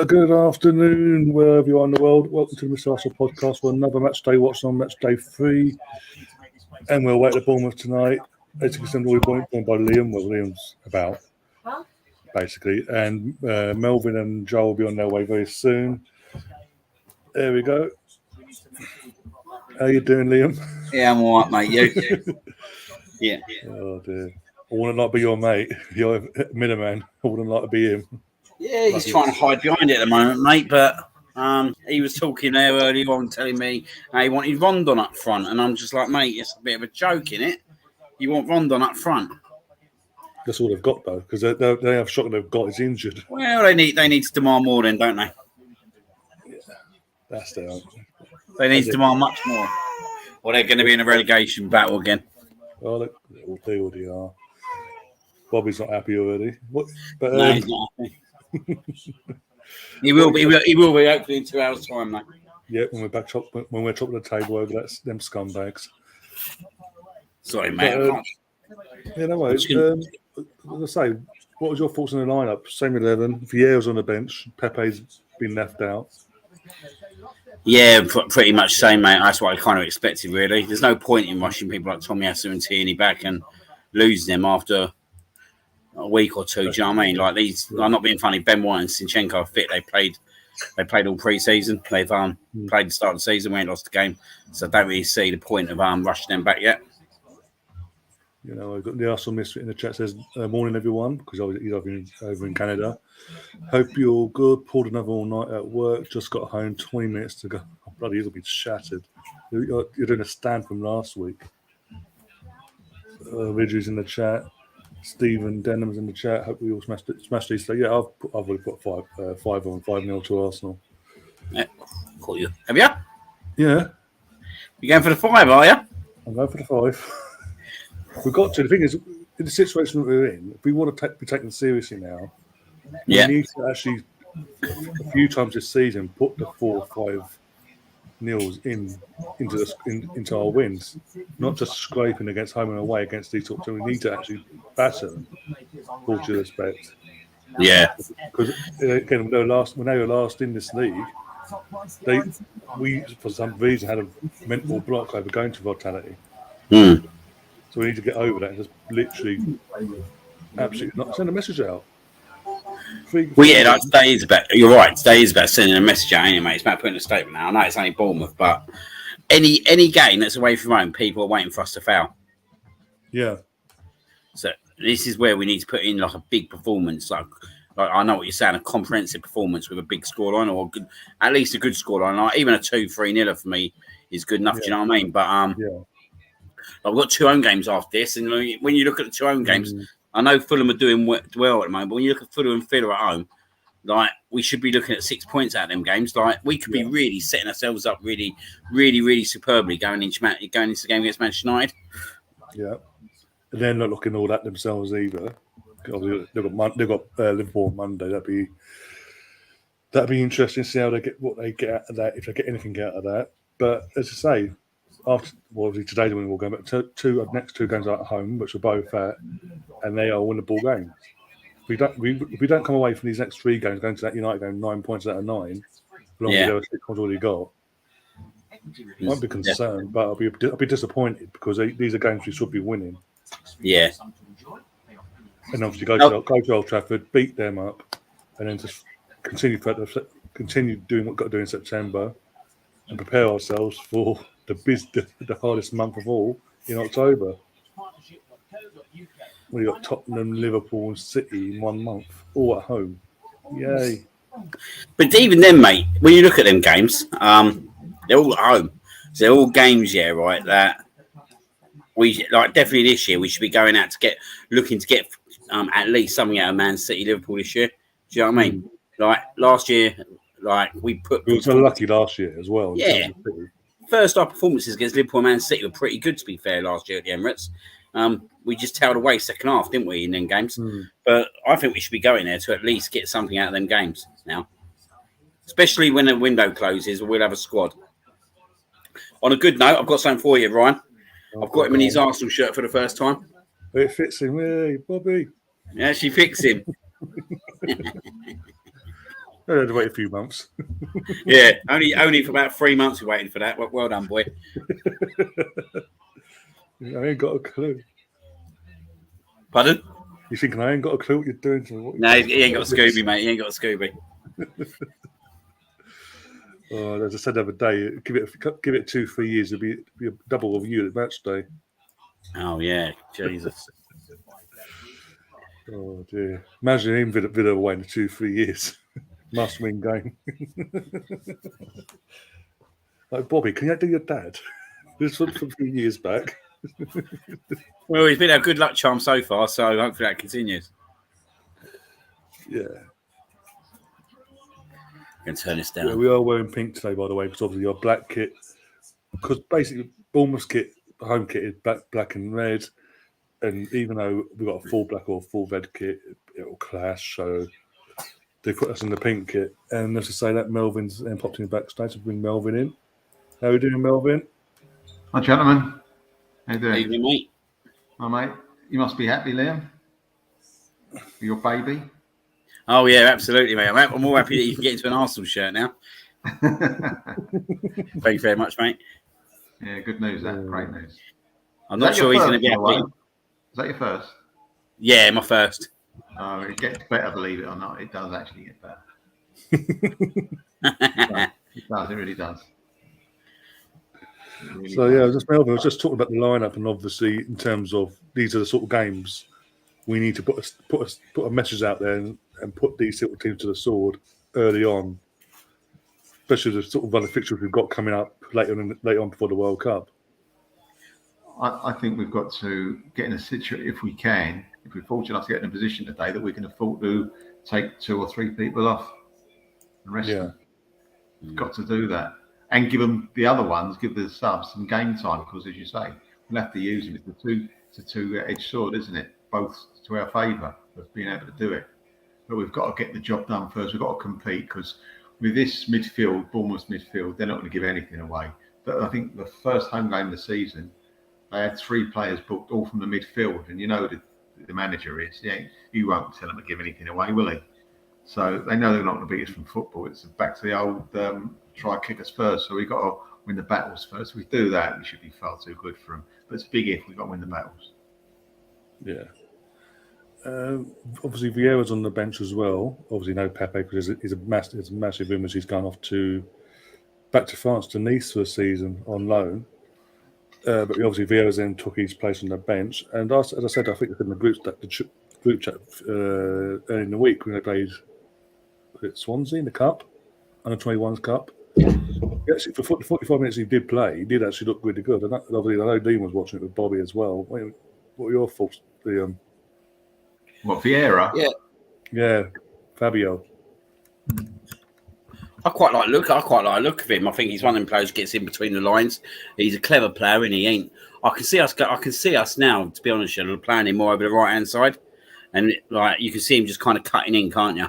Good afternoon, wherever you are in the world. Welcome to the Mr. Arsenal podcast for another match day watch on match day 3. And we're away at Bournemouth tonight. As you can see, we're joined by Liam. Well, Liam's about, basically. And Melvin and Joel will be on their way very soon. There we go. How you doing, Liam? Yeah, I'm all right, mate. You? Yeah. Oh, dear. I wouldn't like to be your mate. You're a Miniman. I wouldn't like to be him. Yeah, he's trying to hide behind it at the moment, mate. But he was talking there earlier on, telling me he wanted Rondon up front, and I'm just like, mate, it's a bit of a joke, innit? You want Rondon up front? That's all they've got, though, because they have shot they've got is injured. Well, they need to demand more, then, don't they? Yeah, that's their. They need to demand much more, or they're going to be in a relegation battle again. Oh, they already are. Bobby's not happy already. What? But, no, he's not happy. He will be hopefully in 2 hours' time, mate. Yeah, when we're top of the table over them scumbags. Sorry, mate. Yeah, no worries. As I say, what was your thoughts on the lineup? Same 11. Vieira's on the bench. Pepe's been left out. Yeah, pretty much same, mate. That's what I kind of expected, really. There's no point in rushing people like Tomiyasu and Tierney back and losing them after a week or two. Do you know what I mean? Like these, I'm not being funny. Ben White and Zinchenko are fit. They played all pre-season. They've played the start of the season. We ain't lost the game, so I don't really see the point of rushing them back yet. You know, I've got the Arsenal Misfit in the chat says, morning everyone, because he's over in Canada. Hope you're all good. Pulled another all night at work. Just got home, 20 minutes to go. Oh, bloody, you'll be shattered. You're doing a stand from last week. Ridgew's in the chat. Stephen Denham's in the chat. Hope we all smashed these. So yeah, I've already put 5-0 to Arsenal. Yeah, call you. Have you? Yeah. You going for the 5, are you? I'm going for the 5. We've got to. The thing is, in the situation that we're in, if we want to be taken seriously now, we need to actually, a few times this season, put the 4 or 5 nils into our wins, not just scraping against home and away against these sorts. So we need to actually batter them, with all due respect. Yeah. Because again, when they were last in this league, we for some reason had a mental block over going to vitality. So we need to get over that and just literally, absolutely not send a message out. Today is about. You're right. Today is about sending a message out anyway. It's about putting a statement out. I know it's only Bournemouth, but any game that's away from home, people are waiting for us to foul. Yeah. So this is where we need to put in like a big performance. Like I know what you're saying, a comprehensive performance with a big scoreline or at least a good scoreline. Like even a 2-3 for me is good enough. Do you know what I mean? But I've got 2 home games after this, and when you look at the 2 home games, I know Fulham are doing well at the moment, but when you look at Fulham and Villa at home, like we should be looking at 6 points out of them games. Like we could be really setting ourselves up really, really, really superbly going into the game against Manchester United. Yeah, and they're not looking all that themselves either. They've got Liverpool on Monday. That'd be interesting to see how what they get out of that, if they get anything out of that. But as I say, obviously today we'll go back to next 2 games at home, which are both at, and they are winnable games. If we don't come away from these next 3 games, going to that United game 9 points out of 9, along with those 6 points already got, I won't be concerned, but I'll be disappointed because these are games we should be winning. Yeah. And obviously go to Old Trafford, beat them up, and then just continue doing what we've got to do in September, and prepare ourselves for the hardest month of all in October. We've got Tottenham, Liverpool, and City in 1 month, all at home. Yay! But even then, mate, when you look at them games, they're all at home. So they're all games, right? That we like definitely this year we should be going out looking to get at least something out of Man City, Liverpool this year. Do you know what I mean? Like last year, like we were so lucky last year as well. Yeah. First half performances against Liverpool and Man City were pretty good, to be fair, last year at the Emirates. We just tailed away second half, didn't we, in them games? But I think we should be going there to at least get something out of them games now. Especially when the window closes, we'll have a squad. On a good note, I've got something for you, Ryan. I've got him in his Arsenal shirt for the first time. It fits him, hey, Bobby. Yeah, she fits him. I had to wait a few months. Yeah, only for about 3 months we waited for that. Well done, boy. I ain't got a clue. Pardon? You thinking I ain't got a clue what you're doing? No, he ain't got a Scooby, mate. He ain't got a Scooby. Oh, as I said the other day, give it 2-3 years, it'll be a double of you at match day. Oh yeah, Jesus. Oh dear! Imagine him Villa away in 2-3 years. Must-win game. Like Bobby, can you do your dad? This one from a few years back. Well, he's been a good luck charm so far, so hopefully that continues. Yeah. Can turn this down. Yeah, we are wearing pink today, by the way, because obviously our black kit. Because basically, Bournemouth's kit, home kit is black and red, and even though we've got a full black or full red kit, it'll clash. So they put us in the pink kit, and as I say, that Melvin's then popped in backstage to bring Melvin in. How are we doing, Melvin? Hi, gentlemen. How you doing? Evening, mate. Hi, mate. You must be happy, Liam, for your baby. Oh yeah, absolutely, mate. I'm more happy that you can get into an Arsenal shirt now. Thank you very much, mate. Yeah, good news. That great news. I'm not sure he's going to be happy. Is that your first? Yeah, my first. Oh, it gets better, believe it or not. It does actually get better. It does. It really does. It really So does. yeah, Melvin was just talking about the lineup, and obviously in terms of these are the sort of games we need to put a message out there and put these little teams to the sword early on, especially the sort of other fixtures we've got coming up later on before the World Cup. I think we've got to get in a situation, if we're fortunate enough to get in a position today that we can afford to take 2 or 3 people off and rest them. We've got to do that. And give them the other ones, give the subs some game time, because as you say, we'll have to use them. It's a two-edged sword, isn't it? Both to our favour of being able to do it. But we've got to get the job done first. We've got to compete, because with this midfield, Bournemouth's midfield, they're not going to give anything away. But I think the first home game of the season, they had 3 players booked all from the midfield. And you know the manager is. He won't tell them to give anything away, will he? So they know they're not going to beat us from football. It's back to the old try kick us first. So we've got to win the battles first. If we do that, we should be far too good for them. But it's a big if. We've got to win the battles. Yeah. Obviously, Vieira's on the bench as well. Obviously, no Pepe because he's a massive image. He's gone off back to France to Nice for a season on loan. But obviously, Vieira's then took his place on the bench. And as I said, I think it's in the group chat early in the week when they played Swansea in the Cup, under 21s Cup. Actually, for 45 minutes he did play. He did actually look really good. And obviously, I know Dean was watching it with Bobby as well. What were your thoughts? What, Vieira? Yeah, Fabio. I quite like the look of him. I think he's one of them players who gets in between the lines. He's a clever player, and he ain't. I can see us now. To be honest, playing him more over the right hand side, and like you can see him just kind of cutting in, can't you?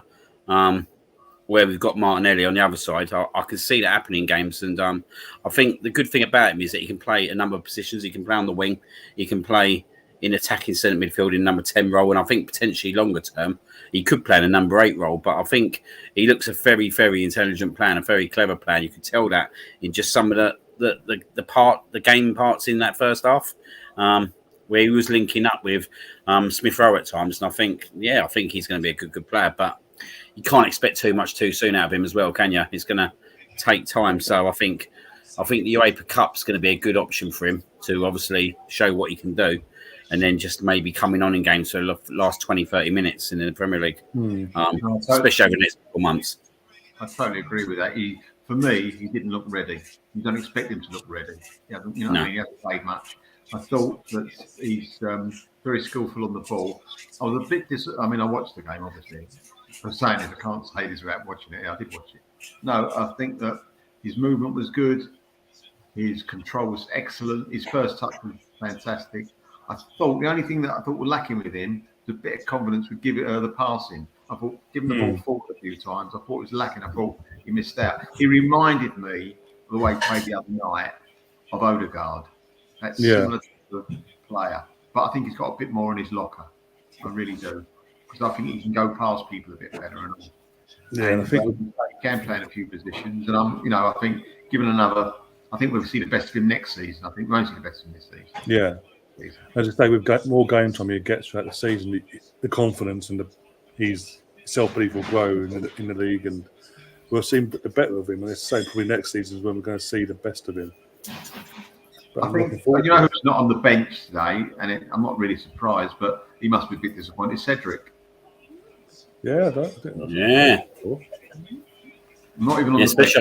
Where we've got Martinelli on the other side, I can see that happening in games. And I think the good thing about him is that he can play a number of positions. He can play on the wing. He can play in attacking centre midfield in number 10 role, and I think potentially longer term he could play in a number 8 role. But I think he looks a very, very intelligent player, and a very clever player. You can tell that in just some of the game parts in that first half, where he was linking up with Smith Rowe at times. And I think he's going to be a good player. But you can't expect too much too soon out of him as well, can you? It's going to take time. So I think the UEFA Cup's going to be a good option for him to obviously show what he can do. And then just maybe coming on in games for the last 20, 30 minutes in the Premier League, especially over the next couple of months. I totally agree with that. For me, he didn't look ready. You don't expect him to look ready. He hasn't played much. I thought that he's very skillful on the ball. I was a bit I watched the game, obviously. I'm saying this, I can't say this without watching it. I did watch it. No, I think that his movement was good. His control was excellent. His first touch was fantastic. I thought the only thing that I thought was lacking with him was a bit of confidence would give it the passing. I thought, give him the ball forward a few times. I thought it was lacking. I thought he missed out. He reminded me of the way he played the other night of Ødegaard. That's similar to the player. But I think he's got a bit more in his locker. I really do. Because I think he can go past people a bit better and all. Yeah, and I think he can play in a few positions. And I think given another, I think we'll see the best of him next season. I think we won't see the best of him this season. yeah. As I say, we've got more game time he gets throughout the season. The confidence and his self-belief will grow in the league, and we'll see the better of him. And it's the same probably next season is when we're going to see the best of him. But I think who's not on the bench today, and I'm not really surprised, but he must be a bit disappointed. Cedric. Yeah, I think that's not even on the bench.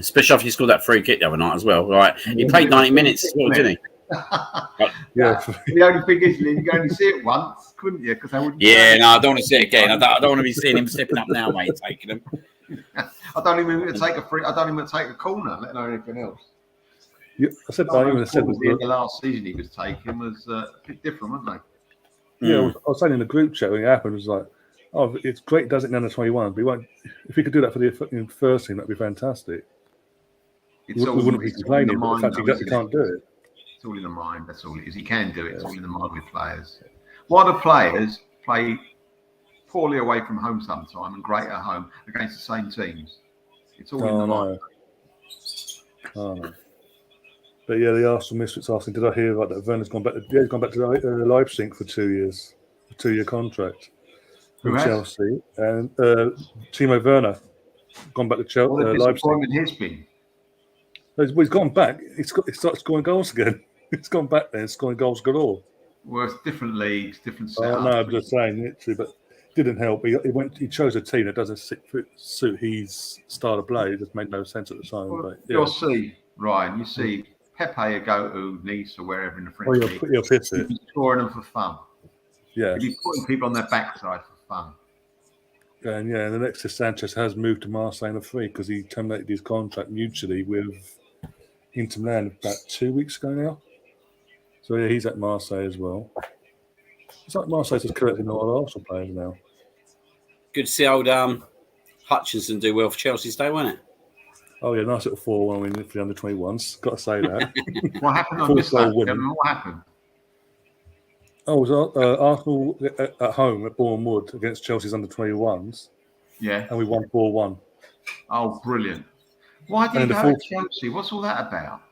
Especially after he scored that free kick the other night as well. Right, he played 90 minutes as well, didn't he? Yeah. The only thing is, you can only see it once, couldn't you? Because I wouldn't. Yeah, no, I don't want to see it again. I don't want to be seeing him stepping up now, mate, taking them. I don't even want to take a corner, let alone anything else. Yeah, I said the last season he was taking was a bit different, wasn't they? Yeah, I was saying in the group chat when it happened, it was like, oh, it's great, does it in under 21, but he won't. If he could do that for the first team, that'd be fantastic. We wouldn't be complaining, but the fact he can't do it. It's all in the mind. That's all it is. He can do it. It's all in the mind with players. Why do players play poorly away from home sometime and great at home against the same teams? It's all in the mind. No. But yeah, the Arsenal misfits asking, did I hear about that? Werner's gone back to Leipzig for 2 years, a 2-year contract from Chelsea, and Timo Werner gone back to Chelsea. What a disappointment he's been. He's gone back. He started scoring goals again. He's gone back there and scoring goals galore. Well, it's different leagues, different setups. No, I'm just saying, literally, but didn't help. He chose a team that doesn't suit his style of play. It just made no sense at the time. Well, but, yeah. You'll see, Ryan. You see Pepe go to Nice or wherever in the French league. You'll piss it. He's scoring them for fun. Yeah. He's putting people on their backside for fun. And yeah, and Alexis Sanchez has moved to Marseille on a free because he terminated his contract mutually with Inter Milan about 2 weeks ago now. So yeah, he's at Marseille as well. It's like Marseille's just collecting all the Arsenal players now. Good to see old Hutchinson do well for Chelsea today, wasn't it? Oh yeah, nice little 4-1 win for the under-21s. Got to say that. What happened on this side? What happened? Oh, it was Arsenal at home at Bournemouth against Chelsea's under-21s. Yeah. And we won 4-1. Oh, brilliant. Why did he go to Chelsea? What's all that about?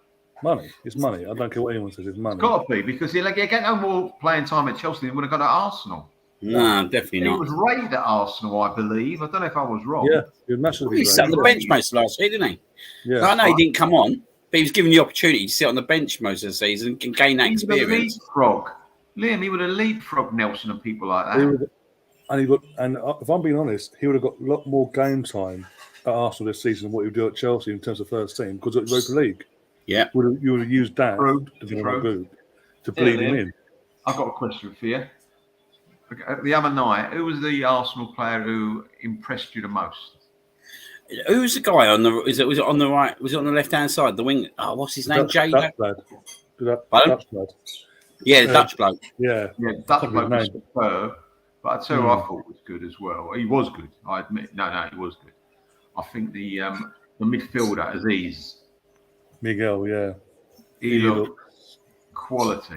Money. It's money. I don't care what anyone says. It's money. It's got to be, because he'll get no more playing time at Chelsea than he would have got at Arsenal. No, definitely not. He was rated at Arsenal, I believe. I don't know if I was wrong. Yeah, he was massively He sat on the bench most of last week, didn't he? Yeah. I know he didn't come on, but he was given the opportunity to sit on the bench most of the season and gain that experience. Liam, he would have leapfrogged Nelson and people like that. And if I'm being honest, he would have got a lot more game time at Arsenal this season than what he would do at Chelsea in terms of first team because of the Europa League. Yeah. You would have used that to bleed him in. I've got a question for you. The other night, who was the Arsenal player who impressed you the most? Who's the guy on the? Was it on the right? Was it on the left hand side? The wing. Oh, what's his name? Jay. Dutch lad. Yeah, the Dutch bloke. Yeah, Dutch bloke was superb. But I tell you, I thought was good as well. He was good. I admit. No, he was good. I think the midfielder Aziz. Miguel, yeah. He looks quality.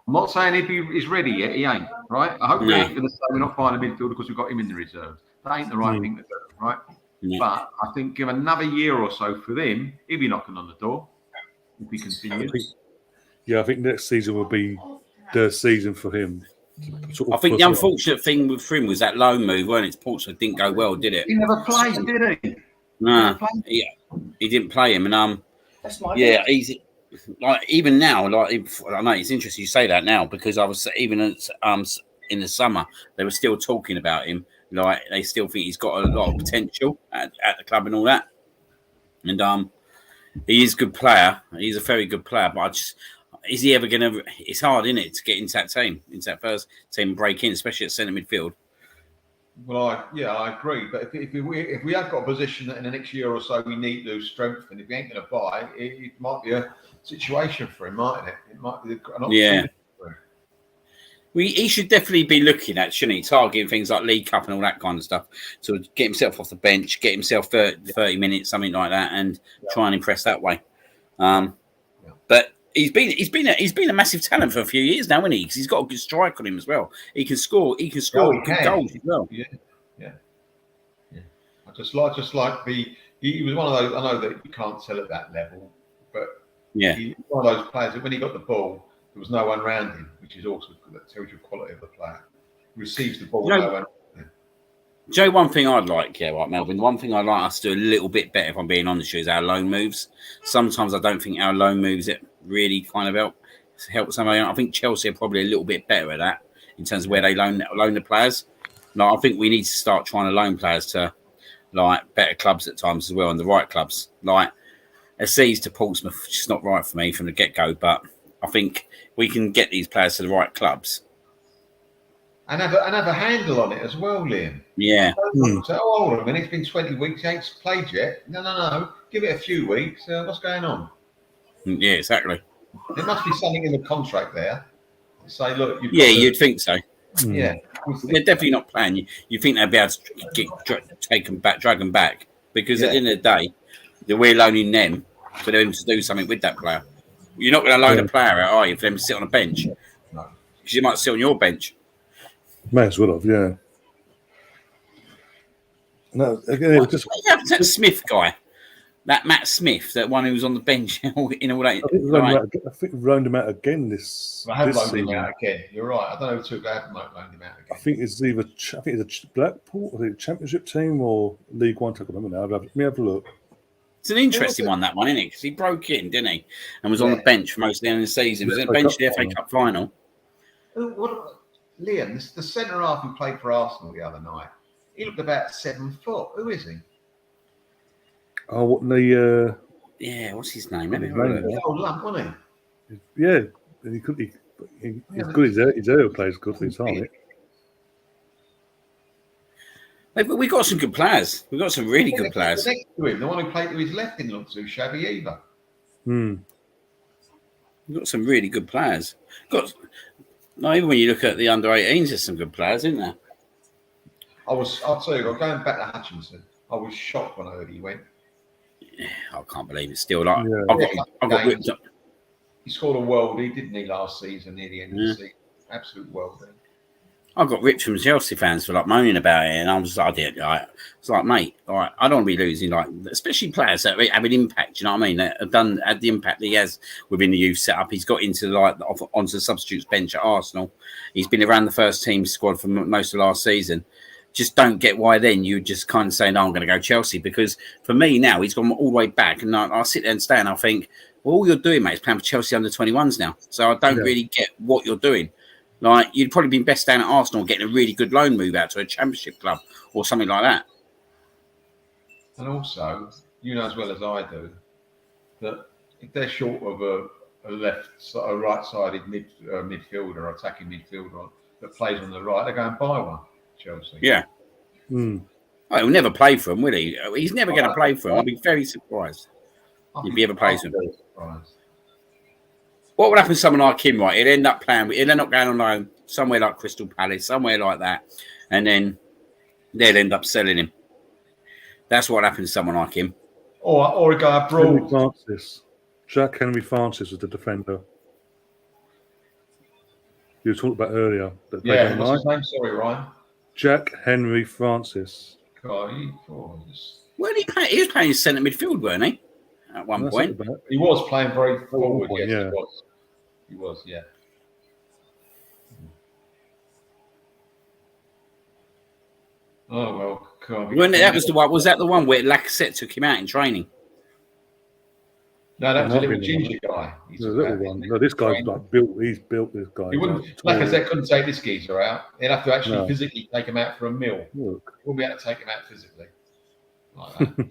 I'm not saying he's ready yet. He ain't, right? I hope we ain't going to say we're not buying a midfielder because we've got him in the reserves. That ain't the right thing to do, right? Yeah. But I think give another year or so for him, he'll be knocking on the door if he continues. I think next season will be the season for him. I think the unfortunate thing with him was that loan move, wasn't it? Portsmouth didn't go well, did it? He never played, did he? No, he didn't play him, and he's like even now. Like I know it's interesting you say that now because I was even in the summer they were still talking about him. Like they still think he's got a lot of potential at the club and all that. And he is a good player. He's a very good player, but is he ever going to? It's hard, isn't it, to get into that team, into that first team, and break in, especially at centre midfield. Well, I agree. But if we have got a position that in the next year or so we need to strengthen, if we ain't going to buy, it might be a situation for him, mightn't it? It might be an opportunity for him. He should definitely be looking at, shouldn't he, targeting things like League Cup and all that kind of stuff. So get himself off the bench, get himself 30 minutes, something like that, and try and impress that way. But he's been a massive talent for a few years now, hasn't he? Because he's got a good strike on him as well. He can score good goals as well. Just like he was one of those. I know that you can't tell at that level, but he was one of those players that when he got the ball, there was no one around him, which is also that tells you the quality of the player. He receives the ball, no one. Joe, one thing I'd like, Melvin, one thing I'd like us to do a little bit better, if I'm being honest, is our loan moves. Sometimes I don't think our loan moves it really kind of help somebody. I think Chelsea are probably a little bit better at that in terms of where they loan the players. Like, I think we need to start trying to loan players to like better clubs at times as well, and the right clubs. Like Aziz to Portsmouth, just not right for me from the get-go, but I think we can get these players to the right clubs. And have a handle on it as well, Liam. Yeah. So, hold on a minute, it's been 20 weeks, he ain't played yet. No. Give it a few weeks. What's going on? Yeah, exactly. There must be something in the contract there. To say, look, you'd think so. Yeah. They're definitely not playing. You think they'll be able to drag them back. Because at the end of the day, we're loaning them for them to do something with that player. You're not going to loan a player out, are you, for them to sit on a bench? No. Because you might sit on your bench. May as well have, yeah. No, again, it was just what happened to that Smith guy? That Matt Smith, that one who was on the bench in all that. I think we loaned him out again this. I have this loaned season. him out again. You're right. I don't know who took that. Loaned him out again. I think it's either Blackpool or the Championship team or League One. I can't remember now. Let me have a look. It's an interesting one, that one, isn't it? Because he broke in, didn't he? And was on the bench for most of the end of the season. He was on the bench of the FA Cup final. Liam, the centre half who played for Arsenal the other night, he looked about 7 foot. Who is he? Oh, what the? Yeah, what's his name? He was an old lump, wasn't he? Yeah, and he's good. His aerial play is good for his target. We've got some good players. We've got some really good players. Next to him, the one who played to his left didn't look too shabby either. We've got some really good players. Even when you look at the under-18s, there's some good players, isn't there? I'll tell you, going back to Hutchinson, I was shocked when I heard he went. Yeah, I can't believe it. Still, like I got whipped up. He scored a worldie, didn't he, last season near the end of the season? Absolute worldie. I got ripped from Chelsea fans for like moaning about it, and I was like, it's like, mate, all right, I don't want to be losing, like, especially players that have an impact. You know what I mean? That have had the impact that he has within the youth setup. He's got into onto the substitutes bench at Arsenal. He's been around the first team squad for most of last season. Just don't get why then you just kind of say, no, I'm going to go Chelsea, because for me now he's gone all the way back, and I sit there and stay and I think, well, all you're doing, mate, is playing for Chelsea under 21s now. So I don't really get what you're doing. Like, you'd probably been best down at Arsenal getting a really good loan move out to a Championship club or something like that. And also, you know as well as I do, that if they're short of a right-sided midfielder, attacking midfielder that plays on the right, they go and buy one, Chelsea. Yeah. Oh, he'll never play for him, will he? He's never going to play for him. I'll be very surprised if he ever plays for him. What would happen to someone like him, right? He'd end up playing, he'd end up going on loan somewhere like Crystal Palace, somewhere like that, and then they'd end up selling him. That's what happened to someone like him. Or a guy abroad. Jack Henry Francis was the defender you talked about earlier. What's his name? Sorry, Ryan. Jack Henry Francis. Well, he play? He was playing centre midfield, weren't he? At one point. He was playing very forward, yes, he was, yeah. Oh, well, that was the one. Was that the one where Lacazette took him out in training? No, that was a little ginger guy. No, this guy's built. He's built this guy. He wouldn't. Lacazette couldn't take this geezer out. He'd have to actually physically take him out for a meal. Wouldn't be able to take him out physically like that.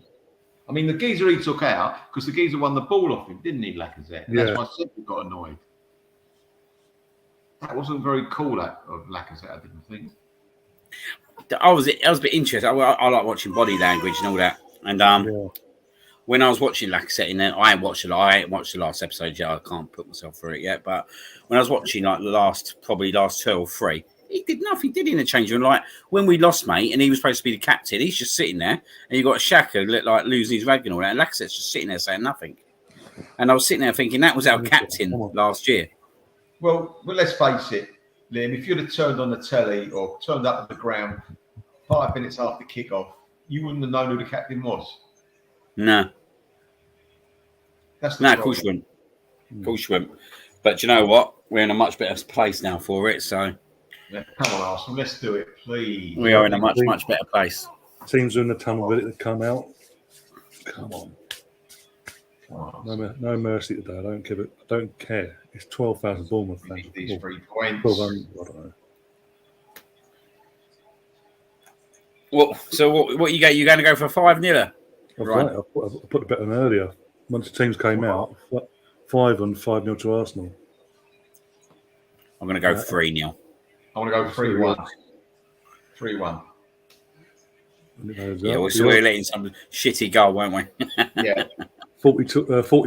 I mean, the geezer he took out because the geezer won the ball off him, didn't he, Lacazette? And that's why Saliba got annoyed. That wasn't very cool of Lacazette, I didn't think. I was a bit interested. I like watching body language and all that. And when I was watching Lacazette, and then I ain't watched the last episode yet. I can't put myself through it yet. But when I was watching like the last 2 or 3, he did nothing. He did in the change room. Like when we lost, mate, and he was supposed to be the captain, he's just sitting there, and you got Xhaka like losing his rag and all that. And Lacazette's just sitting there saying nothing. And I was sitting there thinking that was our captain last year. Well, let's face it, Liam. If you'd have turned on the telly or turned up at the ground 5 minutes after kick-off you wouldn't have known who the captain was. No. That's the No, of problem. course you wouldn't. Of course you wouldn't. But you know what? We're in a much better place now for it. So Yeah, come on, Arsenal, let's do it, please. we are in a much better place. Teams are in the tunnel ready to come out. Come on. No mercy today. I don't care. It's 12,000 Bournemouth We fans. need these 3 points. 1200, I don't know. What you go? You going to go for 5-0? Right. I put the bet on earlier. Once the teams came out, 5-0 to Arsenal. I'm going to go 3-0. I want to go 3-1. 3-1. Yeah, we're letting some shitty goal, won't we? Yeah. 40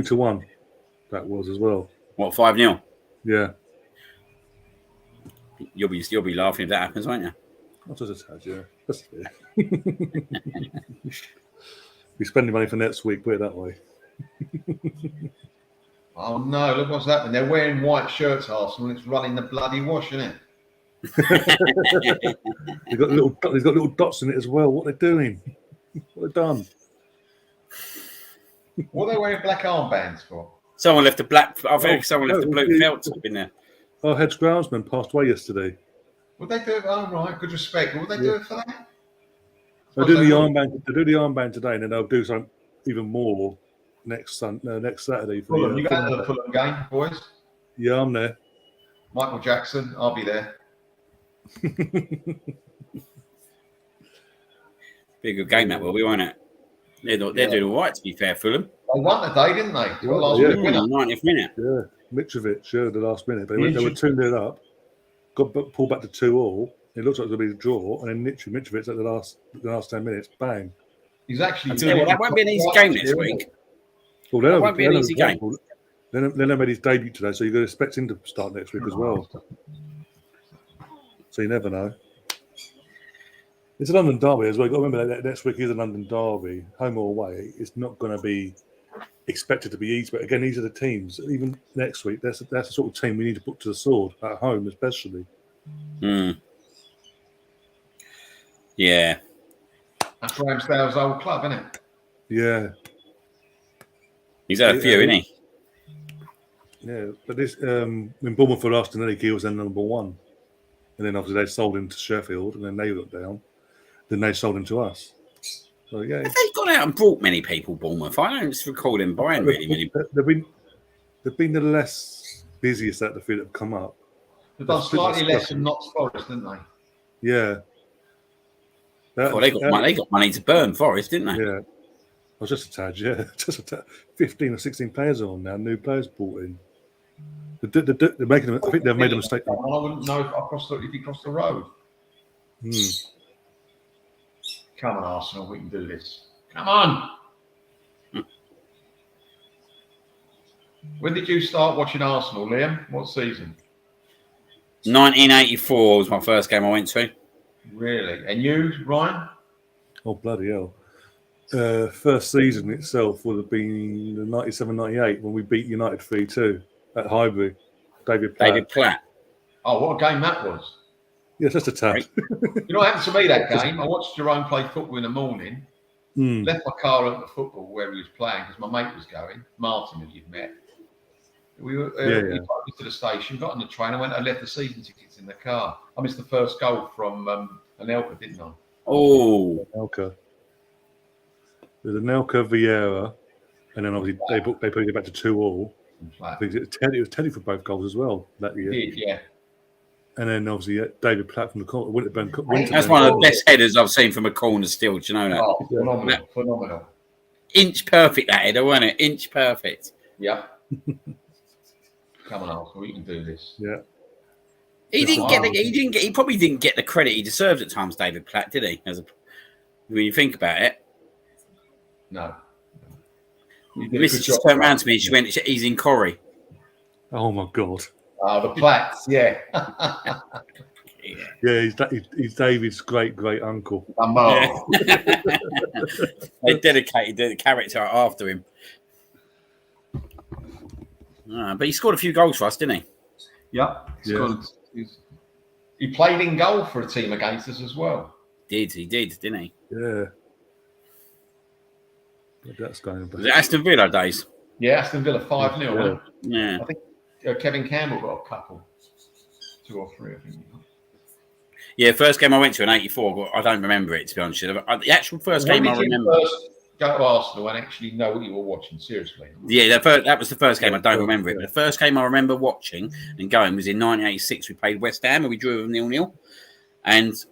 to 1. That was as well. What, 5-0? Yeah. You'll be laughing if that happens, won't you? Not just a tad, yeah. That's it. We're spending money for next week, put it that way. Oh no, look what's happening. They're wearing white shirts, Arsenal, and it's running the bloody wash, isn't it? They've got little dots in it as well. What they're doing? What they've done? What are they wearing black armbands for? Someone left the black. I think someone left the blue felt top in there. Our head groundsman passed away yesterday. Would they do it? Oh right, good respect. Would they do it for that? They'll do the armband. They'll do the armband today, and then they'll do something even more next Saturday. For Fulham, you go to the Fulham game, boys. Yeah, I'm there. Michael Jackson, I'll be there. Be a good game that will be, won't it? They're doing all right, to be fair, Fulham. They won today, didn't they? Yeah, Minute winner. 90th minute. Yeah, Mitrovic, the last minute. They were 2-0 up, got pulled back to 2-2. It looks like it'll be a draw, and then Mitrovic at the last 10 minutes, bang. He's actually. That won't be an easy game this week. Well, That won't be an easy game. Then made his debut today, so you're going to expect him to start next week as well. So you never know. It's a London derby as well. You've got to remember that next week is a London derby, home or away. It's not going to be expected to be easy. But again, these are the teams. Even next week, that's the sort of team we need to put to the sword at home, especially. Yeah. That's Ramsdale's old club, isn't it? Yeah. He's had a few, isn't he? Yeah, but this when Bournemouth were last in the league, he was then number 1. And then obviously they sold him to Sheffield, and then they got down. Then they sold him to us. So yeah, Have they gone out and brought many people, Bournemouth? I don't recall him buying really many. They've been the less busiest at the field that have come up. They've done slightly less than Notts Forest, didn't they? Yeah. They got money to burn, Forest, didn't they? Yeah. I was just a tad, yeah. Just a tad. 15 or 16 players on now, new players brought in. They're making them, I think they've made a mistake. I wouldn't know if he crossed the road. Come on, Arsenal, we can do this. Come on. When did you start watching Arsenal, Liam? What season? 1984 was my first game I went to. Really? And you, Ryan? Oh, bloody hell. First season itself would have been the 97-98 when we beat United 3-2 at Highbury. David Platt. Oh, what a game that was. Yeah, just a tad. You know what happened to me that game? I watched Jerome play football in the morning, left my car at the football where he was playing because my mate was going, Martin, who you've met. We were to the station, got on the train, I left the season tickets in the car. I missed the first goal from Anelka, didn't I? Oh. Anelka. There's Anelka, Vieira, and then obviously they put it back to 2-2. I think it was Teddy for both goals as well that year. He did, yeah. And then obviously David Platt from the corner. That's one of the best headers I've seen from a corner still. Do you know that? Oh, phenomenal. Inch perfect that header, wasn't it? Inch perfect. Yeah. Come on, Arsenal, we can do this. Yeah. He probably didn't get the credit he deserved at times, David Platt, did he? When you think about it. No. Mrs. just turned around to me and she went, he's in Corrie. Oh my God. Oh, the Platts, yeah. Yeah, he's David's great uncle. Yeah. They dedicated the character after him. But he scored a few goals for us, didn't he? Yeah. He played in goal for a team against us as well. He did, didn't he? Yeah. But that's going back. Was it Aston Villa days? Yeah, Aston Villa 5-0. Yeah. Wasn't it? Yeah. I think Kevin Campbell got a couple, 2 or 3, I think. Yeah, first game I went to in '84. I don't remember it, to be honest. The actual first game I remember. First go to Arsenal and actually know what you were watching, seriously. Yeah, that was the first game. I don't remember it. But the first game I remember watching and going was in 1986. We played West Ham and we drew them 0-0. And so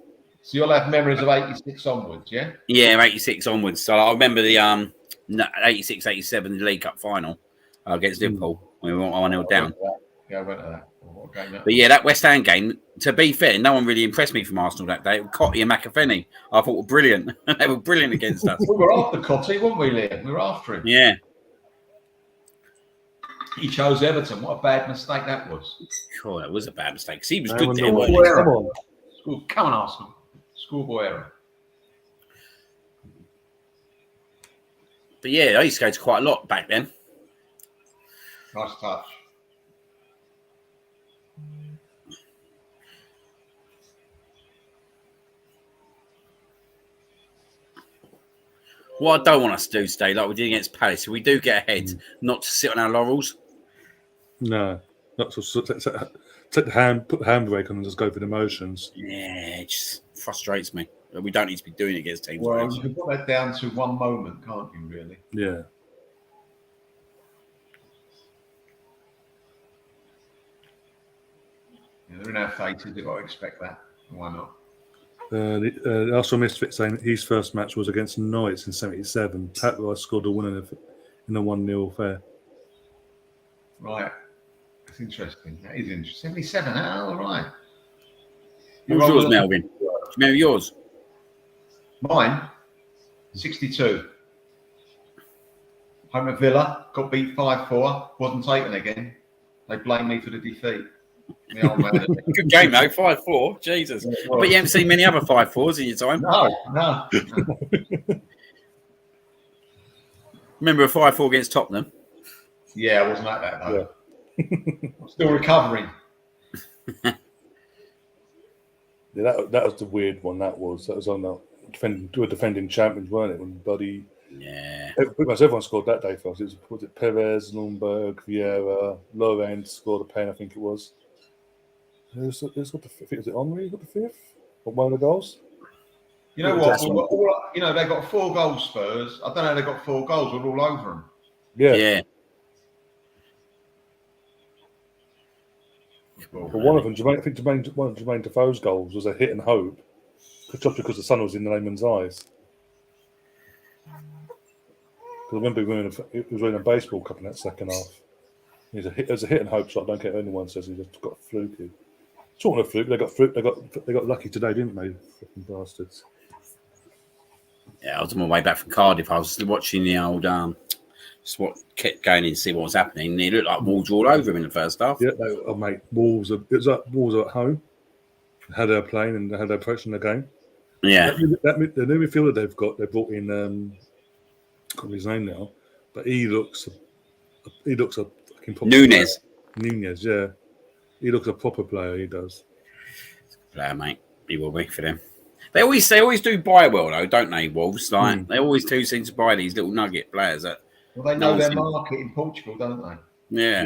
you'll have memories of 86 onwards, yeah? Yeah, 86 onwards. So I remember the 86-87 the League Cup final against Liverpool. We were 1-0 down. Yeah, I went to that. What game that But yeah, that West Ham game, to be fair, no one really impressed me from Arsenal that day. Cotty and McAfee, I thought were brilliant. They were brilliant against us. We were after Cotty, weren't we, Liam? We were after him. Yeah. He chose Everton. What a bad mistake that was. Oh, that was a bad mistake. 'Cause he was No good one there, knows. wasn't he? Come on. Come on, Arsenal. Schoolboy error. But yeah, I used to go to quite a lot back then. Nice touch. What I don't want us to do today, like we did against Palace, if we do get ahead, not to sit on our laurels. No, not to put the handbrake on and just go for the motions. Yeah, it just frustrates me. We don't need to be doing it against teams. Well, you can put that down to one moment, can't you, really? Yeah. Yeah, they're in our faces. They've got to expect that. Why not? The Arsenal Misfit saying his first match was against Norwich in '77. Pat Rice scored a winner in a 1-0 affair. Right. That's interesting. That is interesting. 77. Oh, all right. What was yours, Melvin? Do you remember yours? Mine, 62. Home at Villa, got beat 5-4, wasn't taken again. They blame me for the defeat. The old man. Good game, though. 5-4. Jesus. Yeah, But you haven't seen many other 5-4s in your time. No. Remember a 5-4 against Tottenham? Yeah, I wasn't like that, though. Yeah. I'm still recovering. Yeah, that was the weird one. That was on the defending champions, weren't it? When Buddy, pretty much everyone scored that day for us. Was it Perez, Lundberg, Vieira, Lorenz scored a pen, I think it was. Who's got the fifth? Was it Henry got the fifth? Or one of the goals? You know what? They got 4 goals, Spurs. I don't know how they got 4 goals. We're all over them. Yeah. But one of them, one of Jermaine Defoe's goals was a hit and hope, just because the sun was in the layman's eyes. Because I remember he was winning a baseball cup in that second half. It was a hit and hope shot. I don't care if anyone says he just got fluky. Talking of fluke, they got lucky today, didn't they? Fucking bastards. Yeah, I was on my way back from Cardiff. I was watching the old kept going in to see what was happening. And it looked like Wolves were all over him in the first half. Yeah, mate. Wolves are at home. How they're playing and how they're approaching the game. Yeah. The new midfielder they brought in. I can't remember his name now, but he looks a fucking proper Nunes, yeah. He looks a proper player. He does. Player, mate. He will be for them. They always do buy well though, don't they? Wolves, they always do seem to buy these little nugget players that. Well, they know their market in Portugal, don't they? Yeah.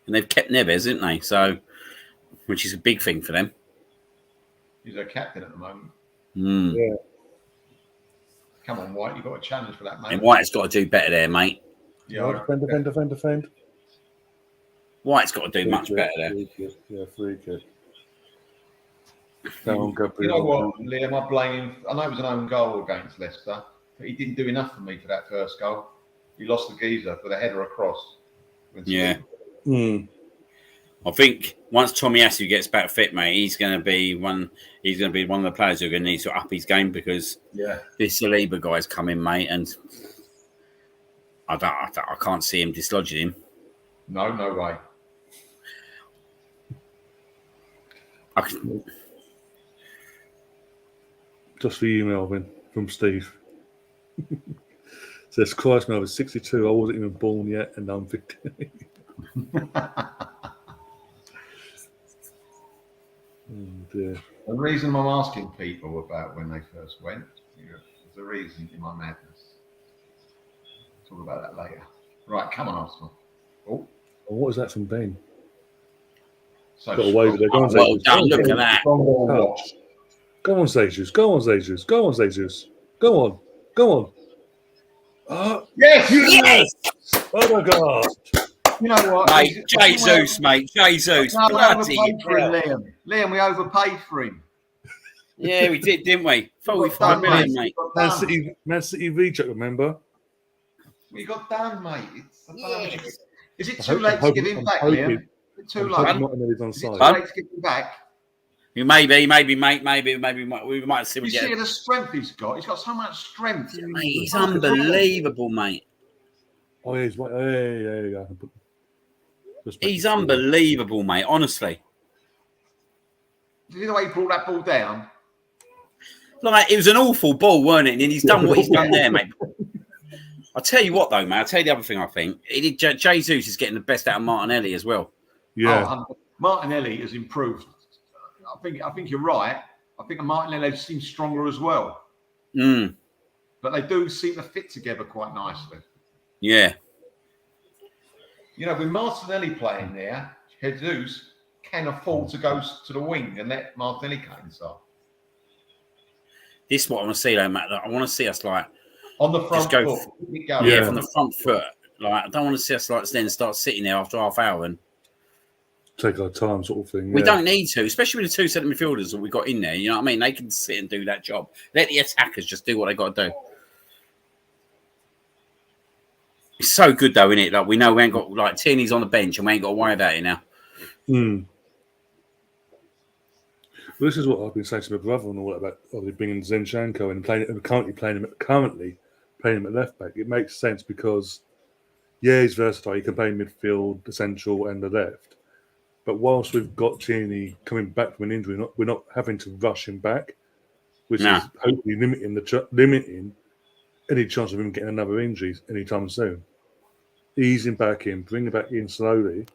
And they've kept Neves, haven't they? So, which is a big thing for them. He's their captain at the moment. Yeah. Come on, White. You've got a challenge for that, mate. And White's got to do better there, mate. Yeah. Defend. White's got to do much better there. Free kick. You know what, Liam? I blame him. I know it was an own goal against Leicester, but he didn't do enough for me for that first goal. He lost the geezer for the header across. Yeah. I think once Tomiyasu gets back fit, mate, he's going to be one of the players who are going to need to up his game because this Saliba guy's coming, mate, and I can't see him dislodging him. No way. Just for you, Melvin, from Steve. Says, Christ, Melvin, 62. I wasn't even born yet, and I'm 50. The reason I'm asking people about when they first went, There's a reason in my madness. Talk about that later. Right, come on, Arsenal. Oh, what is that from Ben? so Got away with it. Go on, Well Jesus. done. Look at that. Touch. Go on, Jesus. Go on, Jesus. Go on, Jesus. Go on. Go on. Yes! Yes! Ødegaard. You know what? Mate, Jesus, mate. Jesus. No, we Bloody overpaid for him, hell. Liam. Liam, we overpaid for him. Yeah, we did, didn't we? 45 Done, million, mate. mate. Man City V-check, remember? We got done, mate. Yes. Is it too late to give him back, Liam? Is it too late? Martinelli's on Is it too side. late to give him back? Maybe, mate. Maybe we might see him You again. see the strength he's got? He's got so much strength. Mate, he's unbelievable, mate. Oh, yeah, he's right. Yeah, you go. He's unbelievable, mate. Honestly. Did you see the way he brought that ball down? Like, it was an awful ball, weren't it? And he's done what he's done there, mate. I'll tell you what, though, mate. I'll tell you the other thing I think. Jesus is getting the best out of Martinelli as well. Yeah. Martinelli has improved. I think you're right. I think Martinelli seems stronger as well. Mm. But they do seem to fit together quite nicely. Yeah. You know, with Martinelli playing there, Jesus can afford to go to the wing and let Martinelli cut inside. This is what I want to see, though, Matt. I want to see us, like, On the front just go, foot. yeah, from the front foot. Like, I don't want to see us, like, then start sitting there after half hour and take our time, sort of thing. we don't need to, especially with the two centre midfielders that we got in there. You know what I mean? They can sit and do that job. Let the attackers just do what they got to do. It's so good, though, isn't it? Like, we know we ain't got, like, Tierney's on the bench and we ain't got to worry about it now. Mm. Well, this is what I've been saying to my brother and all about bringing Zinchenko and currently playing him at left back. It makes sense because, yeah, he's versatile. He can play midfield, the central, and the left. But whilst we've got Tierney coming back from an injury, we're not having to rush him back, which is hopefully limiting any chance of him getting another injury anytime soon. Ease him back in, bring him back in slowly.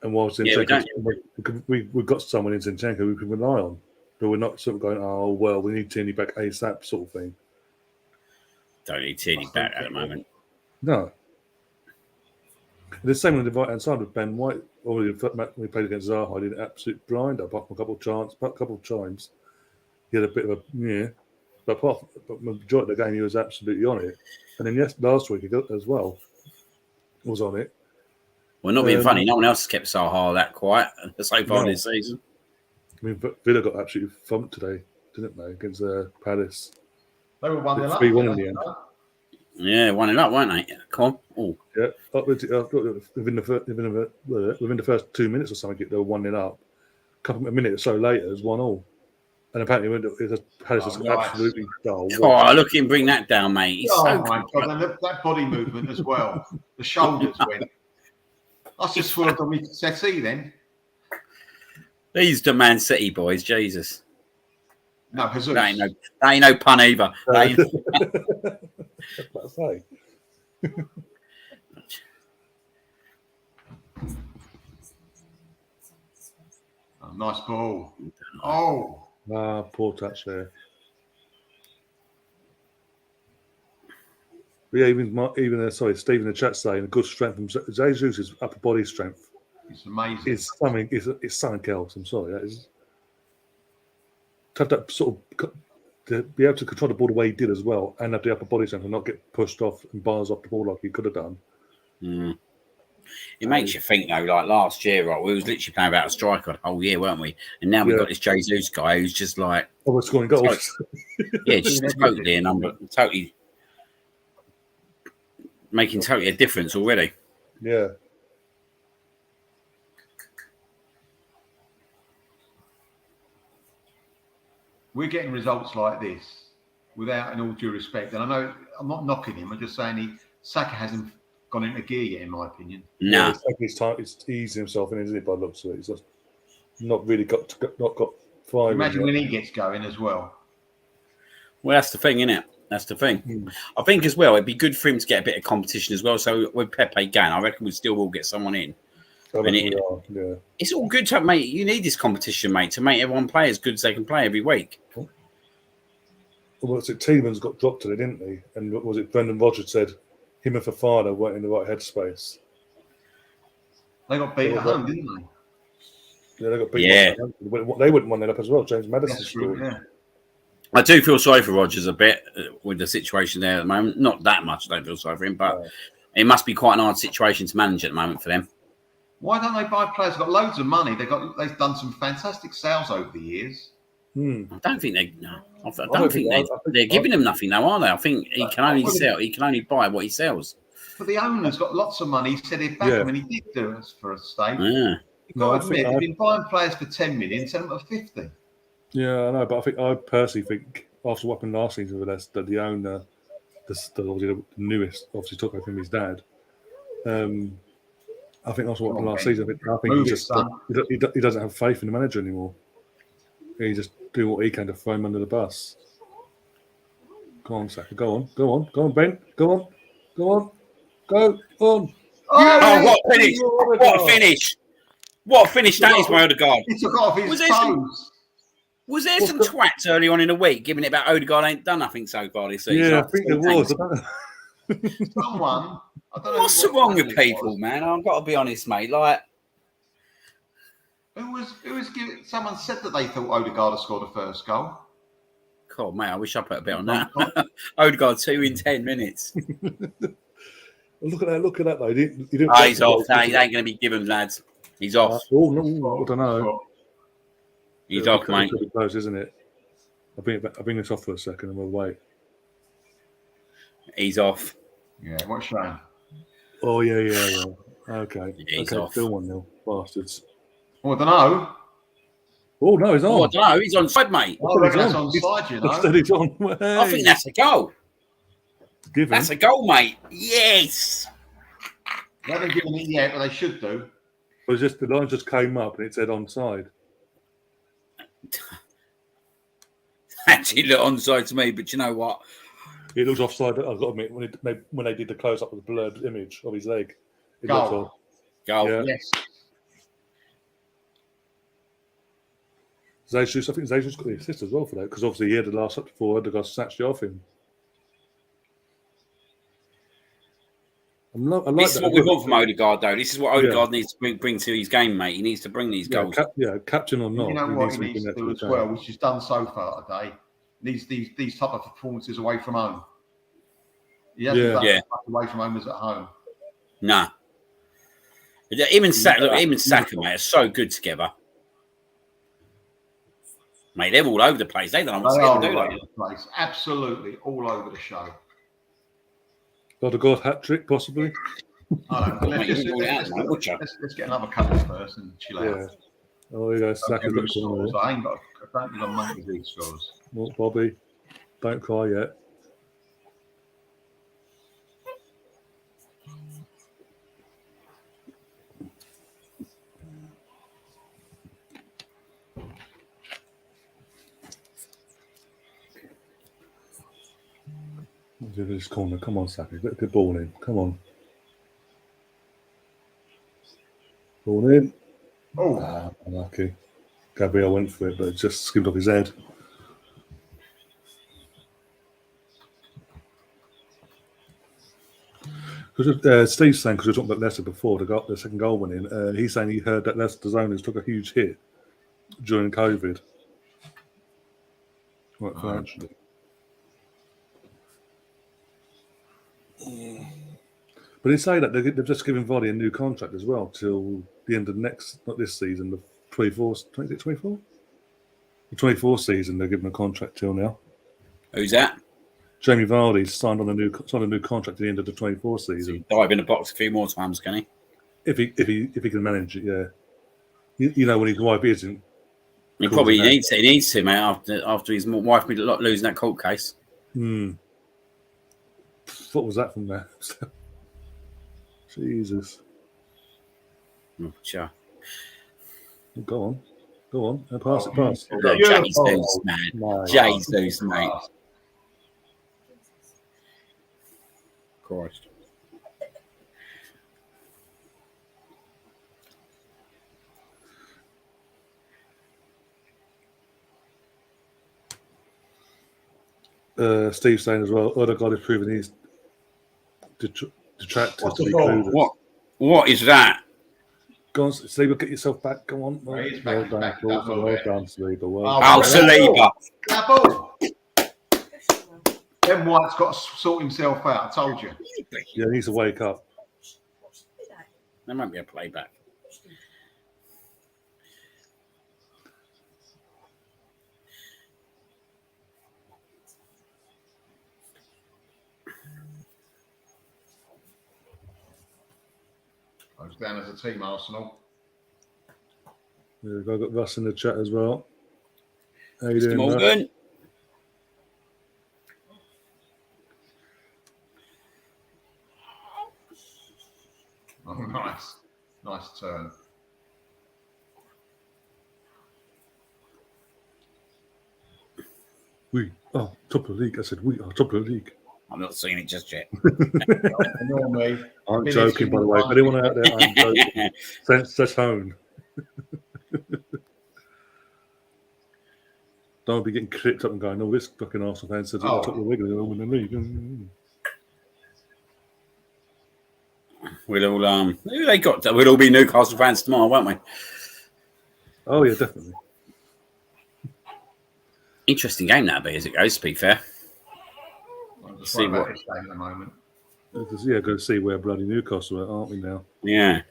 And whilst we've got someone in Zinchenko we can rely on, but we're not sort of going, oh, well, we need Tierney back ASAP sort of thing. Don't need Tierney back at the moment. No. The same on the right-hand side with Ben White. Already when we played against Zaha, he did an absolute blind, apart from a couple of times. He had a bit of a, but the majority of the game, he was absolutely on it. And then last week as well, was on it. Well, not being funny, no one else has kept Zaha that quiet so far this season. I mean, Villa got absolutely thumped today, didn't they, against Palace? They were 1-0 up. 3-1 in the end. Yeah, 1-0 up, weren't they? Come on. Ooh. Yeah, within the first 2 minutes or something, they were 1-0 up. A couple of minutes or so later, it was 1-1. And apparently, Palace was absolutely dull. Oh, look at him bring that down, mate. He's so my God. And that body movement as well. The shoulders went. I just swerved on me settee then. These the Man City boys, Jesus. No, Jesus. That ain't no pun either. That's right. Nice ball. Oh. Poor touch there. But yeah, even Steve in the chat saying good strength from Jesus' upper body strength. It's amazing. It's something else. I'm sorry. That is to have that sort of to be able to control the ball the way he did as well, and have the upper body strength and not get pushed off and bars off the ball like he could have done. Mm. It makes you think though, like last year, right? We was literally playing about a striker the whole year, weren't we? And now we've got this Jesus guy who's just like, we're scoring goals. Just totally making totally a difference already. Yeah. We're getting results like this without, in all due respect, and I know I'm not knocking him. I'm just saying Saka hasn't gone into gear yet, in my opinion. No, it's taking his time. It's easing himself in, isn't it? By the looks of it, he's just not really got five. Imagine when he gets going as well. Well, that's the thing, isn't it? That's the thing. I think as well, it'd be good for him to get a bit of competition as well. So with Pepe going, I reckon we still will get someone in. It's all good to mate. You need this competition, mate, to make everyone play as good as they can play every week. was it Tielemans got dropped today, didn't he? And what was it Brendan Rodgers said him and Fofana weren't in the right headspace. They got beat at home, didn't they? Yeah, they got beat. Yeah. They wouldn't want that up as well. James Maddison That's scored. true, yeah. I do feel sorry for Rodgers a bit with the situation there at the moment. Not that much. I don't feel sorry for him, but it must be quite an hard situation to manage at the moment for them. Why don't they buy players? They've got loads of money. They've done some fantastic sales over the years. I don't think they. No, I don't think they're giving him nothing now, are they? I think he can only sell. He can only buy what he sells. But the owner's got lots of money. He said he'd back him, and he did do it for a stake. Yeah. You've got to admit, they've been buying players for 10 million, sell them for 50. Yeah, I know, but I personally think after what happened last season with Leicester, the owner, obviously the newest, obviously took over from his dad. I think after what happened last season, I think he doesn't have faith in the manager anymore. He just do what he can to throw him under the bus. Go on, Saka. Go on, Ben. Go on. Oh, what a finish! What a finish! What a finish that is by Ødegaard. He took off his toes. Was there some twats early on in the week giving it about Ødegaard ain't done nothing so far this season? Yeah, I think there was. Someone. I don't know what's wrong with people, man? I've got to be honest, mate. Like, who was giving? Someone said that they thought Ødegaard had scored the first goal. God, mate, I wish I put a bit on that. Ødegaard 2 in 10 minutes. Look at that though. He's off. He ain't going to be given, lads. He's off. Oh no, I don't know. He's off, mate. It's close, isn't it? I'll bring this off for a second and we'll wait. He's off. Yeah, what shame. Oh yeah. Okay. Yeah, he's okay, off. still 1-0. Bastards. Oh, I don't know. Oh no, he's on. Oh, I don't know. He's on side, mate. I reckon that's on side, you know. Instead he's on. Hey. I think that's a goal. Give him. That's a goal, mate. Yes. They haven't given it yet, but they should do. It was just the line just came up and it said onside. Actually, look onside to me, but you know what? It looks offside. I've got to admit, when they did the close up with the blurred image of his leg, it Goal. looked off. Goal. Yeah. Yes. Jesus, I think Jesus got the assist as well for that because obviously he had the last up before Ødegaard snatched it off him. This is what we want from Ødegaard, though. This is what Ødegaard needs to bring to his game, mate. He needs to bring these goals. Captain or not. You know what he needs to do as well, which he's done so far today. Needs these type of performances away from home. He hasn't done as much away from home as at home. Nah. Him and Saka, mate, are so good together. Mate, they're all over the place. They don't know what's going to do. All over the place. Absolutely all over the show. Ødegaard hat-trick, possibly? I don't know. Let's get another couple first and chill out. Oh, there you go. Saka's got a corner. I don't think I'm making these scores. Well, Bobby, don't cry yet. Do this corner. Come on, Saka. Get a good ball in. Come on. Ball in. Oh, unlucky. Gabriel went for it, but it just skimmed off his head. Because Steve's saying, because we were talking about Leicester before, they got the second goal went in. He's saying he heard that Leicester's owners took a huge hit during COVID. Right, financially. But they say that they've just given Vardy a new contract as well till the end of not this season, the 24? The 24 season, they're giving a contract till now. Who's that? Jamie Vardy's signed a new contract at the end of the 24 season. Dive in the box a few more times, can he? If he can manage it, yeah. You know when his wife isn't. He probably needs to. He needs to, mate. After his wife losing that court case. What was that from there? Jesus. Sure. Go on. Pass it. Jesus, man. Jesus, mate. Christ. Steve saying as well, Ødegaard is proving these detractors What's to the be ball? clueless. What is that? Go on, Saliba, get yourself back. Come on. He is Well back, done, back, Paul. don't move Well it. done, Saliba. Well Oh, done. Oh, Saliba. That ball. Then White's got to sort himself out. I told you. Yeah, he needs to wake up. There might be a playback. Goes down as a team, Arsenal. Yeah, we've got Russ in the chat as well. How you Mr. doing, Russ? Morgan. Oh, nice. Nice turn. We are top of the league. I said we are top of the league. I'm not seeing it just yet. Ignore me. I'm joking, by the way. If anyone out there, I'm joking. Sense the tone. Don't be getting clipped up and going, "Oh, this fucking Arsenal fan said we're top of the league and they'll win the league." We'll all who they got? We'll all be Newcastle fans tomorrow, won't we? Oh yeah, definitely. Interesting game that'll be as it goes. To be fair, I'm just See worried about what- this game at the moment. Yeah, go see where bloody Newcastle are, aren't we now? yeah.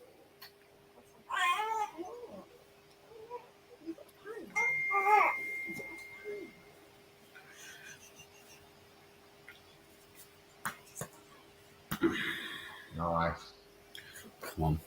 Nice. Come on.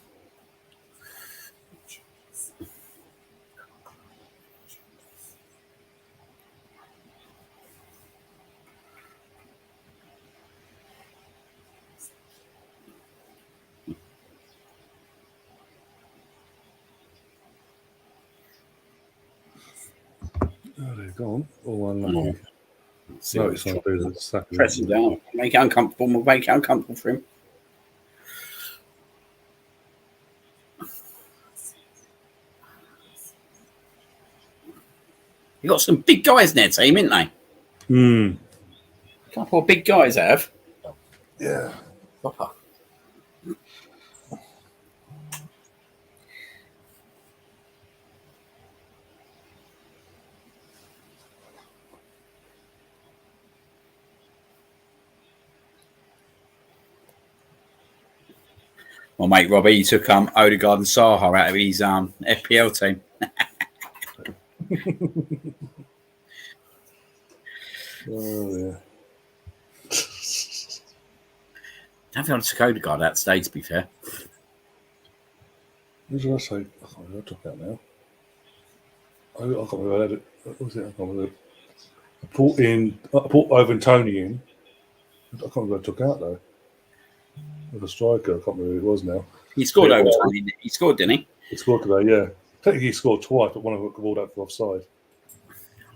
Oh, they're gone. Oh, unlucky. See No, what it's not doing it. Sacking press him down. Make it uncomfortable. We'll make it uncomfortable for him. You got some big guys in their team, ain't they? Hmm. A couple of big guys have. Yeah. Proper. My mate Robbie, he took Ødegaard and Saha out of his FPL team. Oh yeah. I don't think I took Ødegaard out today, to be fair. What did I say? I can't remember. I took out now. I can't remember. I had it. What was it? I can't remember. I brought Ivan Tony in. I can't remember what I took out though. With a striker, I can't remember who it was now. He scored Yeah. over 20. He scored, didn't he? He scored today, yeah. Technically, he scored twice, but one of them got called out for offside.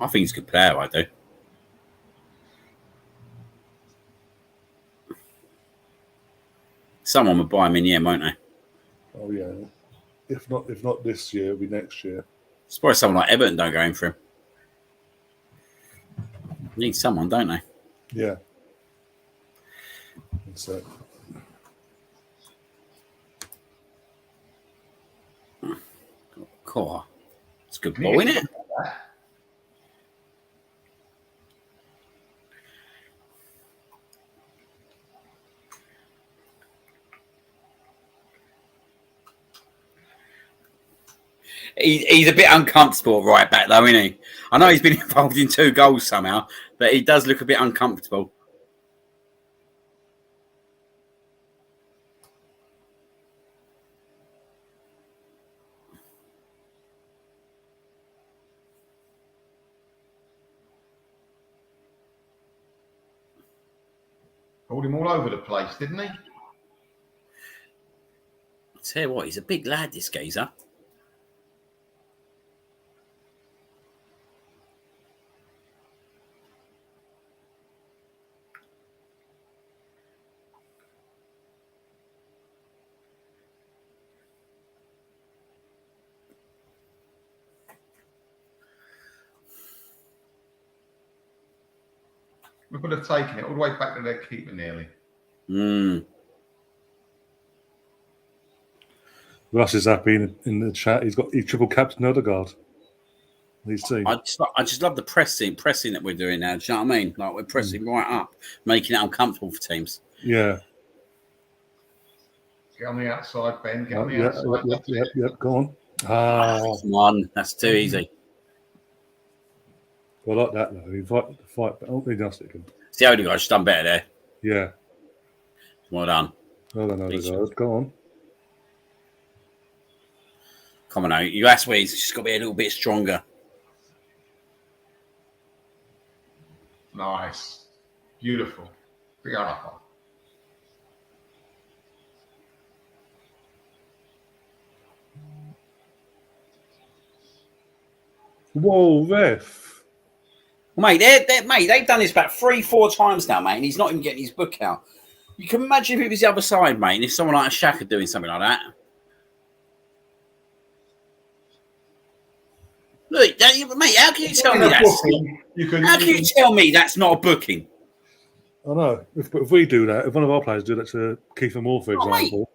I think he's a good player, I do. Someone would buy him in the end, won't they? Oh yeah. If not this year, it'll be next year. Surprised someone like Everton don't go in for him. Need someone, don't they? Yeah. That's it. Cool. It's a good ball, isn't it? He's a bit uncomfortable right back, though, isn't he? I know he's been involved in 2 goals somehow, but he does look a bit uncomfortable. Pulled him all over the place, didn't he? I tell you what, he's a big lad, this geezer. We could have taken it all the way back to their keeper nearly. Russ is happy in the chat. He triple captain Ødegaard. These two. I just love the pressing that we're doing now. Do you know what I mean? Like we're pressing right up, making it uncomfortable for teams. Yeah. Get on the outside, Ben. Get on the outside. Yep. Go on. Come on, that's too easy. I like that though. He fight. Oh, he does it again. See, Ødegaard's done better there. Yeah. Well done. Well done, Ødegaard. Go on. Come on, out. That's where he's just got to be a little bit stronger. Nice. Beautiful. Beautiful. Whoa, ref. Well, mate, they've done this about 3-4 times now, mate, and he's not even getting his book out. You can imagine if it was the other side, mate, and if someone like a Xhaka doing something like that. Look, mate, how can you tell me that's you tell me that's not a booking? I know. If we do that, if one of our players do that to Kiefer Moore, for example,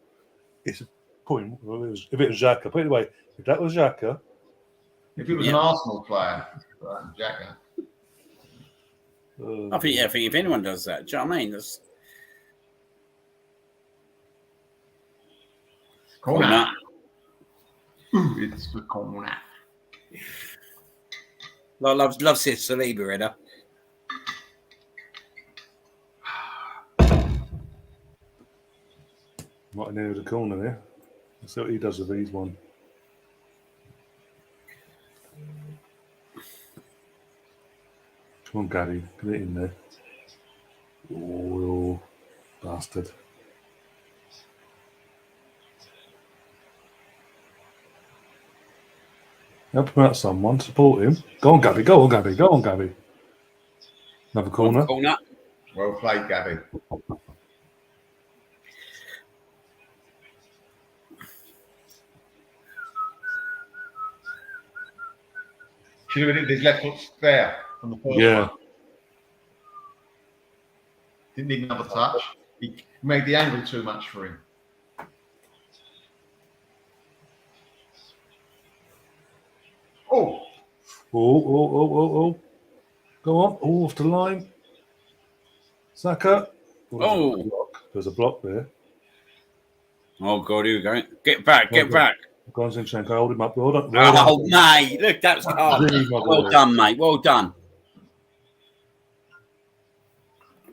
it's a point. If it was Xhaka, but anyway, if that was Xhaka, if it was an Arsenal player, Xhaka. I think if anyone does that, do you know what I mean? That's corner. It's the corner. Loves Saliba, Edda. Right near the corner there. Let's see what he does with these one. Come on, Gary, get it in there. Oh, bastard. Help him out, someone. Support him. Go on, Gabby. Go on, Gabby. Go on, Gabby. Another corner. Well played, Gabby. Should have hit his left foot there on the first one. Didn't need another touch. He made the angle too much for him. Oh. Oh. Go on. Oh, off the line. Saka. There's a block there. Oh, God, here we go. Get back. Go on, Zinchenko. Hold him up. Well done. Mate. Look, that was hard. Well done, mate. Well done.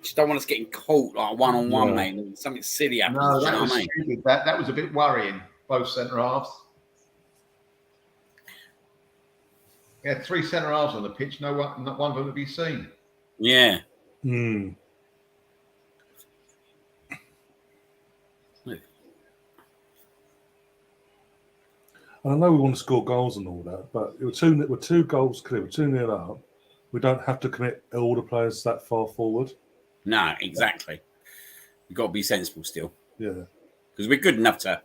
Just don't want us getting caught like one-on-one, mate. And something silly happens. No, that was stupid. That was a bit worrying, both centre-halves. We had 3 centre-halves on the pitch. Not one of them to be seen. Yeah. I know we want to score goals and all that, but we're 2 goals clear. We're 2-0 up. We don't have to commit all the players that far forward. No, exactly. We've got to be sensible still. Yeah. Because we're good enough, as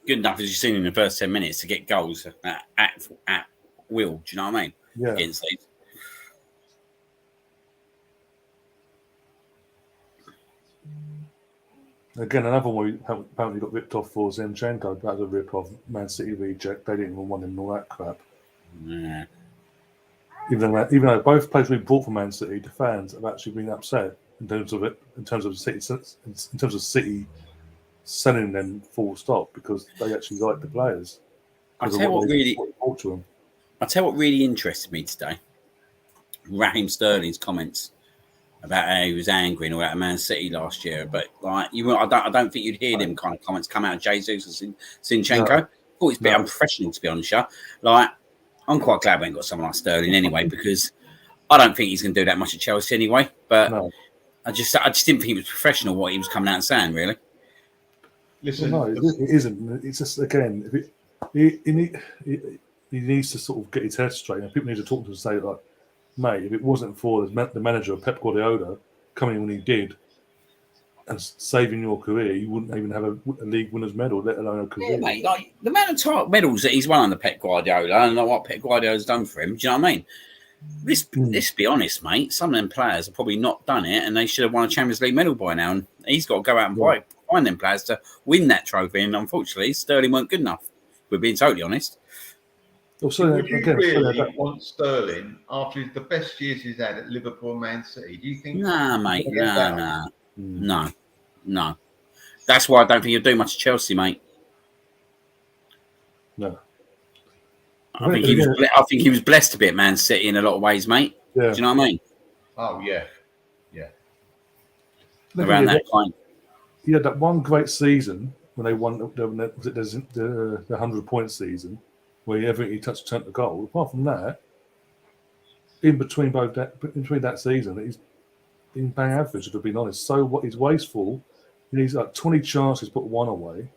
you've seen in the first 10 minutes, to get goals at will. Do you know what I mean? Yeah. Against these. Again, another one we apparently got ripped off for Zinchenko. That was a rip-off. Man City reject. They didn't even want him and all that crap. Yeah. Even though both players we bought from Man City, the fans have actually been upset in terms of City selling them full stop because they actually like the players. I tell you what really interested me today. Raheem Sterling's comments about how he was angry and all that at Man City last year, but like I don't think you'd hear them kind of comments come out of Jesus and Zinchenko. No. I thought it's a bit unprofessional, to be honest. Like, I'm quite glad we ain't got someone like Sterling anyway, because I don't think he's going to do that much at Chelsea anyway. But I just didn't think he was professional what he was coming out and saying, really. Listen, it isn't. It's just again, he needs to sort of get his head straight, and people need to talk to him and say, like, mate, if it wasn't for the manager, Pep Guardiola, coming when he did and saving your career, you wouldn't even have a league winners medal, let alone a career. Yeah, mate, like the amount of medals that he's won under Pep Guardiola and like what Pep Guardiola's done for him, do you know what I mean? Let's be honest, mate. Some of them players have probably not done it, and they should have won a Champions League medal by now. And he's got to go out and find them players to win that trophy. And unfortunately, Sterling weren't good enough. We're being totally honest. Also, would you really want Sterling after the best years he's had at Liverpool, Man City? Do you think? Nah, mate. No. That's why I don't think he'll do much at Chelsea, mate. No. I think he was blessed to be at Man City in a lot of ways, mate. Yeah. Do you know what I mean? Oh yeah. Around that time. He had that one great season when they won the 100-point season, where he touched the goal. Apart from that, in between that season, he's been bang average. To be honest, so what? He's wasteful. He's like 20 chances, put one away,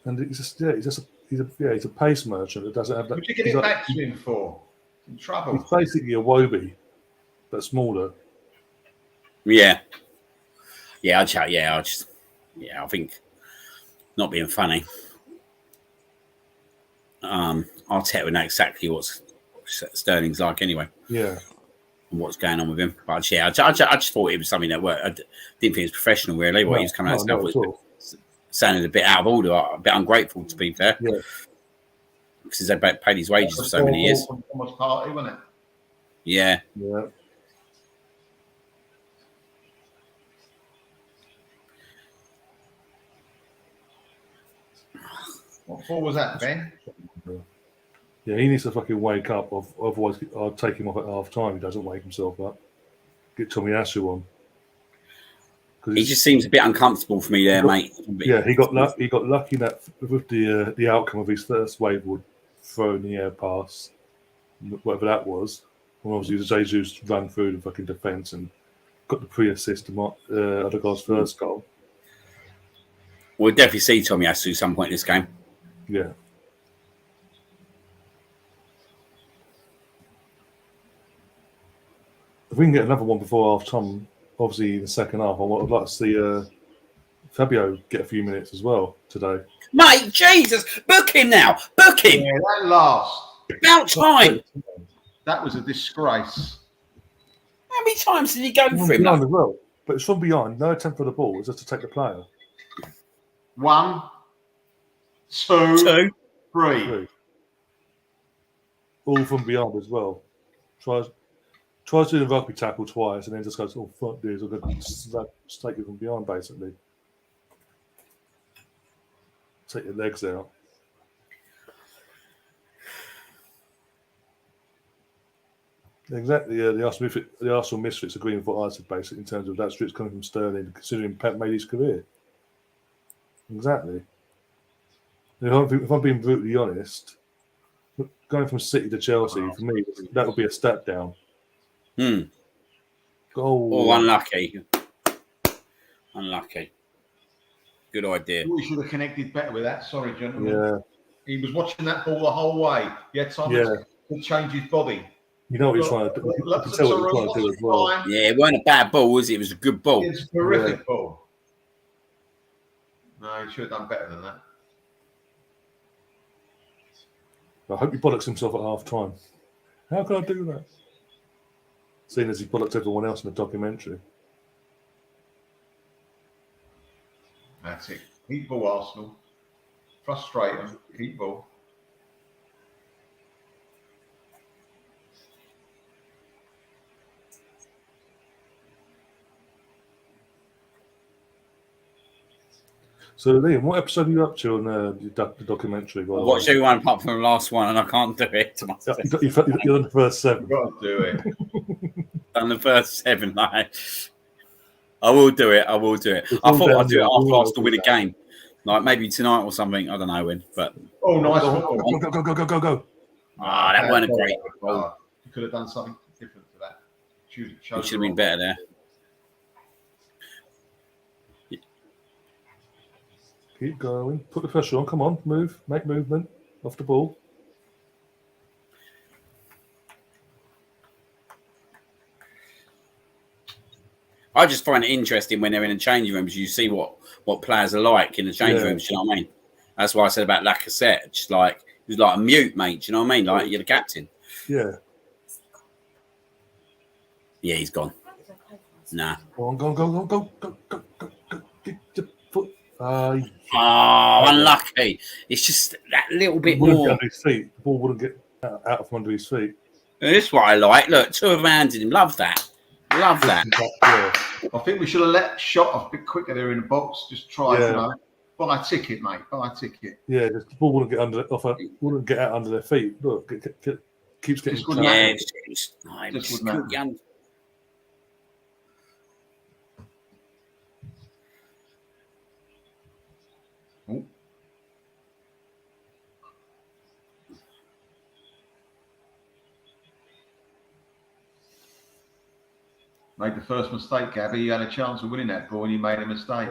and he's a pace merchant that doesn't have that. What did you get it back to him for? In trouble. He's basically a Wobie, but smaller. Yeah. I think, not being funny, Arteta would know exactly what Sterling's like anyway. Yeah. And what's going on with him. But yeah, I just thought it was something that worked. I didn't think it was professional, really. What he was coming out of was sounded a bit out of order, a bit ungrateful, to be fair. Yeah. Because they paid his wages for so many years. Almost party, wasn't it? Yeah. Yeah. What for was that, Ben? Yeah, he needs to fucking wake up. Otherwise, I'll take him off at half time. He doesn't wake himself up. Get Tomiyasu on. He just seems a bit uncomfortable for me there, mate. Yeah, he got lucky that with the outcome of his first wayward throw in the air pass, whatever that was. When obviously Jesus ran through the fucking defence and got the pre-assist to Ødegaard's first goal. We'll definitely see Tomiyasu at some point in this game. Yeah. If we can get another one before half time, obviously in the second half, I'd like to see Fabio get a few minutes as well today. Mate, Jesus, book him now. Book him. Yeah, that last. About time. That was a disgrace. How many times did he go for him? Behind as well, but it's from behind. No attempt for the ball. It's just to take the player. 1, 2, 3. All from behind as well. Tries to do the rugby tackle twice and then just goes, oh, fuck this. I'm going to take it from behind, basically. Take your legs out. Exactly, yeah. The Arsenal misfits agree with what I said, basically, in terms of that street's coming from Sterling, considering Pep made his career. Exactly. If I'm being brutally honest, going from City to Chelsea, for me, that would be a step down. Oh, unlucky. Unlucky. Good idea. We should have connected better with that. Sorry, gentlemen. Yeah. He was watching that ball the whole way. He had time to change his body. You know what he's trying to do. You can tell what he's trying to do as well. Yeah, it wasn't a bad ball, was it? It was a good ball. It's a terrific ball. No, he should have done better than that. I hope he bollocks himself at half time. How can I do that? Seeing as he bollocks everyone else in the documentary. That's it. Keep ball, Arsenal. Frustrate them. Keep ball. So, Liam, what episode are you up to on the documentary? I watched everyone apart from the last one, and I can't do it to myself. You're on the first 7. You've got to do it. Done the first 7, like, I will do it. I will do it. I thought I'd do it after Arsenal win a game, like maybe tonight or something. I don't know when, but nice! Go! That weren't a great goal. You could have done something different to that. You should have been better there. Keep going. Put the pressure on. Come on, move. Make movement off the ball. I just find it interesting when they're in the changing rooms. You see what players are like in the changing rooms. Do you know what I mean? That's why I said about Lacazette. Just like he was like a mute, mate. Do you know what I mean? Like you're the captain. Yeah. Yeah, he's gone. Nah. Go on, go. Get your foot. Oh, unlucky. It's just that little bit Wouldn't get more. under his feet. The ball wouldn't get out from under his feet. This is what I like. Look, 2 of hands in him. Love that. Love that. Yeah. I think we should have let shot off a bit quicker there in the box. Just try, buy a ticket, mate. Buy a ticket. Yeah, the ball wouldn't get wouldn't get out under their feet. Look, keeps getting. Just wouldn't Yeah, happen. just Just wouldn't happen. Oh. Made the first mistake, Gabby. You had a chance of winning that ball and you made a mistake.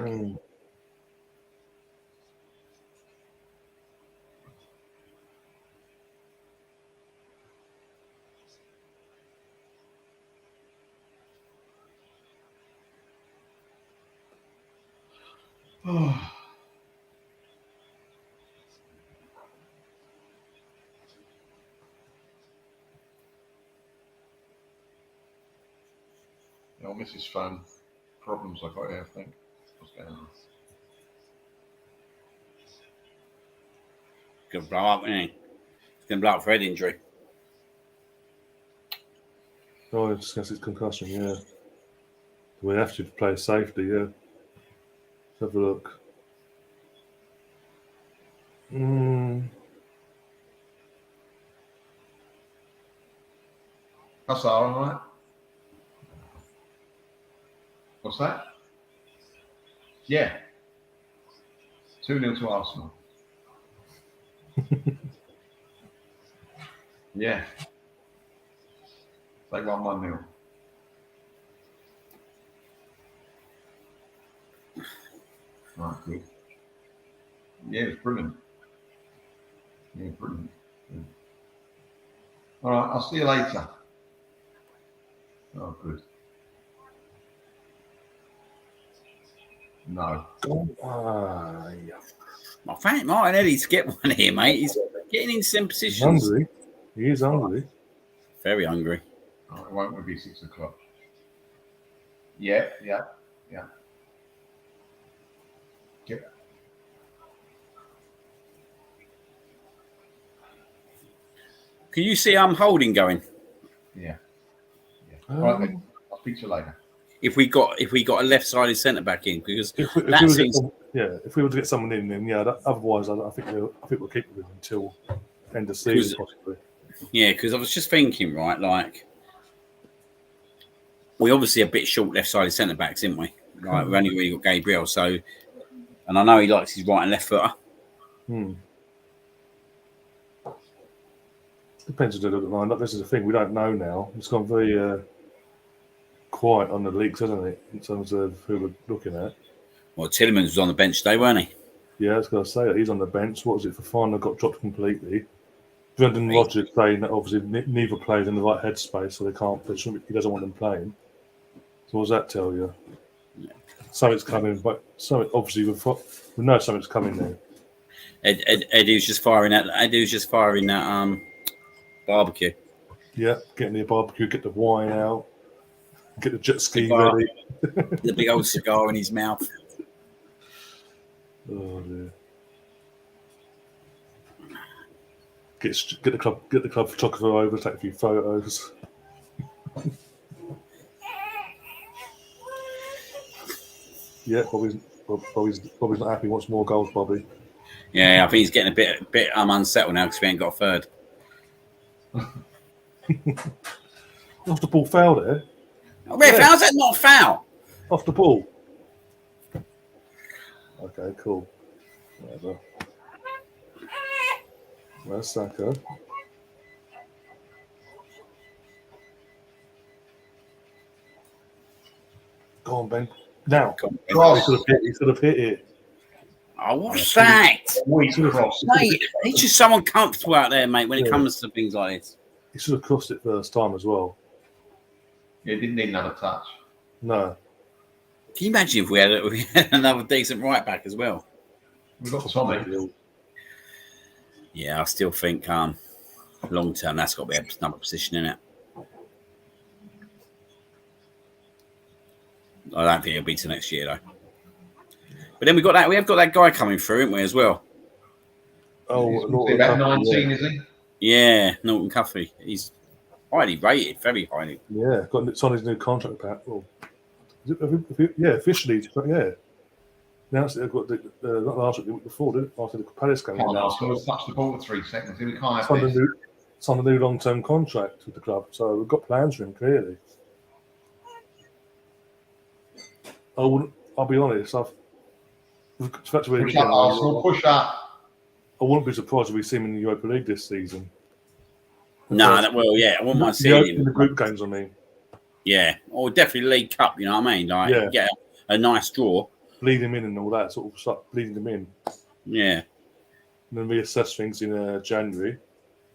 Oh. Oh, Mrs. Phone problems I got here, I think. What's going on? Going to blow up, isn't he? He's going to blow up for head injury. Oh, it's just his concussion, yeah. We have to play safety, yeah. Let's have a look. That's all right. What's that? Yeah. 2-0 to Arsenal. Yeah. They won 1-0. Right, good. Yeah, it's brilliant. Yeah, brilliant. Yeah. All right, I'll see you later. Oh, good. No. Yeah. I think Martinelli's get one here, mate. He's getting in some positions. Hungry. He is hungry. Very hungry. Oh, it won't be 6 o'clock. Yeah. Can you see Holding going? Yeah. All right, then. I'll speak to you later. If we got a left-sided centre back in, because If we were to get someone in, then otherwise, I think we'll keep it until end of season, possibly. Yeah, because I was just thinking, right, like we obviously a bit short left-sided centre backs, isn't we? Like we've only really got Gabriel, so, and I know he likes his right and left footer. Depends on the lineup. This is the thing we don't know now. It's gone very quiet on the leagues, hasn't it? In terms of who we're looking at. Well, Tillemans was on the bench today, weren't he? Yeah, I was going to say that he's on the bench. What was it for? Final got dropped completely. Brendan Rodgers saying that obviously neither played in the right headspace, so they can't. He doesn't want them playing. So what does that tell you? Yeah. Something's coming, but something obviously we know something's coming there. Eddie was just firing that barbecue. Yeah, getting the barbecue, get the wine out, get the jet ski ready. The big old cigar in his mouth. Oh dear. Get the club photographer over, take a few photos. Yeah, Bobby's not happy. Wants more goals, Bobby. Yeah, I think he's getting a bit unsettled now because we ain't got a third. Off the ball foul there. Oh, Riff, how's that not a foul? Off the ball. Okay, cool. Whatever. Where's Saka? Go on, Ben. Now. He should have hit it. Oh, what's that? Mate, he's just so uncomfortable out there, mate, when it comes to things like this. He should have crossed it first time as well. Yeah, didn't need another touch. No. Can you imagine if we had another decent right back as well? We've got Tommy. Yeah, I still think long term, that's got to be another position in it. I don't think it'll be to next year though. But then we have got that guy coming through, haven't we, as well? Oh, He's about 19, is he? Yeah, Norton Cuffey. He's highly rated, very highly. Yeah, it's on his new contract back. Well, officially, yeah. Announced it. Got not last week, the week before, did it? After the Palace game. We'll touch the ball for 3 seconds. We can't have it's on the new long-term contract with the club, so we've got plans for him clearly. I'll be honest. Push up, Arsenal. Push up. I wouldn't be surprised if we see him in the Europa League this season. No, I wouldn't mind seeing him. The group games, I mean. Yeah, or definitely League Cup, you know what I mean? Like, get a nice draw. Bleed him in and all that, sort of start bleeding him in. Yeah. And then reassess things in January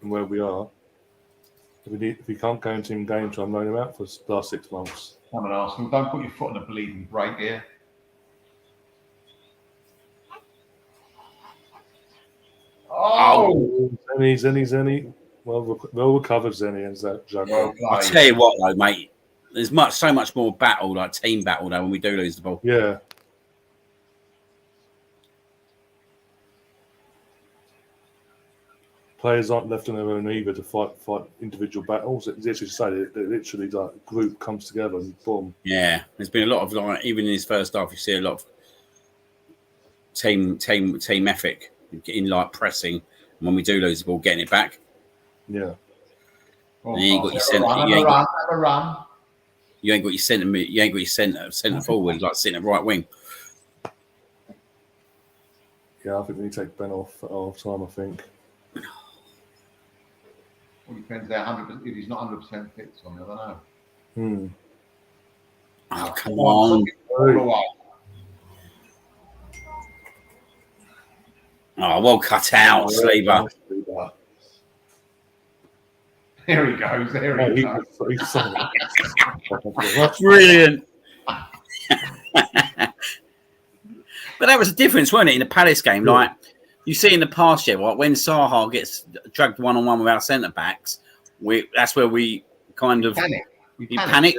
and where we are. If we can't guarantee him games, I'm loaning him out for the last 6 months. Come on, Arsenal. Don't put your foot on a bleeding brake here. Oh! Zenny. Well recovered, Zenny, and Jago. I'll tell you what, though, mate. There's so much more battle, like team battle, though, when we do lose the ball. Yeah. Players aren't left on their own either to fight individual battles. It's literally say that literally like a group comes together and boom. Yeah, there's been a lot of like even in his first half, you see a lot of team ethic in like pressing. And when we do lose the ball, getting it back. Yeah. And you ain't got your centre. You ain't got your centre. You ain't got your centre forward like sitting at right wing. Yeah, I think we need to take Ben off at half time. I think. Well, depends if he's not 100% fit on me, I don't know. Oh, come on. Oh, well cut out, Saliba. There he goes. Brilliant. But that was a difference, wasn't it, in the Palace game? Yeah. Like, you see in the past year, when Saha gets dragged one-on-one with our centre-backs, that's where we kind of panic.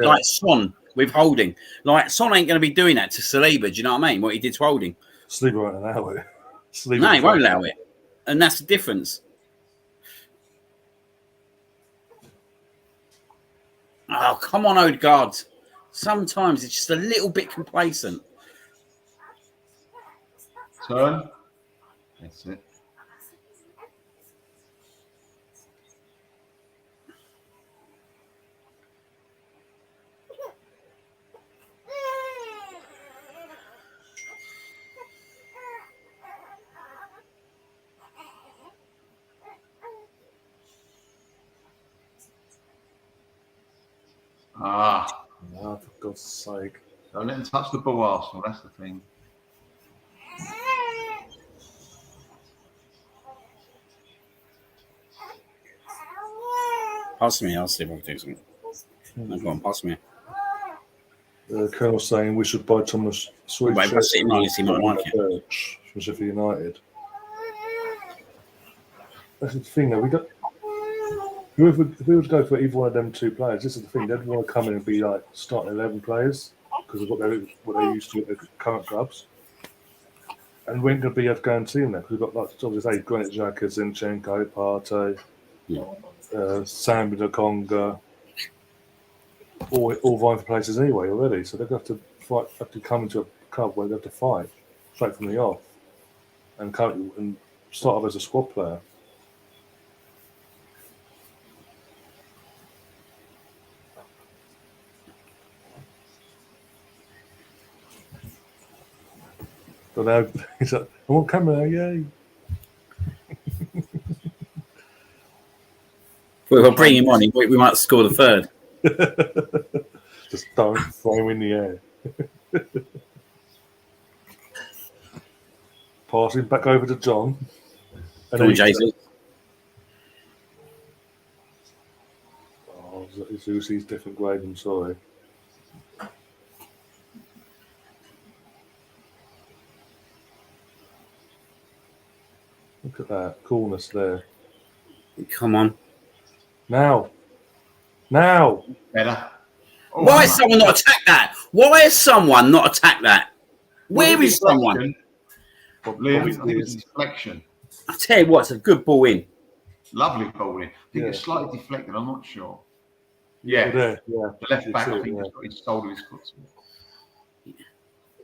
Yeah. Like Son with Holding. Like, Son ain't going to be doing that to Saliba, do you know what I mean? What he did to Holding. Saliba won't allow it. No, he won't allow it. And that's the difference. Oh, come on, Ødegaard. Sometimes it's just a little bit complacent. Turn. That's it. Oh, for God's sake. Don't let him touch the ball, Arsenal. That's the thing. Pass me, I'll see if I can do something. No, go on, pass me. Colonel saying we should buy Thomas Sweet. Wait, pass it in, he might like it. From Sheffield United. That's the thing, though. If we would go for either one of them two players, this is the thing. They'd want to come in and be like starting 11 players because of what they're used to at their current clubs. And we ain't going to be able to guarantee them that because we've got, like, obviously, Granit Xhaka, Zinchenko, Partey, Sam Conga, all vying for places anyway already. So they're going to have to come into a club where they have to fight straight from the off and start off as a squad player. But now he's like, I want camera, yay. We'll bring him on. We might score the third. Just don't throw him in the air. Passing back over to John. Come on, Jason. Oh, Zusi's different grade, I'm sorry. Look at that coolness there. Come on. Now. Better. Oh, Why has someone not attacked that? Why has someone not attacked that? Where is someone? Liam, I think it's deflection. I tell you what, it's a good ball in. Lovely ball in. I think it's slightly deflected. I'm not sure. Yeah. The left back, I think, has got his shoulder, his foot.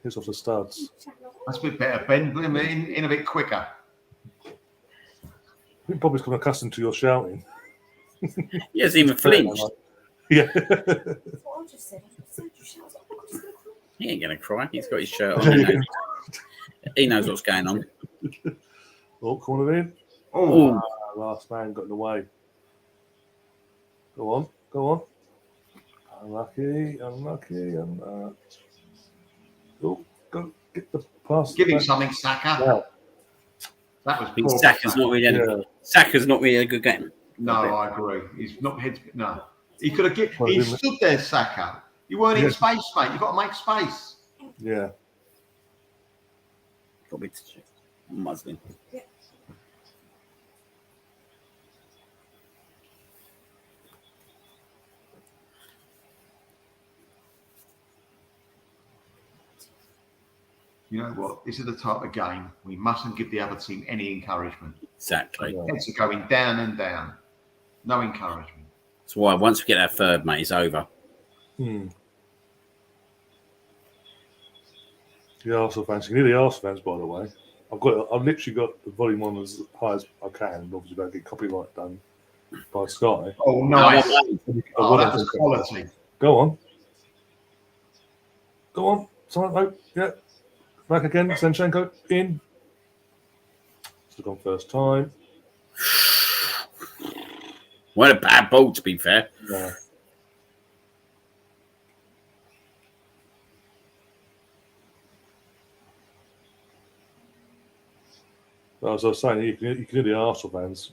He's off the studs. That's a bit better. Ben, bring him in a bit quicker. I think Bobby's become accustomed to your shouting. He hasn't even flinched. Yeah. He ain't going to cry. He's got his shirt on. He knows what's going on. Oh, corner in. Oh, last man got in the way. Go on. Unlucky. Oh, go get the pass. Give him something, Saka. Yeah. That was poor. Saka's not really. Saka's not really a good game. No, I agree. He's not head. No, he could have. He stood there, Saka. You weren't in space, mate. You've got to make space. Yeah. Got me to muslin. Yeah. You know what? This is the type of game we mustn't give the other team any encouragement. Exactly. Heads are going down and down. No encouragement. That's why once we get that third, mate, it's over. The Arsenal fans. You can hear the Arsenal fans, by the way. I've literally got the volume on as high as I can. Obviously, don't get copyright done by Sky. Oh, nice. Oh, that was quality. Go on. Sorry, no. Yeah. Back again. Zinchenko in. Still gone first time. What a bad ball, to be fair. Yeah. But as I was saying, you can hear the Arsenal fans.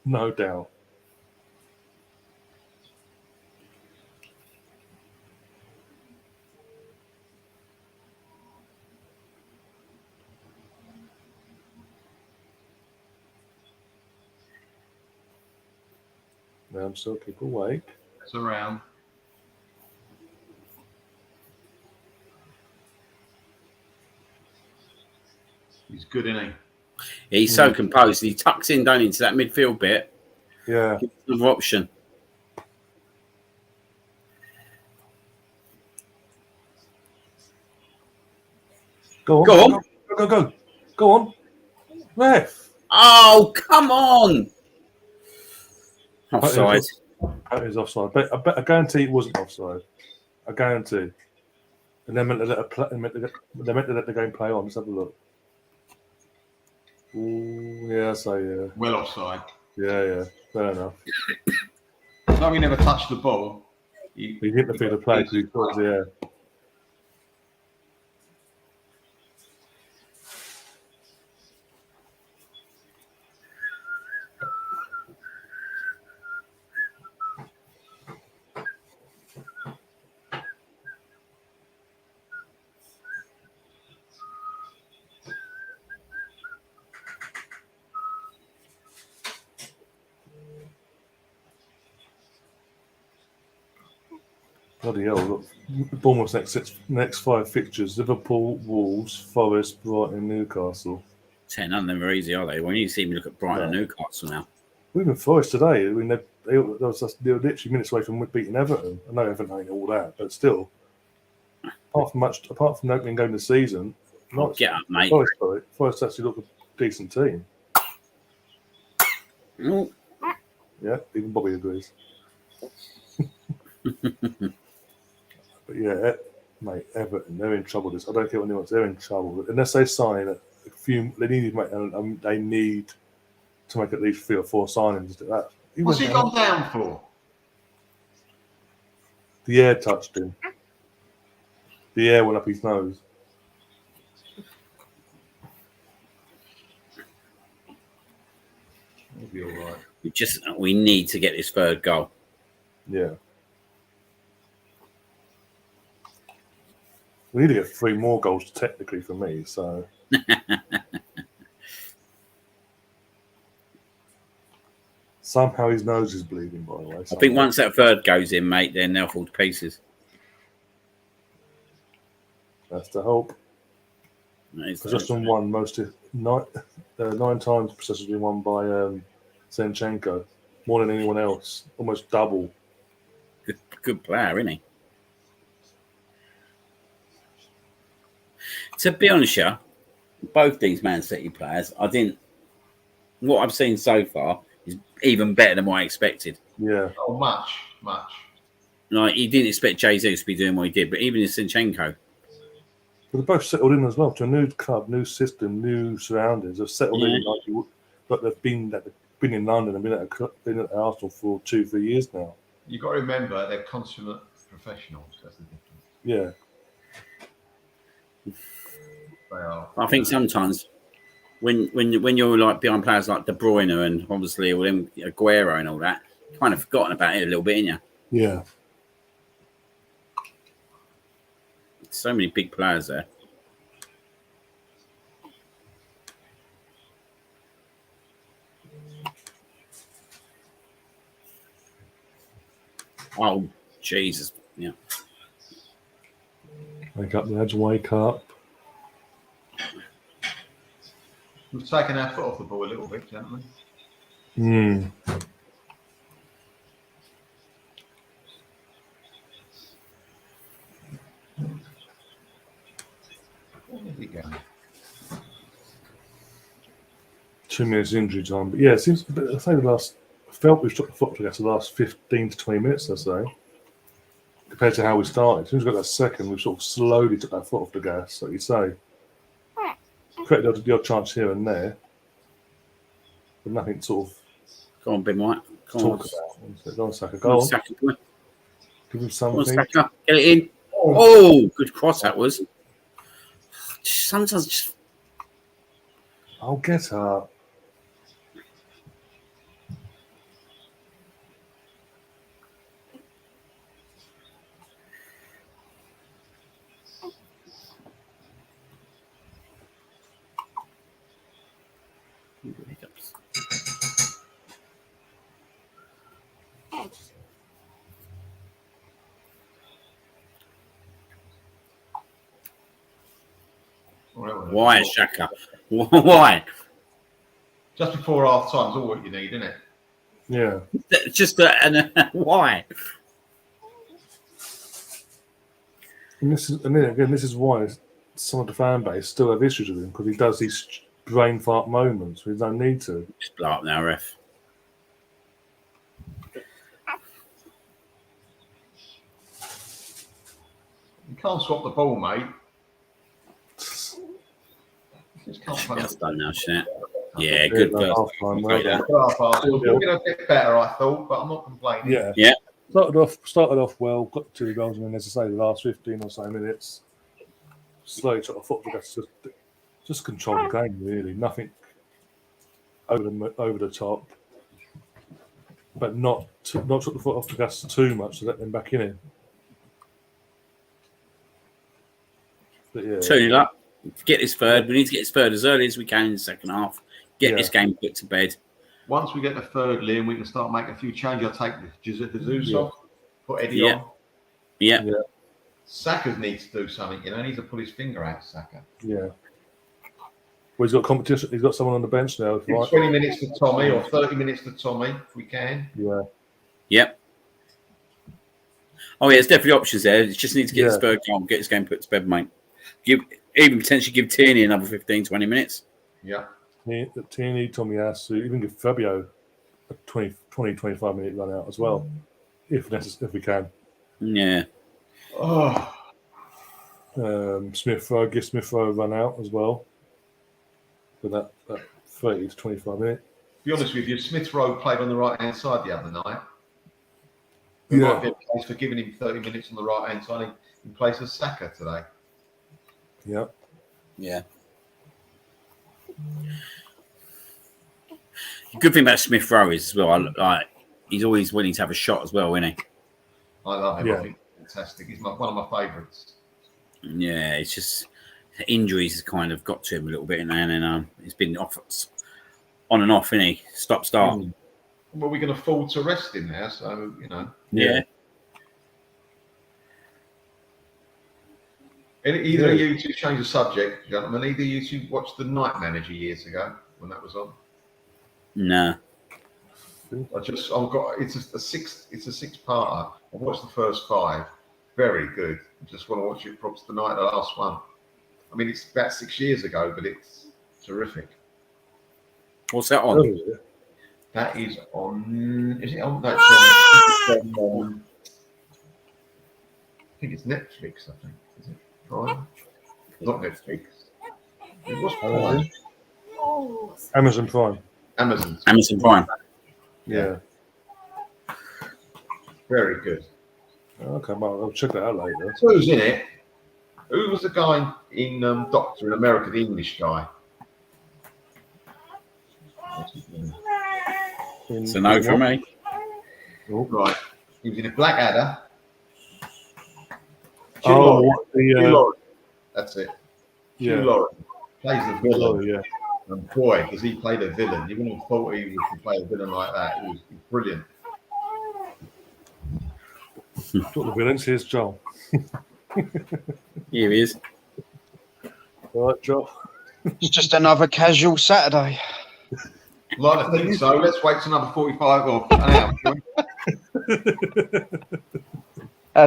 No doubt. So keep awake. It's around. He's good, isn't he? He's so composed. He tucks in, don't he, into that midfield bit. Yeah. Another option. Go on. Go on. Ref. Oh, come on. Offside. That is offside. I guarantee it wasn't offside. I guarantee. And they meant to let the game play on. Let's have a look. Ooh, yeah, yeah. Well offside. Yeah. Fair enough. No, he never touched the ball. He hit the field of play because he thought, yeah. Bloody hell, look. Bournemouth's next 5 fixtures: Liverpool, Wolves, Forest, Brighton, Newcastle. 10, none of them are easy, are they? When you see me look at Brighton and Newcastle now. Even Forest today, I mean, they were literally minutes away from beating Everton. I know Everton ain't all that, but still, apart from the opening game of the season, Get up, mate. Forest actually look a decent team. Oh. Yeah, even Bobby agrees. But yeah, mate, Everton, they're in trouble. I don't care what anyone says, they're in trouble. Unless they sign a few, they need to make at least 3 or 4 signings. What's he gone down for? The air touched him. The air went up his nose. He'll be all right. We need to get this third goal. Yeah. We need to get 3 more goals technically for me, so. Somehow his nose is bleeding, by the way. I think once that third goes in, mate, then they'll fall to pieces. That's the hope. Just on one, nine times possession has been won by Zinchenko, more than anyone else, almost double. Good player, isn't he? To be honest, yeah, both these Man City players, what I've seen so far is even better than what I expected. Yeah. Oh, much. Like, he didn't expect Jesus to be doing what he did, but even in Zinchenko. But they're both settled in as well to a new club, new system, new surroundings. They've settled in like they've been in London and been at Arsenal for 2-3 years now. You've got to remember they're consummate professionals. That's the difference. Yeah. They are. I think sometimes when you're like behind players like De Bruyne and obviously all them Aguero and all that, you've kind of forgotten about it a little bit, ain't you? Yeah. So many big players there. Oh, Jesus. Yeah. Wake up, lads, wake up. We've taken our foot off the ball a little bit, gentlemen. Where did he go? 2 minutes injury time. But yeah, it seems I felt we've took the foot off the gas the last 15 to 20 minutes, I'd say, compared to how we started. As soon as we got that second, we sort of slowly took that foot off the gas, like you say. Created the odd chance here and there, but nothing sort of Go on, Ben White. talk about. Go on, Saka. Go on. Saka, boy. Give him Come on, something. Saka. Get it in. Oh, good cross that was. Sometimes just I'll get her. hiccups. Why, Shaka? Why? Just before half time is all what you need, isn't it? Yeah. Just why? And this is why some of the fan base still have issues with him, because he does these brain fart moments. We don't need to. Just blow up now, ref. You can't swap the ball, mate. Just can't play. That's done now, shit. Yeah, good Yeah, first. half-time, Great, right? We're going a bit better, I thought, but I'm not complaining. Yeah. Yeah. Started off well, got 2 goals, and then, as I say, the last 15 or so minutes, slowly took the foot off the gas, just control the game, really. Nothing over the top, but not took the foot off the gas too much to let them back in it. But yeah. 2-0 up. Get this third. We need to get this third as early as we can in the second half. Get this game put to bed. Once we get the third, Liam, we can start making a few changes. I'll take Jesus off, put Eddie on. Yeah. Saka needs to do something. He needs to pull his finger out, Saka. Yeah. Well, he's got competition. He's got someone on the bench now. Give 20 minutes for Tommy or 30 minutes for Tommy, if we can. Yeah. Yep. Oh, yeah, there's definitely options there. It just needs to get this third goal, get this game put to bed, mate. Even potentially give Tierney another 15, 20 minutes. Yeah. Tierney, Tommy Asu, even give Fabio a 20, 25 minute run out as well, if we can. Yeah. Oh. Smith Rowe, give Smith Rowe a run out as well for that 30 to 25 minutes. To be honest with you, Smith Rowe played on the right hand side the other night. There might be a place for giving him 30 minutes on the right hand side in place of Saka today. Yeah. Yeah. The good thing about Smith Rowe is as well, like he's always willing to have a shot as well, isn't he? I love him. Yeah. I think he's fantastic. He's one of my favourites. Yeah, it's just injuries has kind of got to him a little bit, and then it's been on and off, isn't he? Stop, start. Well, we can afford to rest him now, so Yeah. Either of you two change the subject, gentlemen. Either you two watched The Night Manager years ago when that was on. No. It's a six-parter. I've watched the first 5. Very good. I just want to watch it props tonight, the last one. I mean, it's about 6 years ago, but it's terrific. What's that on? Oh, That is on. Is it on? That's on. I think it's Netflix. I think is it Prime? Not Netflix. It was Prime. Amazon Prime. Amazon Prime. Yeah. Very good. Okay, well, I'll check that out later. So who's in it? Who was the guy in Doctor in America, the English guy? What's his name? It's a no from me. Oh, right. He was in a Blackadder. Hugh Laurie. That's it. Yeah. Hugh Laurie plays the villain. Laurie, yeah. And boy, does he play the villain. You wouldn't have thought he would play a villain like that. He was brilliant. Got the villains. Here's Joel. Here he is. All right, Joel. It's just another casual Saturday. Like to think so. Let's wait till another 45 or an hour. Shall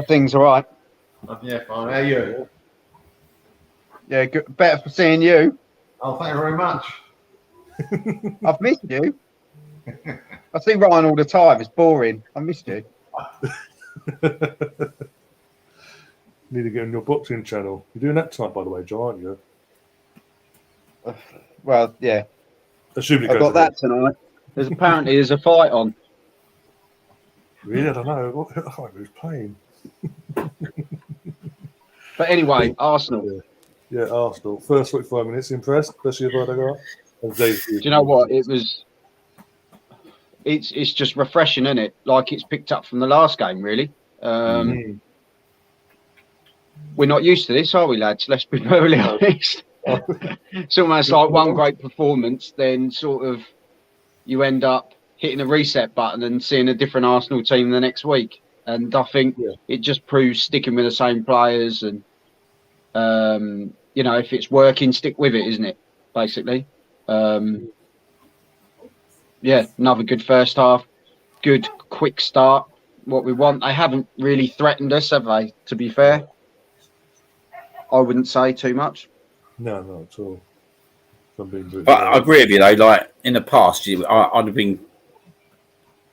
we? Things all right. Yeah, fine. How are you? Yeah, good. Better for seeing you. Oh, thank you very much. I've missed you. I see Ryan all the time. It's boring. I missed you. Need to get on your boxing channel. You're doing that tonight, by the way, Joel, aren't you? Well, yeah. Assuming I've got that tonight. There's a fight on. Really? I don't know. I thought he was playing. But anyway, Arsenal. Yeah, Arsenal. First 45 minutes, impressed, especially with Ødegaard. Do you know what? It's just refreshing, isn't it? Like it's picked up from the last game, really. We're not used to this, are we, lads? Let's be perfectly honest. It's almost like one great performance, then sort of you end up hitting a reset button and seeing a different Arsenal team the next week. And I think it just proves sticking with the same players and, if it's working, stick with it, isn't it? Basically. Another good first half. Good, quick start. What we want. They haven't really threatened us, have they, to be fair? I wouldn't say too much. No, not at all. But I agree with you, though. Like, in the past, I'd have been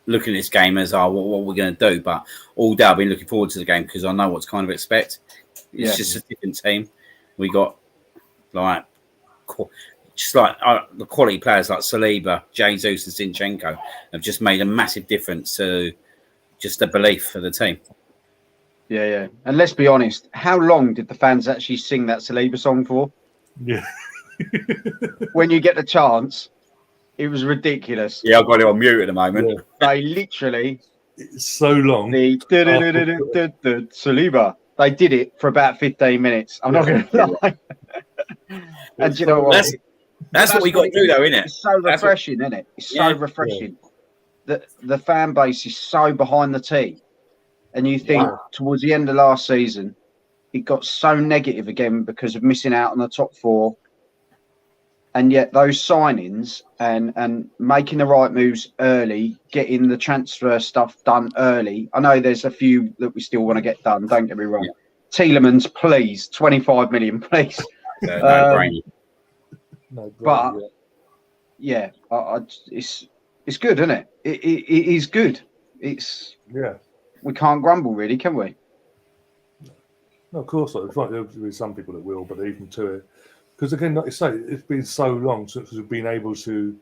looking at this game as, what we're going to do. But all day I've been looking forward to the game because I know what to kind of expect. It's just a different team. We got, the quality players like Saliba, Jesus and Zinchenko have just made a massive difference to just the belief for the team. Yeah. And let's be honest, how long did the fans actually sing that Saliba song for? Yeah. When you get the chance, it was ridiculous. Yeah, I've got it on mute at the moment. Yeah. They literally... It's so long. The Saliba. They did it for about 15 minutes. I'm not going to lie. And you know what? That's what we got to do, though, isn't it? It's so refreshing, isn't it? It's so refreshing. The fan base is so behind the tee. And you think towards the end of last season, it got so negative again because of missing out on the top 4. And yet those signings and making the right moves early, getting the transfer stuff done early. I know there's a few that we still want to get done. Don't get me wrong. Yeah. Tielemans, please, 25 million, please. No but it's good, isn't it? It is good. We can't grumble, really, can we? No, of course not. There'll be some people that will, but even to it. Because again, like you say, it's been so long since we've been able to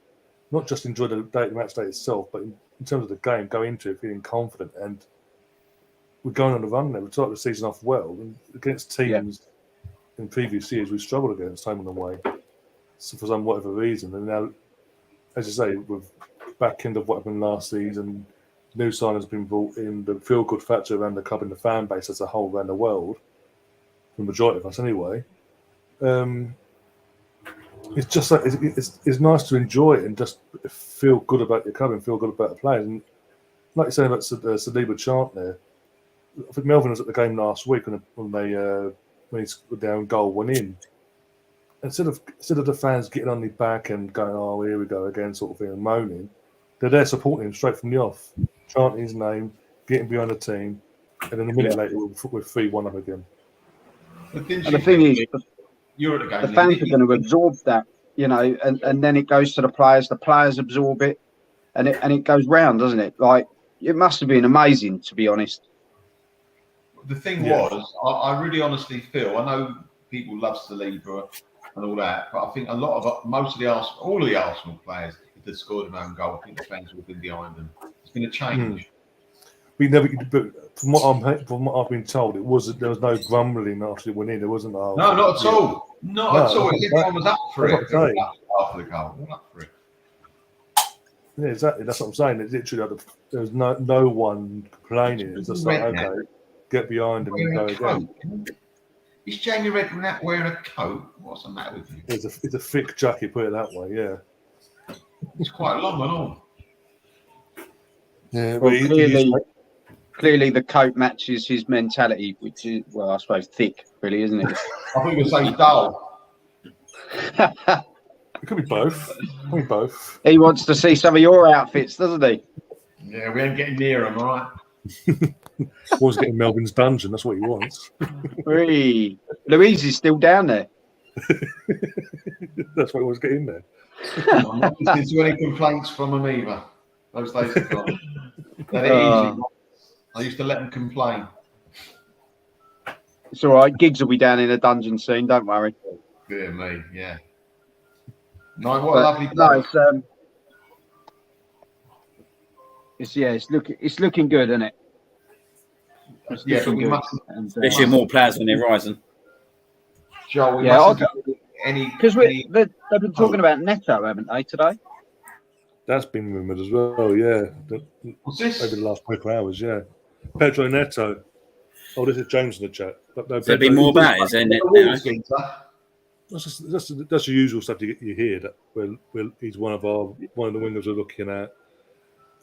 not just enjoy the match day itself, but in terms of the game, go into it feeling confident. And we're going on a run now. We started the season off well. And against teams in previous years, we've struggled against home and away for some whatever reason. And now, as you say, with back end of what happened last season, new signings have been brought in, the feel-good factor around the club and the fan base as a whole around the world, the majority of us anyway. it's just like it's nice to enjoy it and just feel good about your club and feel good about the players. And like you say about Saliba chant there, I think Melvin was at the game last week when he scored their own goal went in. Instead of the fans getting on their back and going, "Oh, here we go again," sort of thing, and moaning, they're there supporting him straight from the off, chanting his name, getting behind the team, and then a minute later we're 3-1 up again. And the thing is, the fans are going to absorb that, and then it goes to the players. The players absorb it, and it goes round, doesn't it? Like, it must have been amazing, to be honest. The thing was, I really honestly feel, I know people love Saliba and all that, but I think all of the Arsenal players, if they scored an own goal, I think the fans would have been behind them. It's been a change. We never, but from what I've been told, there was no grumbling after it went in. There wasn't. No, not at all. Not at all. Everyone was up for it after the goal. Up for it. Yeah, exactly. That's what I'm saying. It's literally there was no one complaining. It's just like, okay, get behind him and go again. Is Jamie Redknapp wearing a coat? What's the matter with you? It's a thick jacket, put it that way. Yeah, it's quite long and all. Yeah, well, clearly the coat matches his mentality, which is, well, I suppose thick, really, isn't it? I think it's so dull. It could be both. He wants to see some of your outfits, doesn't he? Yeah, we ain't getting near him, all right? Wants getting Melvin's dungeon. That's what he wants. Louise is still down there. That's what he wants to get in there. I'm not listening to any complaints from him either. Those days are gone. They're easy. I used to let them complain. It's all right. Giggs will be down in a dungeon soon. Don't worry. Dear me, yeah. No, what a lovely place. No, it's looking good, isn't it? It's looking good. Especially more players when they're rising. Joel, because they've been talking about Neto, haven't they, today? That's been rumoured as well, yeah. What's this? Over the last 24 hours, yeah. Pedro Neto. Oh, this is James in the chat. There'll be more about it, isn't it? That's the usual stuff you hear. That he's one of the wingers we're looking at.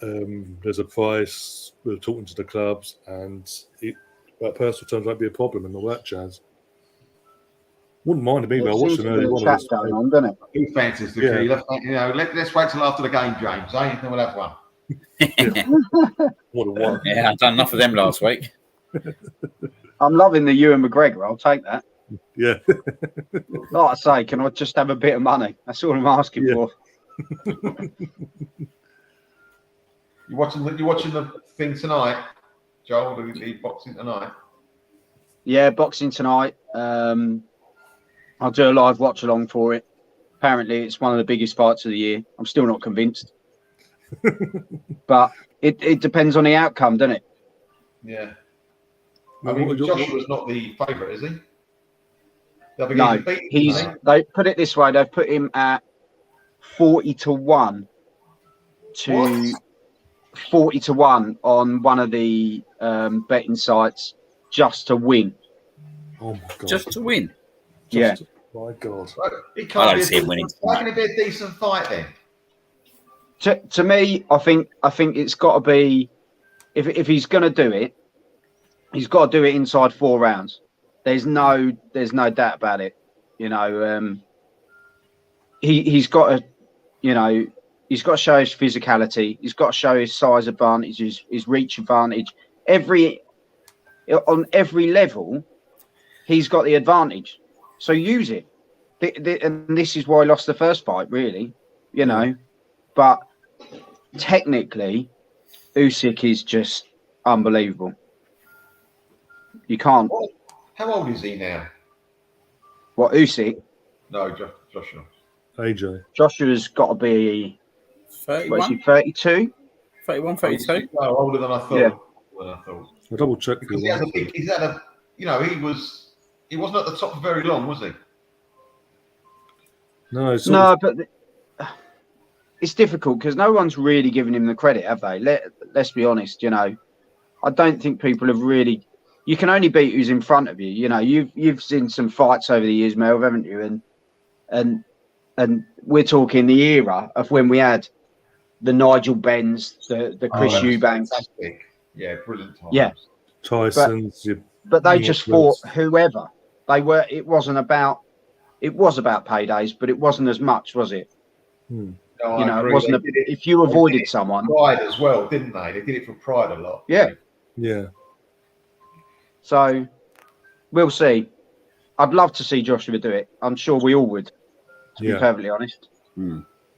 There's a price. We're talking to the clubs, and about personal terms won't be a problem and all that jazz. Wouldn't mind him either. I watched an early one. Going on, doesn't it? Who fancies the key? Let's wait till after the game, James. Then we'll have one. What a one! Yeah, I've done enough of them last week. I'm loving the Ewan McGregor. I'll take that. Yeah. Like I say, can I just have a bit of money? That's all I'm asking for. You watching the thing tonight, Joel? The boxing tonight? Yeah, boxing tonight. I'll do a live watch along for it. Apparently, it's one of the biggest fights of the year. I'm still not convinced, but it depends on the outcome, doesn't it? Yeah. I mean, Joshua's not the favourite, is he? No, they put it this way. They've put him at 40-1 to 40-1 on one of the betting sites just to win. Oh my God! Just to win. Yeah. My God. I don't see him winning. Why can it be a decent fight then? To me, I think it's got to be if he's going to do it, he's got to do it inside 4 rounds. There's no doubt about it. He's got to, he's got to show his physicality. He's got to show his size advantage, his reach advantage. On every level, he's got the advantage. So use it. And this is why he lost the first fight, really. But technically, Usyk is just unbelievable. You can't. How old is he now? What, Usyk? No, Joshua. AJ. Joshua's got to be 31? What is he, 32? 31, 32? No, older than I thought. Yeah. I'll double check. Because he wasn't at the top for very long, was he? No, but it's difficult because no one's really given him the credit, have they? Let's be honest. I don't think people have really. You can only beat who's in front of you. You've seen some fights over the years, Mel, haven't you? And and we're talking the era of when we had the Nigel Benns, the Chris Eubanks. Fantastic. Yeah, brilliant times. Yeah. Tyson's. But they just fought whoever. They were. It was about paydays, but it wasn't as much, was it? Hmm. No, you know, it wasn't. If you avoided someone, pride as well, didn't they? They did it for pride a lot. Yeah. Yeah. So we'll see. I'd love to see Joshua do it. I'm sure we all would, to be perfectly honest.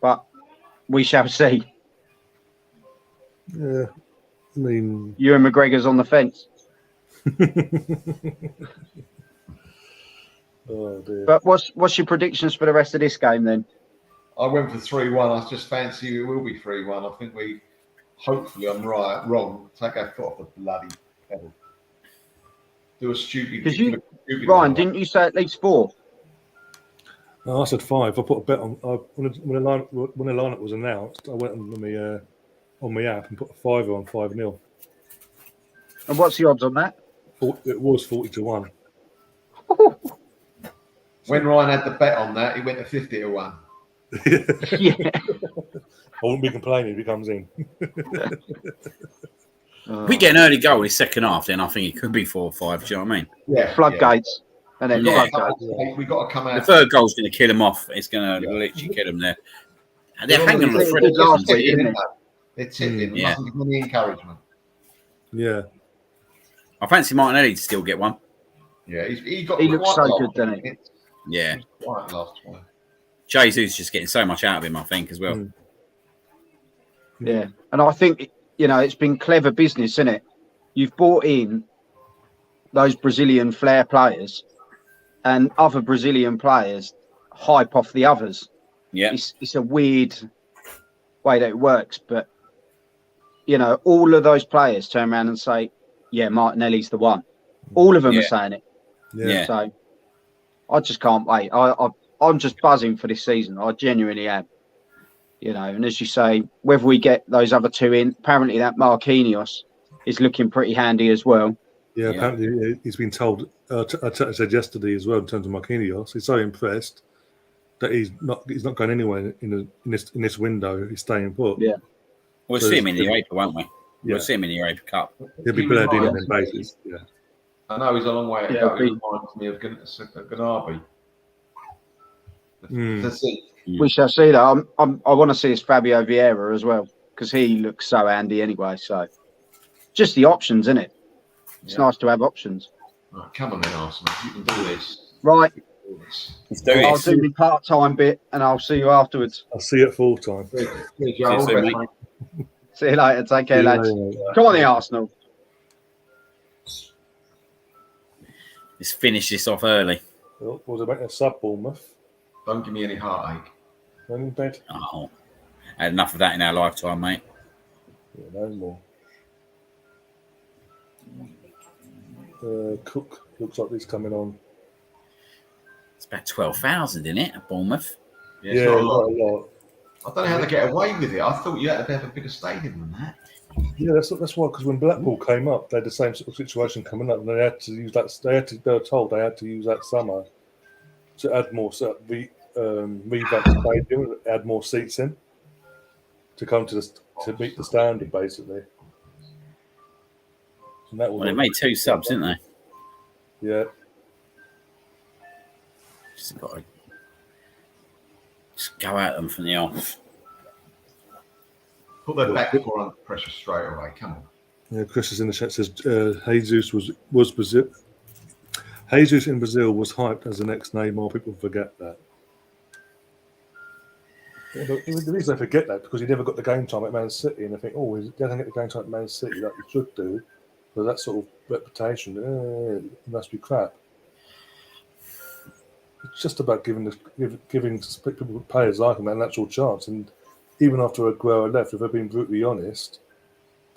But we shall see. Yeah. I mean, Ewan McGregor's on the fence. Oh dear. But what's your predictions for the rest of this game then? I went for 3-1. I just fancy it will be 3-1. I think hopefully I'm wrong. Take our foot off the bloody pedal. Do a stupid. Ryan, didn't you say at least 4? I said 5. I put a bet on when the lineup was announced. I went on my app and put a 5 on 5-0. And what's the odds on that? It was 40-1. When Ryan had the bet on that, he went to 50-1. Yeah. I wouldn't be complaining if he comes in. If we get an early goal in the second half, then I think it could be 4 or 5. Do you know what I mean? Yeah, floodgates. And then floodgates. We got to come out. The third goal's going to kill him off. It's going to literally kill him there. And they're hanging on the thread. They're tipping. Yeah. Mustn't give any encouragement. Yeah. I fancy Martinelli to still get one. Yeah, he looks so good, doesn't he? Yeah. Quite last one. Jesus just getting so much out of him, I think, as well. Yeah. And I think, it's been clever business, isn't it? You've brought in those Brazilian flair players and other Brazilian players hype off the others. Yeah. It's a weird way that it works, but, all of those players turn around and say, yeah, Martinelli's the one. All of them are saying it. Yeah. So I just can't wait. I'm just buzzing for this season. I genuinely am. And as you say, whether we get those other 2 in, apparently that Marquinhos is looking pretty handy as well. Yeah, apparently he's been told. I said yesterday as well in terms of Marquinhos. He's so impressed that he's not going anywhere in this window. He's staying put. Yeah, we'll see him in the Europa, won't we? Yeah. We'll see him in the Europa Cup. He'll be blurred in on basis. Yeah. I know he's a long way to go. He reminds me of Ganabi. That's it. We shall see that. I want to see his Fabio Vieira as well because he looks so handy anyway. So just the options, isn't it? It's nice to have options. Right, come on then, Arsenal. You can do this. Right. Let's do I'll do the part-time bit and I'll see you afterwards. I'll see you at full time. See you later. Take care, lads. Come on, the Arsenal. Let's finish this off early. What was about a sub Bournemouth? Don't give me any heartache. Oh, had enough of that in our lifetime, mate. Yeah, no more. Cook looks like he's coming on. It's about 12,000 in it at Bournemouth. Yeah, a lot. I don't know how they get away with it. I thought you had to have a bigger stadium than that. Yeah, that's why. Because when Blackpool came up, they had the same sort of situation coming up, and they had to use that. They were told they had to use that summer to add more. Revamp the stadium, add more seats in to come to meet the standard, basically. And that Well, they made 2 subs, didn't they? Yeah. Just got to go at them from the off. Put their back four under pressure straight away. Come on. Yeah, Chris is in the chat says Jesus was Brazil. Jesus in Brazil was hyped as the next Neymar. People forget that. Yeah, the reason I forget that because he never got the game time at Man City, and I think, he doesn't get the game time at Man City like he should do. But that sort of reputation, it must be crap. It's just about giving people, players like him an actual chance. And even after Aguero left, if I've been brutally honest,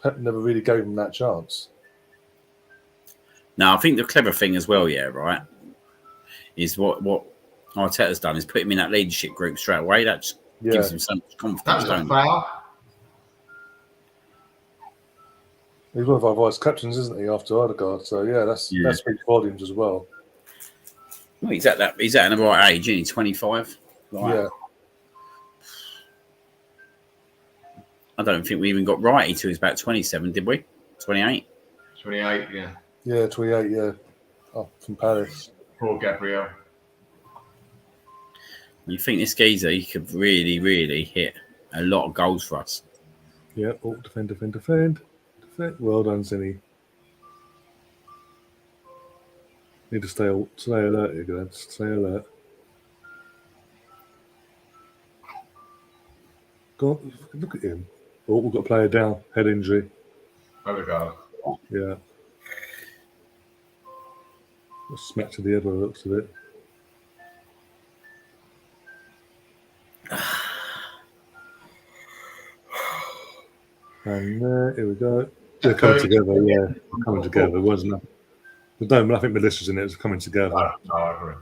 Pep never really gave him that chance. No, I think the clever thing as well, right, is what Arteta's done is put him in that leadership group straight away. That just gives him so much confidence. That was a foul. He's one of our vice captains, isn't he, after Ødegaard? So that speaks volumes as well. Well, he's at the right age, isn't he? 25. Right. Yeah. I don't think we even got righty till he was about 27, did we? 28. 28, yeah. Yeah, 28, yeah. Oh, from Paris. Poor Gabriel. You think this geezer, he could really, really hit a lot of goals for us. Yeah, oh, defend. Well done, Zinny. Need to stay alert here, guys. Stay alert. Go on, look at him. Oh, we've got a player down. Head injury. Ødegaard. Yeah. Smack to the head by the looks of it. And here we go. They're coming together, yeah. Coming together, wasn't it? But no, I think Melissa's in it. It's coming together. No, I agree.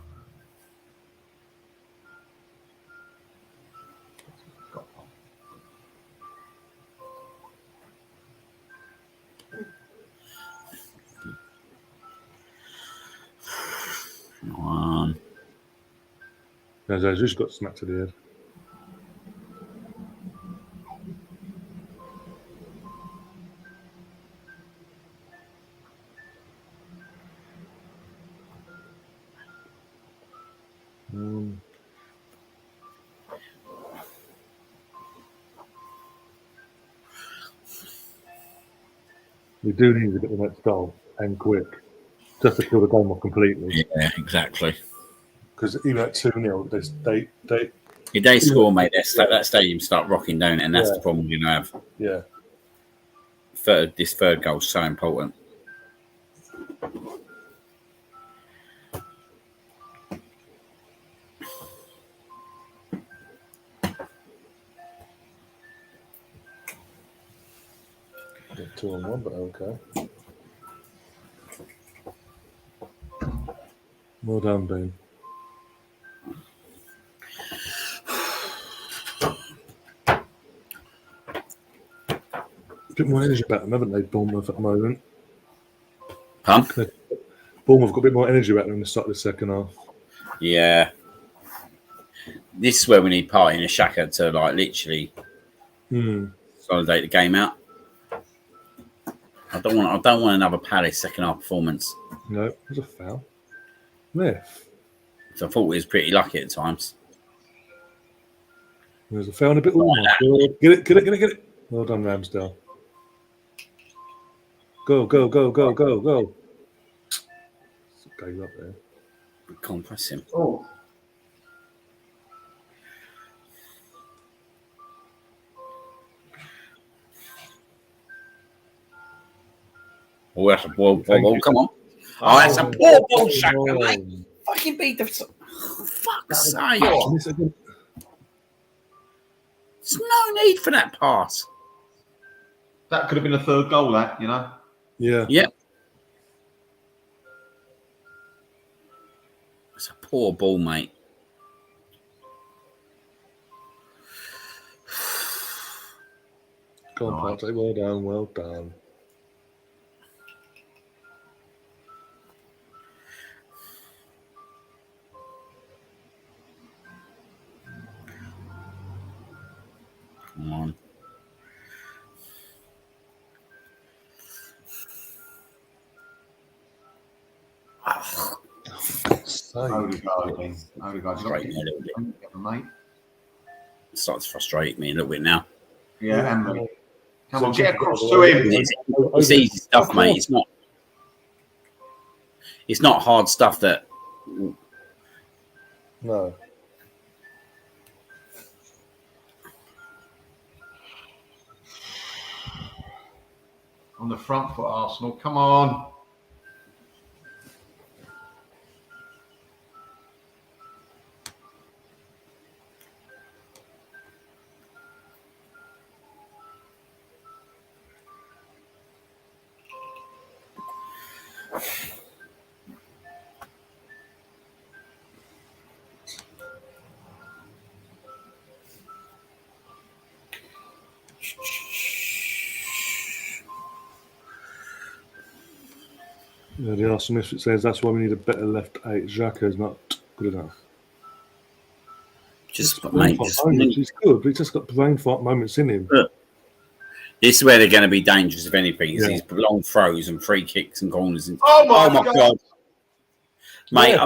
No, just got smacked to the head. We do need to get the next goal and quick, just to kill the game off completely. Yeah, exactly. Because even at 2-0, they If they score, mate, that stadium start rocking down, and that's Yeah. the problem we're going to have. Yeah. This third goal is so important. Get 2-on-1, but okay. Well done, Ben. A bit more energy about them, haven't they, Bournemouth at the moment? Huh? Bournemouth got a bit more energy about them in the start of the second half. Yeah. This is where we need Partey and Xhaka to, like, literally consolidate the game out. I don't want another Palace second half performance. No, it was a foul. Left. So I thought we was pretty lucky at times. There's a foul and a bit. Oh my God. Get it. Well done, Ramsdale. Go. Gave up there. Can't press him. Oh. Oh, that's a poor ball. Come on. Oh, that's a poor ball, Xhaka, mate. Fucking beat the... Oh, fuck's sake. There's no need for that pass. That could have been a third goal, that, you know? Yeah. Yep. It's a poor ball, mate. Go on, Partey. Well done. Come on. Ødegaard again. Ødegaard. Great, Mate. It starts to frustrate me a little bit now. Yeah, and me. Come on, get across to him. It's easy stuff, mate. It's not hard stuff that... No. On the front foot, Arsenal. Come on. Yeah, the Arsenal Misfit says that's why we need a better left 8. Xhaka is not good enough. Just, He's mate, good, but he's just got brain fart moments in him. Look. This is where they're going to be dangerous, if anything. Is these long throws and free kicks and corners. And, oh my God. Mate,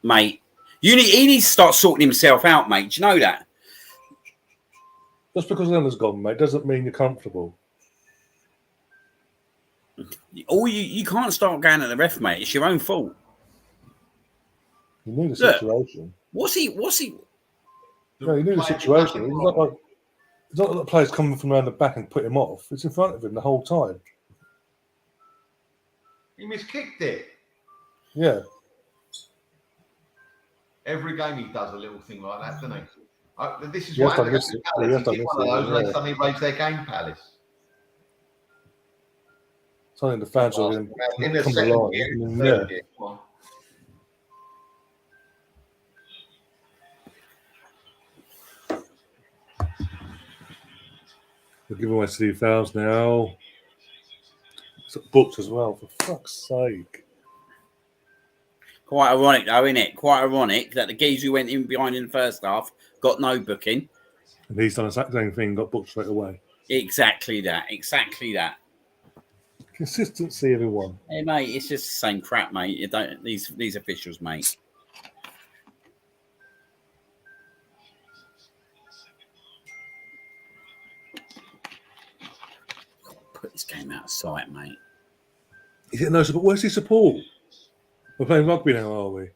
mate, he needs to start sorting himself out, mate. Do you know that? Just because Leonard's gone, mate, doesn't mean you're comfortable. Or you can't start going at the ref, mate. It's your own fault. You knew the situation. What's he? No, you knew the situation. It's not like the player's coming from around the back and put him off. It's in front of him the whole time. He miskicked it. Yeah. Every game he does a little thing like that, doesn't he? This is Yes, what I missed it. Yes, I missed one of those, it. and they suddenly raise their game, Palace. Something the fans are in the come second along. year, Yeah. year. Come on. We're giving away Steve Fowles now. It's booked as well, for fuck's sake. Quite ironic, though, isn't it? Quite ironic that the geezer who went in behind in the first half got no booking. And he's done the exact same thing, got booked straight away. Exactly that. Exactly that. Consistency, everyone. Hey, mate, it's just the same crap, mate. You don't these officials, mate. Put this game out of sight, mate. He's getting no support. Where's his support? We're playing rugby now, are we?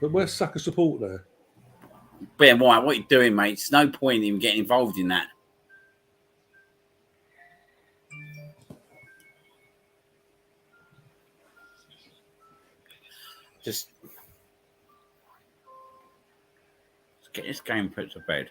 But where's Saka's support there? Ben White, what are you doing, mate? There's no point in getting involved in that. Just get this game put to bed.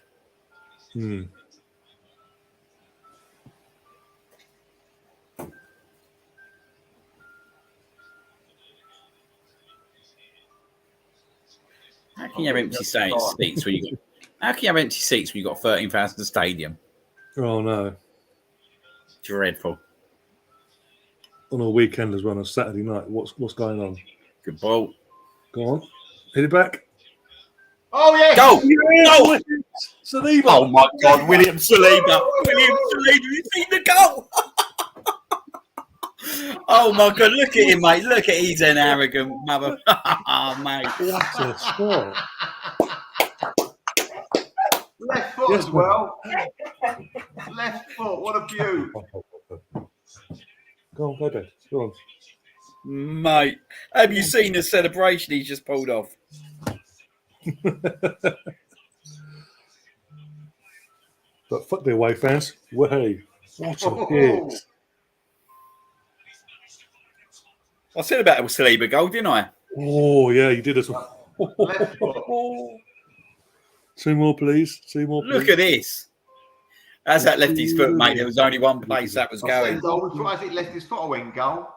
How can you have empty seats when you got? How can you have empty seats when you got 13,000 stadium? Oh no! Dreadful. On a weekend as well, on a Saturday night. What's going on? Good ball. Go on, hit it back. Oh yeah! Go! Go! Saliba! Oh my God, William Saliba! William Saliba! You see the goal? Oh my God! Look at him, mate! Look at he's an arrogant mother. Oh, mate! What a score! Left foot as well. Left foot. What a beaut! Go on, go back. Go on. Mate, have you seen the celebration he's just pulled off? But fuck the away fans. Way. What a hit. I said about the Saliba goal, didn't I? Oh, yeah, you did as well. Left foot. Two more, please. Two more, please. Look at this. As that left his foot, mate, there was only one place that was going. As it left his foot, I went goal.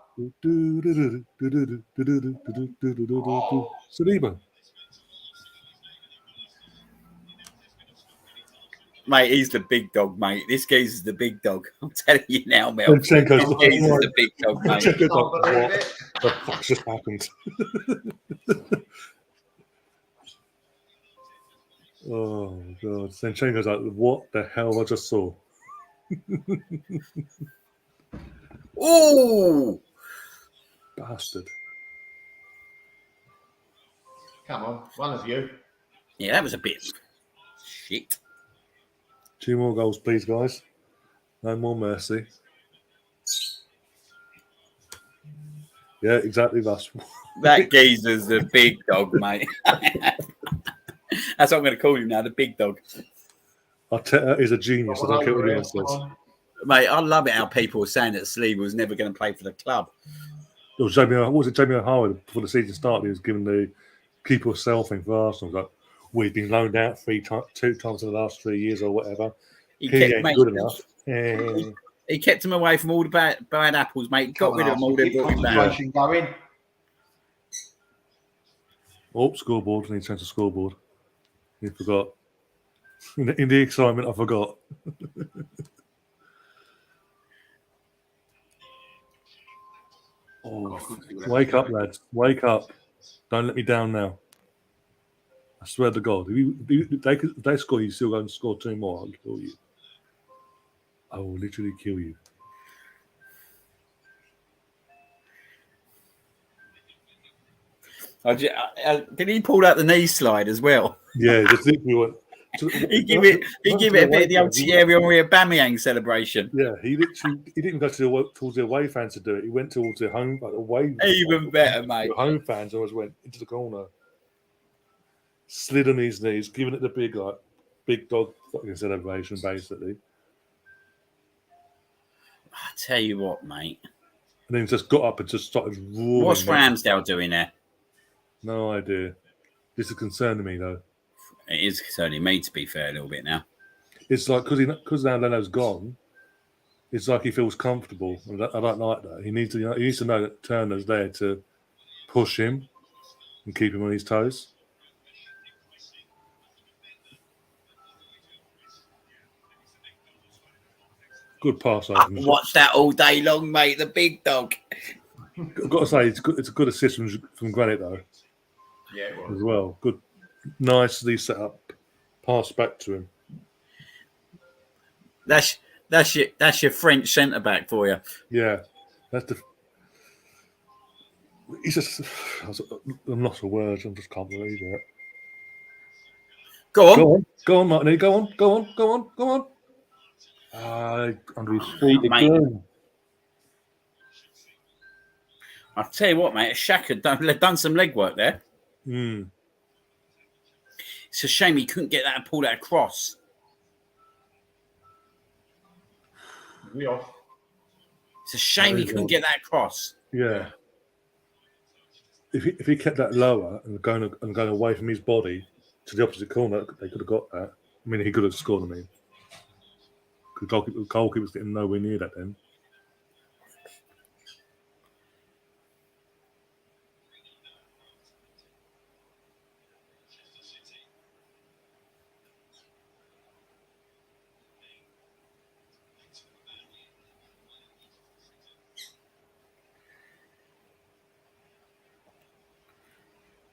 Saliba. Mate, he's the big dog, mate. This geezer's the big dog. I'm telling you now, Mel. This Zinchenko's geezer's the big dog, mate. Zinchenko's what the fuck just happened? Oh, God. Zinchenko's like, what the hell I just saw? Oh! Bastard. Come on, one of you. Yeah, that was a bit shit. Two more goals, please, guys. No more mercy. Yeah, exactly. That geezer's the big dog, mate. That's what I'm going to call him now, the big dog. Arteta is a genius. I don't care what anyone says. Mate, I love it how people were saying that Saliba was never going to play for the club. It was Jamie O'Hara before the season started? He was given the keeper of sale thing for Arsenal. Like, we've been loaned out two times in the last 3 years or whatever. He ain't good enough. He kept him away from all the bad apples, mate. Got rid of them all. They brought him back. Going. Oh, scoreboard. I need to change the scoreboard. He forgot. In the excitement, I forgot. Oh, wake up, lads. Wake up. Don't let me down now. I swear to God, if they score, you still go and score 2 more. I'll kill you. I will literally kill you. Did he pull out the knee slide as well? Yeah, just literally went. He give it a bit of the old Thierry Henry Aubameyang celebration. Yeah, he didn't go towards the away fans to do it. He went towards the home, like away. Even better, mate. The home fans always went into the corner, slid on his knees, giving it the big dog fucking celebration, basically. I tell you what, mate. And then just got up and just started roaring. What's Ramsdale doing there? No idea. This is concerning me though. It is concerning me, to be fair, a little bit now. It's like because now Leno's gone. It's like he feels comfortable. I don't like that. He needs to know that Turner's there to push him and keep him on his toes. Good pass. I can watch that all day long, mate. The big dog. I've got to say, it's a good assist from Granit though. Yeah, it was. As well. Good, nicely set up. Pass back to him. That's your French centre back for you. Yeah, he's just. I'm lost for words. I just can't believe it. Go on, Martin. Go on. Under his feet again. I'll tell you what, mate. Shaq done some legwork there. Mm. It's a shame he couldn't get that and pull that across. We off. It's a shame he couldn't get that across. Yeah. If he kept that lower and going away from his body to the opposite corner, they could have got that. I mean, he could have scored. I mean, the goalkeeper's getting nowhere near that then.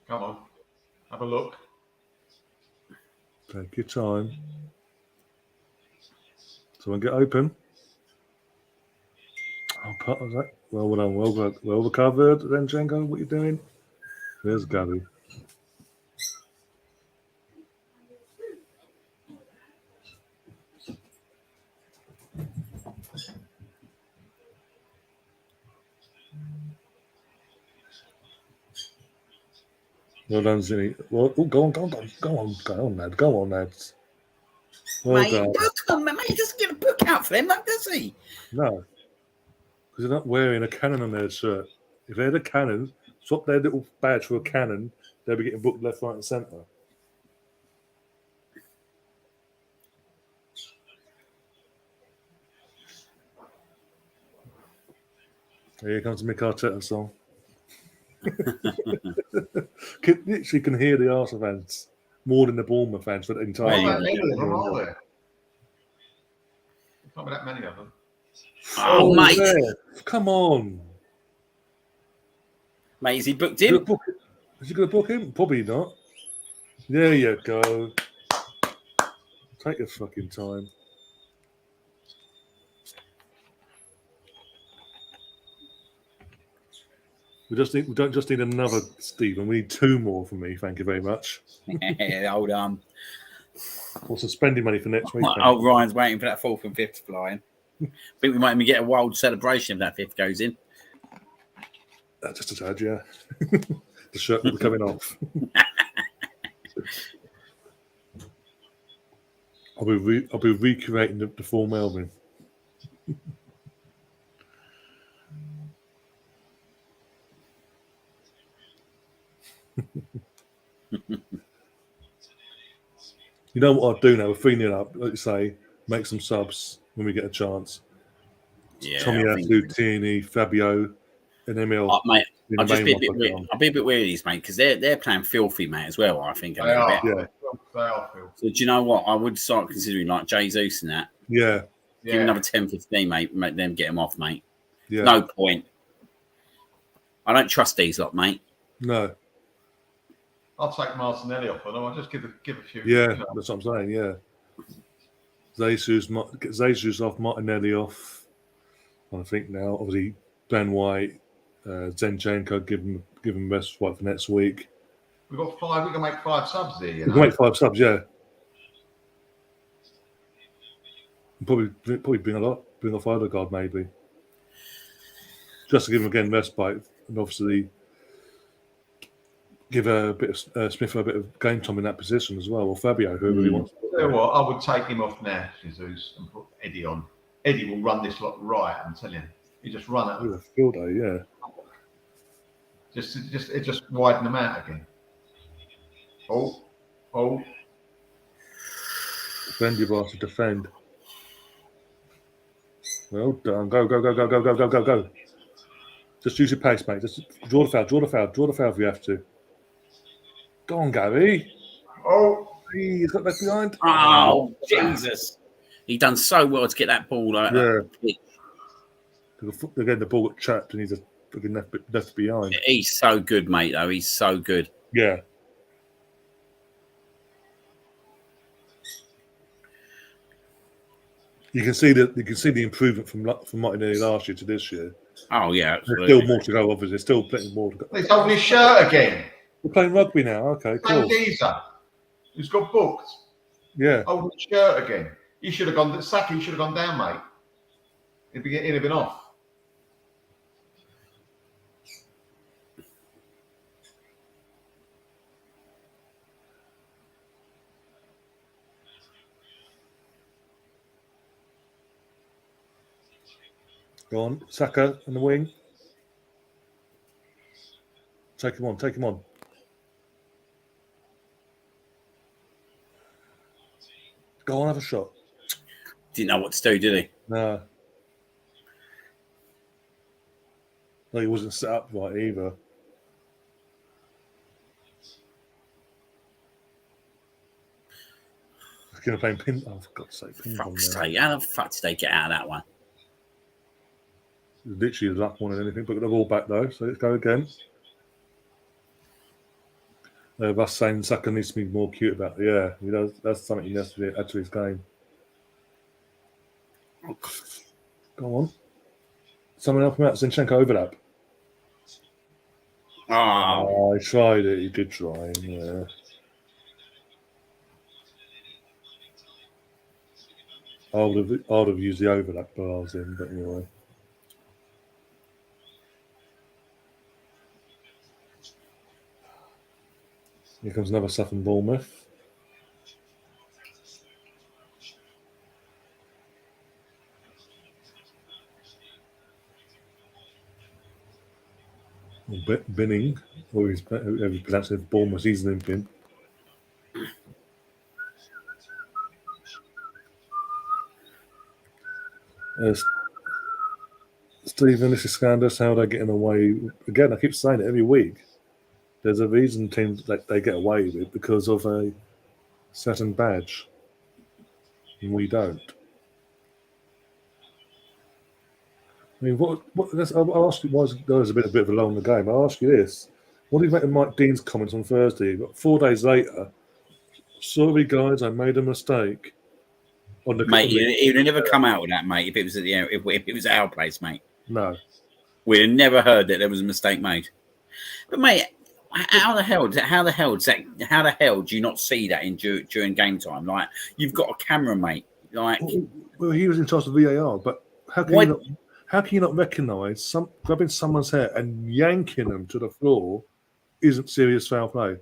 Come on, have a look. Take your time. Someone get open. Oh, part of that. Well done. Well recovered, Renchenko. What are you doing? There's Gabby. Well done, Zinny. Well, go on, lad. Go on, lads. Well Mate, done. book on, mate. He doesn't get a book out for them, does he? No, because they're not wearing a cannon on their shirt. If they had a cannon, swap their little badge for a cannon, they'll be getting booked left, right, and centre. Here comes the Mick Arteta song. Literally can hear the Arsenal fans more than the Bournemouth fans for the entire Not that game. many of them, are there? Not that many of them. Oh, mate. Yeah. Come on. Mate, is he booked in? Is he going to book him? Probably not. There you go. Take your fucking time. We don't just need another Stephen. We need 2 more from me. Thank you very much. Hold on. Or suspending money for next week. Oh, Ryan's waiting for that 4th and 5th flying. I think we might even get a wild celebration if that 5th goes in. Just a tad, yeah. The shirt will be coming off. I'll be recreating the full Melvin. You know what I'll do now? We're 3-0 up. Like you say, make some subs when we get a chance. Yeah, Tommy Asu, Tierney, Fabio, and Emil. Mate, I'll be a bit weird, these mate, because they're playing filthy, mate, as well. I think. They are. Yeah. They are, Phil. So do you know what? I would start considering like Jesus and that. Yeah. Give him another 10, 15, mate. Make them get him off, mate. Yeah. No point. I don't trust these lot, mate. No. I'll take Martinelli off on them. I'll just give a few. Yeah, that's what I'm saying. Yeah, Jesus off, Martinelli off. I think now, obviously, Ben White, Zinchenko, give him rest for next week. We've got 5. We can make 5 subs there. We can make 5 subs. Yeah, probably bring off Ødegaard maybe, just to give him again respite, and obviously give a bit of Smith a bit of game time in that position as well, or Fabio, whoever he wants. You know what? I would take him off now, Jesus, and put Eddie on. Eddie will run this lot right. I'm telling you, he just run it. With a field day, yeah. Just widen them out again. Oh. Defend your boss to defend. Well done. Go. Just use your pace, mate. Just draw the foul if you have to. Go on, Gary. Oh, he's got left behind. Oh, Jesus. He done so well to get that ball. Again, the ball got trapped and he's just fucking left behind. He's so good, mate, though. He's so good. Yeah. You can see the improvement from Martinelli last year to this year. Oh yeah, absolutely. There's still more to go. Obviously, there's still plenty more to go. He's holding his shirt again. We're playing rugby now. Okay, cool. Geezer, who's got booked. Yeah. Holding his shirt again. He should have gone. Saka, he should have gone down, mate. He'd have been off. Go on, Saka in the wing. Take him on. Go on, have a shot. Didn't know what to do, did he? No, he wasn't set up right either. He's going to play pin. Oh, for God's sake! Fuck's sake! How the fuck did they get out of that one? Literally the luck more than anything, but got the ball back though, so let's go again. Us saying Saka needs to be more cute about it. Yeah, he does. That's something he has to add to his game. Go on. Someone help him out. Zinchenko overlap. Oh, He tried it. He did try. Yeah. I would have used the overlap bars in, but anyway. Here comes another stuff from Bournemouth. Binning, or however you pronounce it, Bournemouth, he's limping. Stephen, this is scandalous. How they're getting away again? I keep saying it every week. There's a reason teams they get away with it because of a certain badge, and we don't. I mean, I'll ask you. There was a bit of a long the game. I'll ask you this: what do you make of Mike Dean's comments on Thursday? But 4 days later, sorry guys, I made a mistake. Mate, he'd have never come out with that, mate. If it was if it was at our place, mate. No, we'd have never heard that there was a mistake made. But mate, how the hell do you not see that during game time? Like, you've got a camera, mate. Like, well, he was in charge of VAR, but how can you not recognise grabbing someone's hair and yanking them to the floor isn't serious foul play?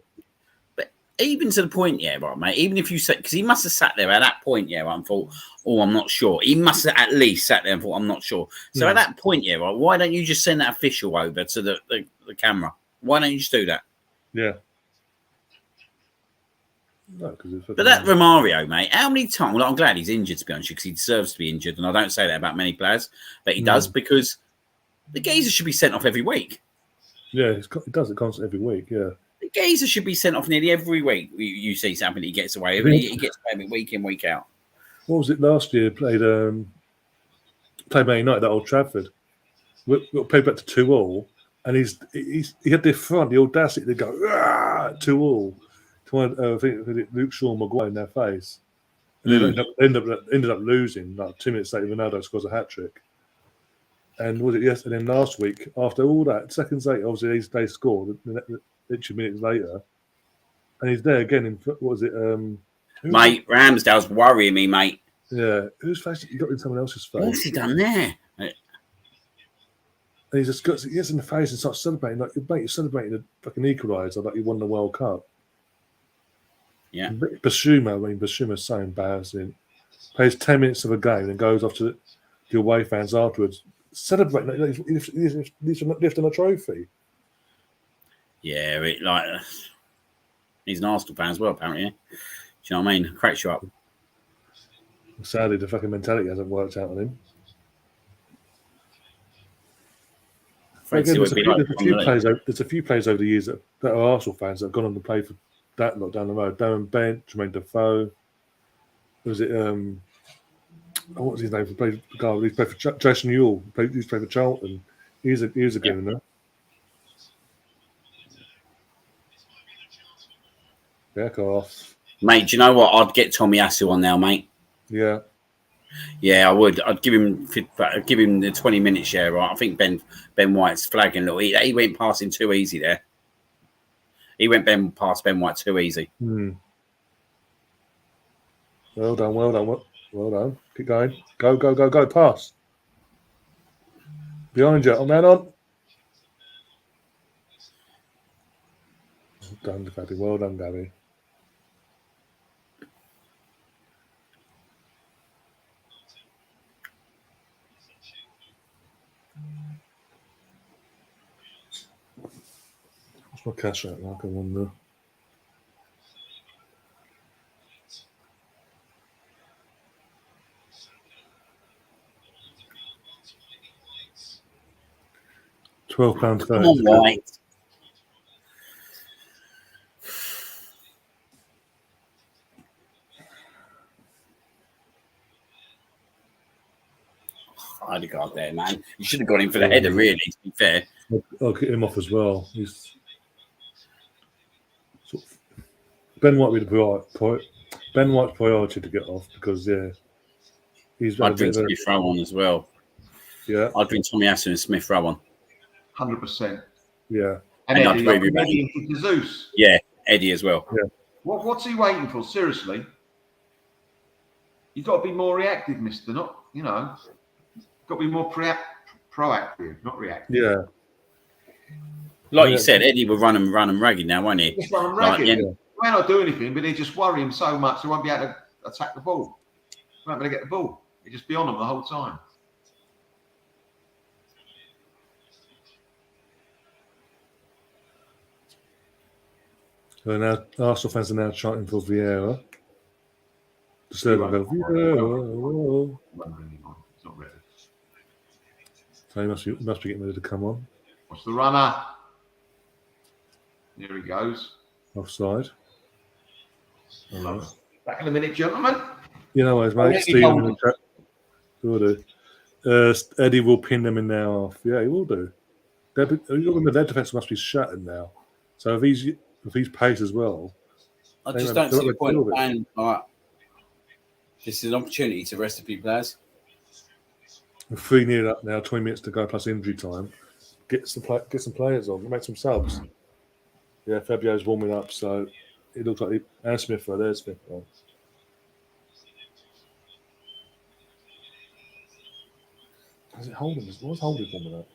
But even to the point, yeah, right, mate. Even if you said, because he must have sat there at that point, yeah, right, and thought, oh, I'm not sure. He must have at least sat there and thought, I'm not sure. So at that point, yeah, right, why don't you just send that official over to the camera? Why don't you just do that? Yeah. No, but that Romario, mate, how many times? Well, I'm glad he's injured, to be honest, because he deserves to be injured, and I don't say that about many players, but he does, because the geezer should be sent off every week. Yeah, he does it constantly every week. Yeah, the geezer should be sent off nearly every week. You see something he gets away with, he gets away week in, week out. What was it last year? Played Man United at Old Trafford. We got played back to 2-2, and he had the audacity to go 2-2 to one, I think Luke Shaw and Maguire in their face, and then ended up losing. Like 2 minutes later, Ronaldo scores a hat trick. And was it yes? And then last week, after all that, seconds later, obviously they scored literally minutes later, and he's there again. In what was it? Mate, Ramsdale's worrying me, mate. Yeah, whose face? He got in someone else's face. What's he done there? And he just gets in the face and starts celebrating like, mate, you're celebrating a fucking equaliser like you won the World Cup. Yeah. Basuma's so embarrassing. Plays 10 minutes of a game and goes off to the away fans afterwards. Celebrating like he's lifting a trophy. Yeah, he's an Arsenal fan as well, apparently. Do you know what I mean? Cracks you up. Sadly, the fucking mentality hasn't worked out on him. Again, there's a few players over the years that are Arsenal fans that have gone on to play for that lot down the road. Darren Bent, Jermaine Defoe. Was it? What was his name? He played for Jason Ewell. He's played for Charlton. He was a good one there. Back off, mate. Do you know what? I'd get Tommy Asu on now, mate. Yeah. Yeah, I would. I'd give him the 20-minute share. Right? I think Ben White's flagging a little. He went past him too easy there. He went past Ben White too easy. Well done. Keep going. Go. Pass. Behind you. Man on. Well done, Gabby. Well done, Gabby. What's my cash out like? I wonder. £12.30. Come on, White. Ødegaard there, man. You should have got him for the header, really, to be fair. I'll get him off as well. He's sort of, Ben White would be Ben White's priority to get off because he's. I'd bring Smith Rowe on as well. Yeah, I'd bring Tommy Asu and Smith Rowe on. 100%. Yeah, and Eddie for Jesus. Yeah, Eddie as well. Yeah. What's he waiting for? Seriously, you've got to be more reactive, Mister. Not got to be more proactive, not reactive. Yeah. Like you said, Eddie will run and ragged now, won't he? Just run and ragged. He may not do anything, but they just worry him so much he won't be able to attack the ball. He won't be able to get the ball. He'll just be on them the whole time. So now Arsenal fans are now chanting for Vieira. The third one goes, Vieira. It's not ready. So he must be getting ready to come on. What's the runner? Here he goes. Offside. Back in a minute, gentlemen. You know what, mate. Stephen in the chat. Will do. Eddie will pin them in now off. Yeah, he will do. Their defence must be shattered now. So if he's pace as well. I just don't see the point of playing like this is an opportunity to rest a few players. We're 3-0 up now, 20 minutes to go plus injury time. Get some players on, make some subs. Yeah, Fabio's warming up, so it looks like and Smith. There's Smith. Is it Holden? What's Holden warming up?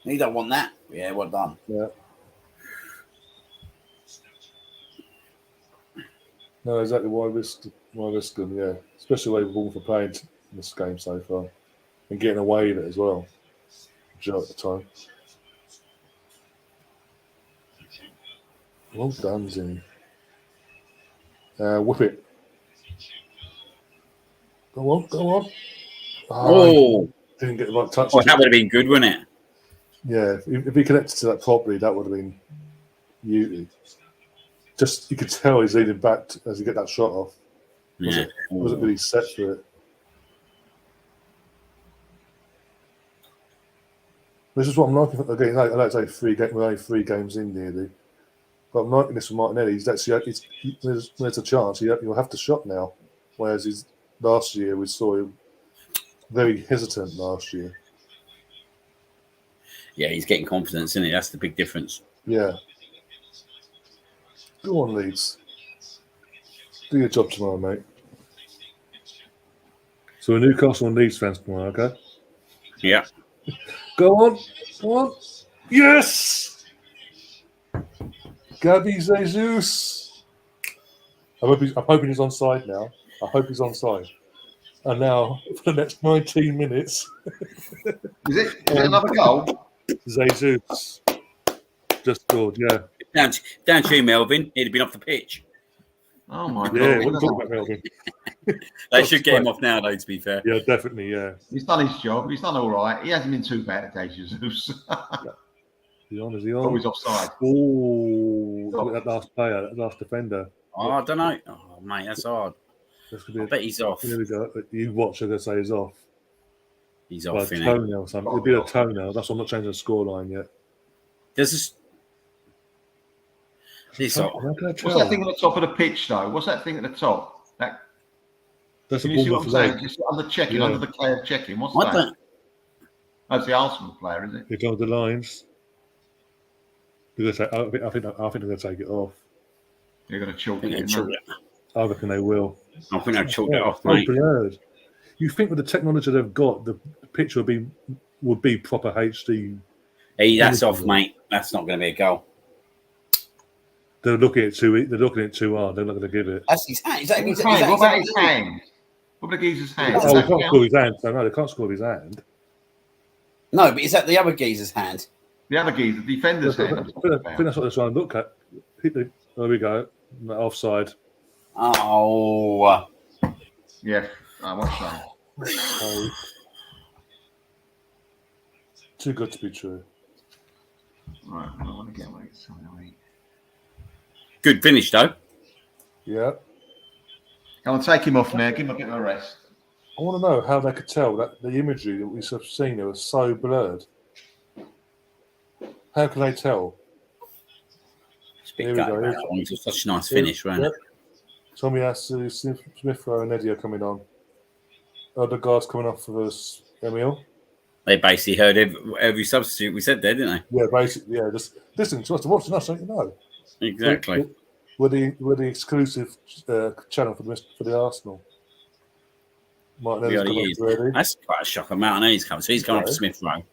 You don't want that. Yeah, well done. Yeah. No, exactly. Why risk them? Yeah, especially the way Bournemouth are playing in this game so far and getting away with it as well. Joe at the time. Well done, Zim. Whip it. Go on. Oh, didn't get the right touch. Oh, that would have been good, wouldn't it? Yeah, if he connected to that properly, that would have been beauty. Just you could tell he's leaning back as he get that shot off. Wasn't really set for it. This is what I'm liking. Again, I don't say we're only 3 games in nearly. But I'm liking this from Martinelli. There's a chance he'll have to shot now. Whereas last year, we saw him very hesitant last year. Yeah, he's getting confidence, isn't he? That's the big difference. Yeah. Go on, Leeds. Do your job tomorrow, mate. So we're Newcastle and Leeds fans tomorrow, okay? Yeah. Go on. Go on. Yes! Gabby Jesus. I'm hoping he's onside now. I hope he's onside. And now, for the next 19 minutes... Is it another goal? Jesus just scored, yeah. Down to you, Melvin. He'd have been off the pitch. Oh, my God. Yeah, what are you talking about, Melvin? They should get him off now, though, to be fair. Yeah, definitely, yeah. He's done his job. He's done all right. He hasn't been too bad at Jesus. Is he on? Always offside. Oh, that last player, that last defender. Oh, I don't know. Oh, mate, that's hard. I bet he's off. Here we go. You watch, I'm going to say he's off. He's By off, a innit? toenail or something. It'll be a toenail. That's why I'm not changing the scoreline yet. There's this. This How can I tell? What's that thing at the top of the pitch, though? What's that thing at the top? That's Can a you see what Bournemouth I'm saying? leg. Just under checking, Yeah. under the player checking. What's What that? the? That's the Arsenal player, is it? If on the lines, I think they're going to take it off. You're going to chalk I it think in. they've chalked mate. it. I reckon they will. I think they've chalked it off, Oh, mate. blurred. You think with the technology they've got, the picture would be proper HD. Hey, that's off, mate. That's not going to be a goal. They're looking at it too hard. They're not going to give it. That's his hand. What about his hand? What about Geezer's hand? Oh, they can't score his hand. So no, they can't score his hand. No, but is that the other geezer's hand? The other Geezer, the defender's I hand. think that's what they're trying to look at. There we go. Offside. Oh. Yeah, I watched that. So, too good to be true. Right, I want to get away. Sorry. Good finish, though. Yeah. Come on, take him off now. Give him a bit of a rest. I want to know how they could tell that the imagery that we've seen there was so blurred. How can they tell? It's a bit Here we gutted go. about that one. It was such a nice finish, wasn't it? Tommy Asu, Smith Rowe, and Eddie are coming on. Ødegaard's coming off for us, Emil. They basically heard every substitute we said there, didn't Yeah, basically, yeah. Just listen to us to watch us, don't you know? they? Exactly. We're the exclusive channel for the Arsenal. Martinelli's Really come is. up already, That's quite a shocker. Martinelli's coming. So he's going Okay. for Smith Rowe.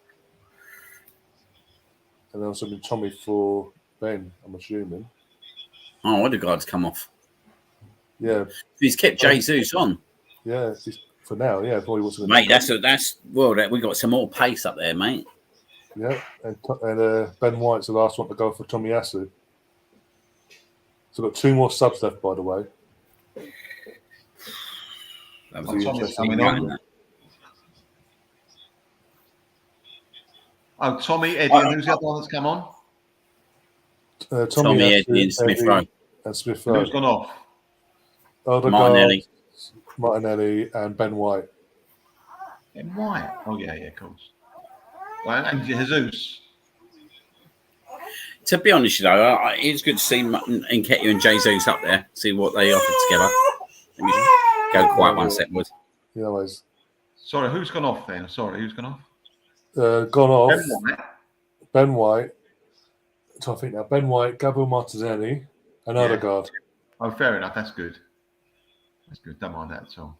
and then also been Tommy for Ben. I'm assuming. Oh, Ødegaard's come off. Yeah, He's kept Jesus on. yeah. For now, yeah. Probably what's going Mate, we got some more pace up there, mate. Yeah, and Ben White's the last one to go for Tommy Asu. So we've got 2 more subs left, by the way. That Oh, was Tommy's coming on. Oh, Tommy, Eddie, and who's the other one that's come on? Tommy, Eddie, and Smith Rowe. And Smith And Rowe. who's gone off? Martinelli. Martinelli, and Ben White. Ben White. Oh, yeah, of course. Well, and Jesus. To be honest, it's good to see Nketiah and Jesus up there, see what they offer together. Let me go quiet 1 second. Wood. Yeah, always. Sorry, who's gone off then? Sorry, who's gone off? Gone off. Ben White. Ben White. So I think now Ben White, Gabriel Martinelli, and Yeah. Ødegaard. Oh, fair enough. That's good. That's good. Don't mind that at all.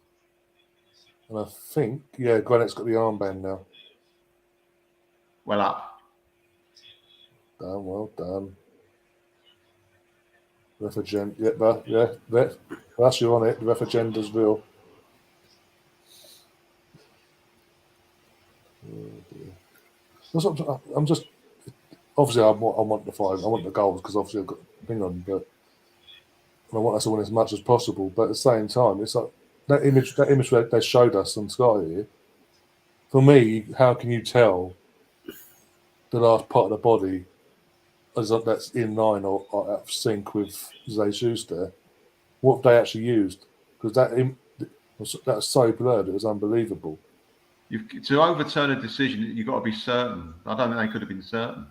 And I think, yeah, Granite's got the armband now. Well up. Done, well done. Ref agenda, that's you on it. The ref agenda's real. I'm just obviously I want the 5. I want the goals because obviously I've got a thing on, but I want us to win as much as possible. But at the same time, it's like that image that they showed us on Sky here. For me, how can you tell the last part of the body that's in line or out of sync with Jesus there? What they actually used, because that was so blurred, it was unbelievable. To overturn a decision, you've got to be certain. I don't think they could have been certain.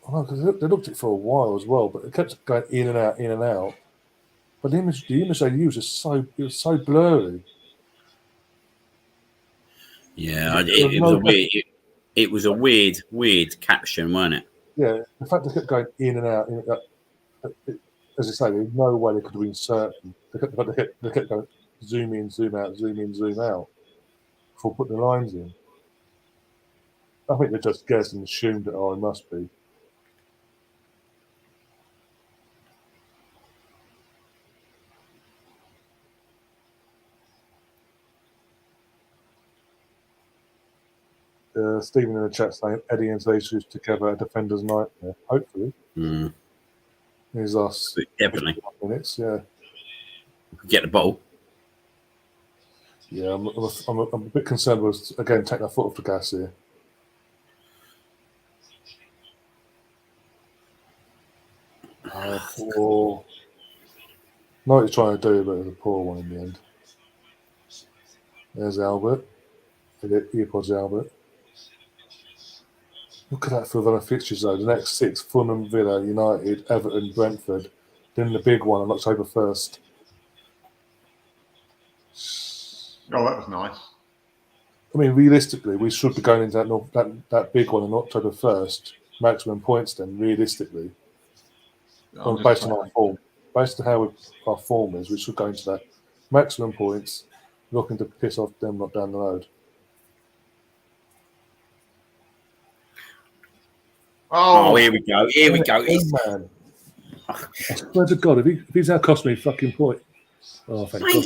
Oh, because they looked at it for a while as well, but it kept going in and out, in and out. But the image they used is so blurry. Yeah, it was a weird caption, wasn't it? Yeah, the fact they kept going in and out, as I say, there's no way they could have been certain. They kept going zoom in, zoom out, zoom in, zoom out before putting the lines in. I think they just guessed and assumed that, it must be. Stephen in the chat saying Eddie and Jesus together a defender's nightmare. Hopefully. His last definitely minutes, yeah. Get the ball. Yeah, I'm a bit concerned with, again, taking our foot off the gas here. Poor. Know what he's trying to do, but it was a poor one in the end. There's Albert. Earpods Albert. Look at that for the fixtures, though. The next 6, Fulham, Villa, United, Everton, Brentford. Then the big one on October 1st. Oh, that was nice. I mean, realistically, we should be going into that big one on October 1st. Maximum points then, realistically. Based on our form. Based on how our form is, we should go into that. Maximum points, looking to piss off them not down the road. Oh, here we go. Here we go. Man. I swear to God, if he's now cost me a fucking point. Oh, thank God.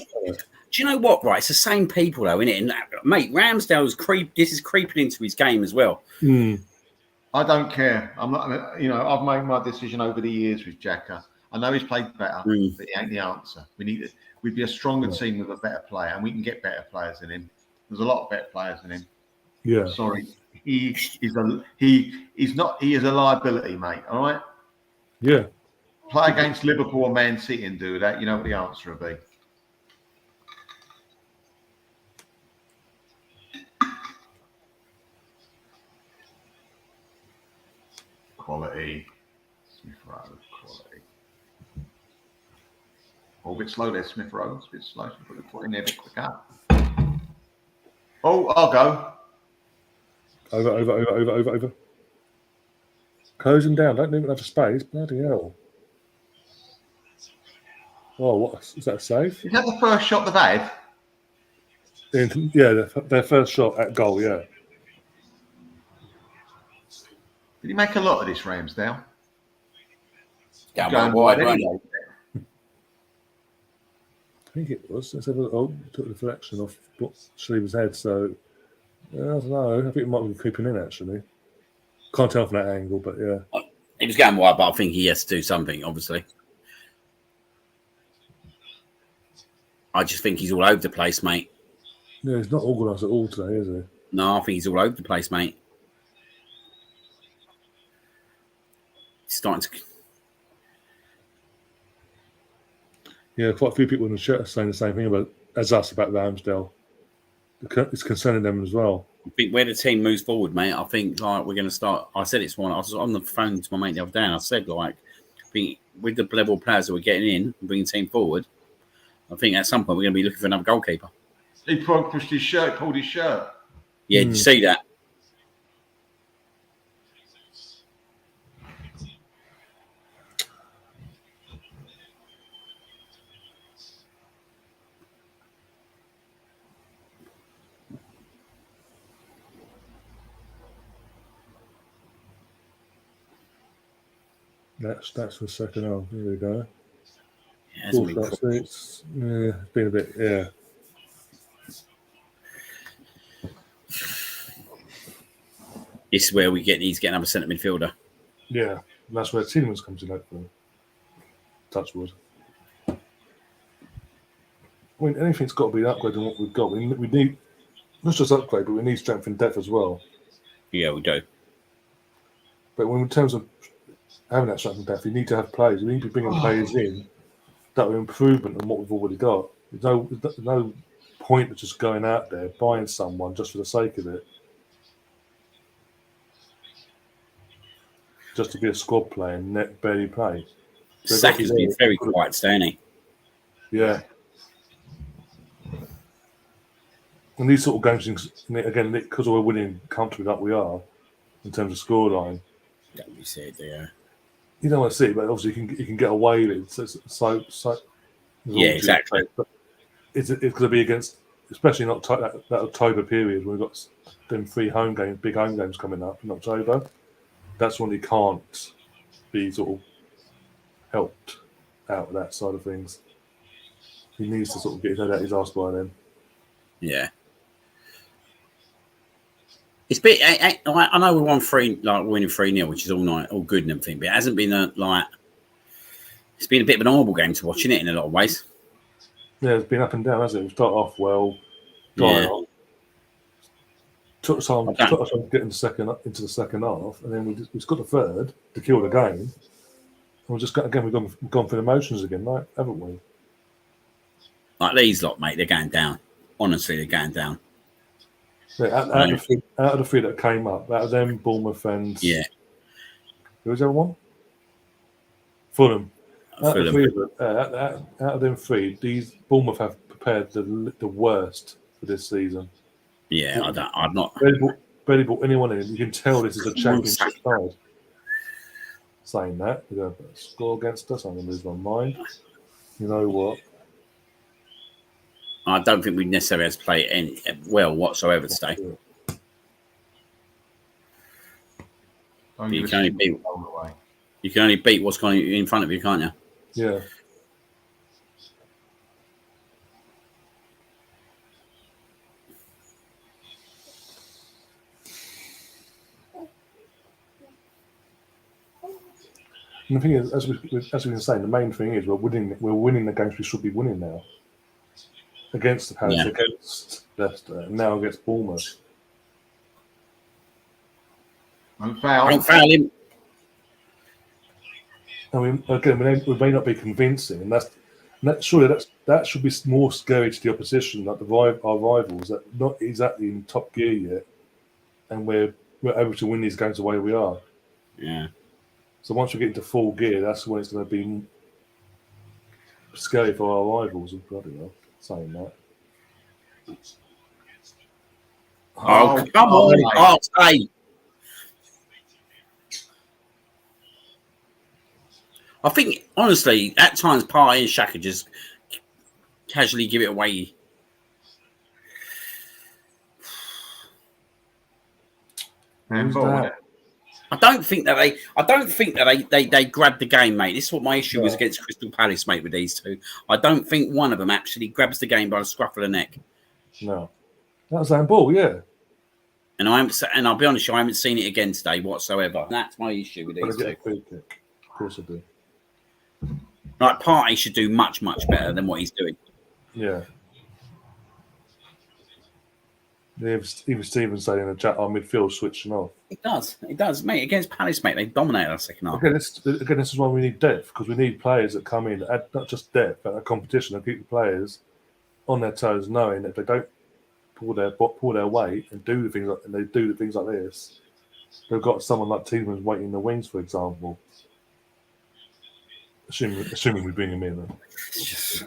Do you know what? Right, it's the same people though, isn't it? And, mate, Ramsdale's This is creeping into his game as well. I don't care. I'm not. I've made my decision over the years with Xhaka. I know he's played better, but he ain't the answer. We'd be a stronger team with a better player, and we can get better players than him. There's a lot of better players than him. Yeah. Sorry, he is a liability, mate. All right. Yeah. Play against Liverpool or Man City and do that. You know what the answer will be. Quality. Smith Rowe, quality. Oh, a bit slow there, Smith Rowe. It's a bit slow. Put the foot in there a bit quicker. Oh, I'll go. Over. Close him down. Don't even have a space. Bloody hell. Oh, what? Is that a save? Is that the first shot they've had? Yeah, their first shot at goal, yeah. Did he make a lot of this, Ramsdale? Going wide, anyway. I think it was. Let's have a look. Took the deflection off Saliba's head, so I don't know. I think it might be creeping in, actually. Can't tell from that angle, but yeah. He was going wide, but I think he has to do something, obviously. I just think he's all over the place, mate. Yeah, he's not organised at all today, is he? No, I think he's all over the place, mate. He's starting to... Yeah, quite a few people in the chat are saying the same thing as us about Ramsdale. It's concerning them as well. I think where the team moves forward, mate, I think like we're going to start... I said it's one... I was on the phone to my mate the other day and I said, like, I think with the level of players that we're getting in and bringing the team forward, I think at some point we're going to be looking for another goalkeeper. He pushed his shirt, pulled his shirt. Yeah, did you see that? That's the second half. Here we go. Yeah, it's been a bit, yeah. This is where we need to get another centre midfielder. Yeah, that's where Tielemans comes in. Hopefully, touch wood. I mean, anything's got to be an upgrade on what we've got. We need not just upgrade, but we need strength and depth as well. Yeah, we do. But in terms of having that strength and depth, you need to have players. We need to be bringing players in that are improvement on what we've already got. There's no point of just going out there, buying someone just for the sake of it. Just to be a squad player and net barely play. Saka's been very quiet, hasn't he? Yeah. And these sort of games, again, because we're winning comfortably like we are, in terms of scoreline. Don't be said, yeah. You don't want to see it, but obviously you can get away with it. So yeah, exactly. But it's going to be against, especially in that October period when we've got them 3 big home games coming up in October. That's when he can't be sort of helped out of that side of things. He needs to sort of get his head out his arse by then. Yeah. It's been. I know we won 3, like winning 3-0, which is all good and everything, but it hasn't been it's been a bit of an horrible game to watch, isn't it, in a lot of ways? Yeah, it's been up and down, hasn't it? We start off well, took us on getting into the second half, and then we got the third to kill the game. And we've gone for the emotions again, right? Haven't we? Like these lot, mate, they're going down. Honestly, they're going down. Yeah, out of the 3 that came up, out of them, Bournemouth and who was the other one? Fulham. Out of them 3, these Bournemouth have prepared the worst for this season. Yeah, I've not barely brought anyone in. You can tell this is a championship side. Saying that, they're going to score against us. I'm going to lose my mind. You know what? I don't think we necessarily have to play well whatsoever today. You can only beat what's going in front of you, can't you? Yeah. And the thing is, as we've been saying, the main thing is we're winning the games we should be winning now. Against the Palace, against Leicester, and now against Bournemouth. Don't foul him. I mean, again, we may not be convincing, and surely that should be more scary to the opposition, like our rivals, that not exactly in top gear yet, and we're able to win these games the way we are. Yeah. So once we get into full gear, that's when it's going to be scary for our rivals. Bloody hell, saying that. Oh, come on, Arte. I think, honestly, at times, Partey and Xhaka just casually give it away. I don't think that they grabbed the game, mate. This is what my issue was against Crystal Palace, mate, with these two. I don't think one of them actually grabs the game by the scruff of the neck. No. That was handball, yeah. And I'll be honest, I haven't seen it again today whatsoever. That's my issue with these two. Of course I do. Like, Partey should do much, much better than what he's doing. Yeah. Even Stephen saying in the chat, our midfield switching off. It does, mate. Against Palace, mate, they dominate our second half. Again, this is why we need depth, because we need players that come in, add not just depth, but a competition, and keep the players on their toes, knowing that if they don't pull their weight and do the things like this, they've got someone like Tielemans waiting in the wings, for example. Assuming we bring him in. It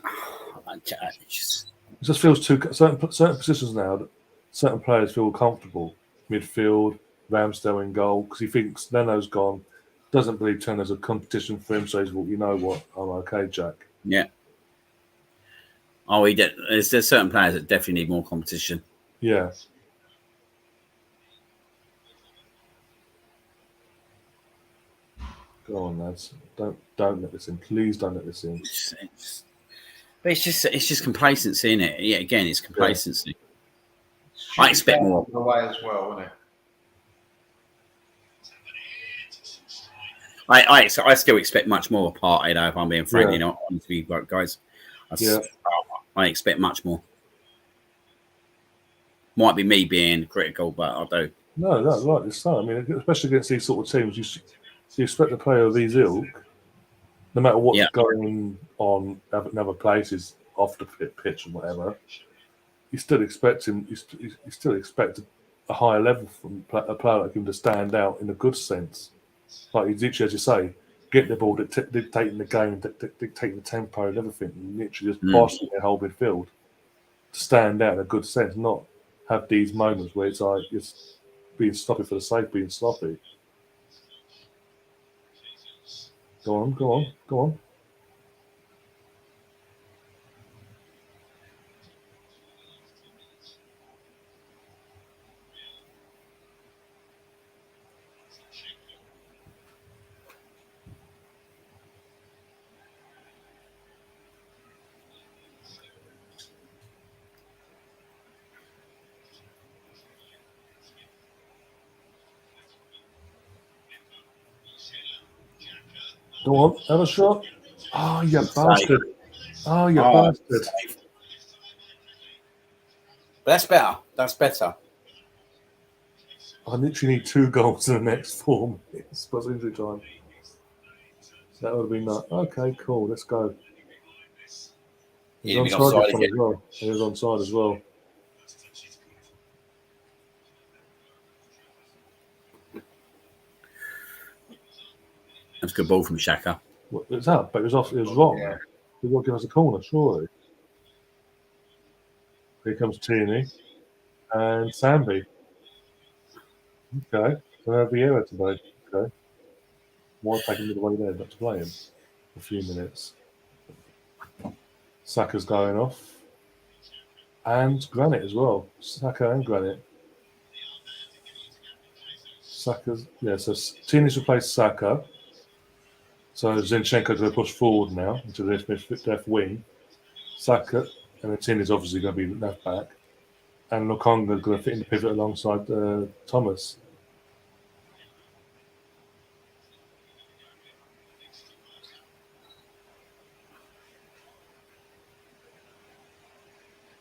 just feels certain positions now that certain players feel comfortable. Midfield, Ramsdale in goal, because he thinks Leno's gone, doesn't believe Turner's a competition for him, so he's, well, you know what, I'm okay, Jack. Yeah. Oh, there's certain players that definitely need more competition. Yeah. Go on, lads. Don't let this in. Please don't let this in. But it's just complacency, isn't it? Yeah, again, it's complacency. Yeah. I expect more. Away as well, isn't it? I still expect much more of Partey, though, if I'm being frank. You know, honestly, guys, I expect much more. Might be me being critical, but I do. No, that's right. It's not. I mean, especially against these sort of teams, you expect the player of these ilk, no matter what's going on in other places off the pitch and whatever, you still expect him. You still expect a higher level from a player like him to stand out in a good sense. Like he's literally, as you say, get the ball, dictating the game, dictating the tempo and everything, and literally just bossing their whole midfield to stand out in a good sense, not have these moments where it's like just being sloppy for the sake of being sloppy. Go on. Go on, have a shot. Oh, you bastard. Oh, you bastard. But that's better. I literally need 2 goals in the next 4 minutes plus injury time. That would have been that. Okay, cool. Let's go. He was onside as well. He was onside as well. That's a good ball from Xhaka. It was up, but it was off. It was wrong. Yeah. He won't give us a corner, surely. Here comes Tierney and Sambi. Okay, so have Vieira today. Okay, why take him away there? Not to play him for a few minutes. Saka's going off, and Granit as well. Saka and Granit. Saka's So Tierney's replaced Saka. So Zinchenko's going to push forward now into the left wing. Saka and then Tierney's obviously going to be left back, and Lokonga's going to fit in the pivot alongside Thomas.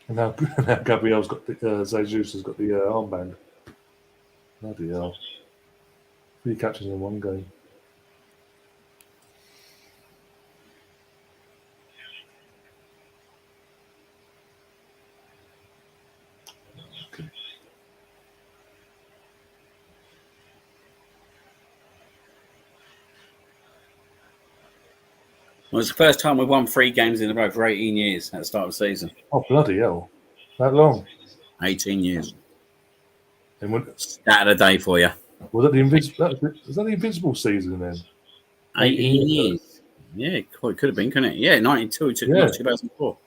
And now Gabriel's got Jesus has got the armband. Bloody hell. 3 catches in one game. Well, it's the first time we've won 3 games in a row for 18 years at the start of the season. Oh, bloody hell. That long? 18 years. And when, That of the day for you. was that the Invincible season then? 18 years. Yeah, it could have been, couldn't it? Yeah, 92 to 2004.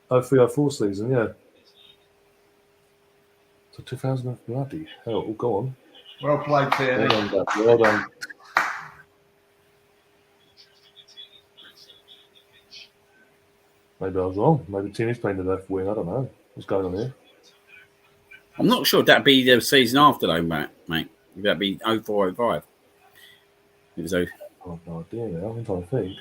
03-04 season, yeah. So 2000, bloody hell. Oh, go on. Well played, Tierney. Well done, Dad. Well done. Maybe I was wrong. Maybe Tierney's playing the left wing. I don't know. What's going on here? I'm not sure that'd be the season after, though, mate. That'd be 04-05. It was 0. Oh, no idea now. I'm trying to think.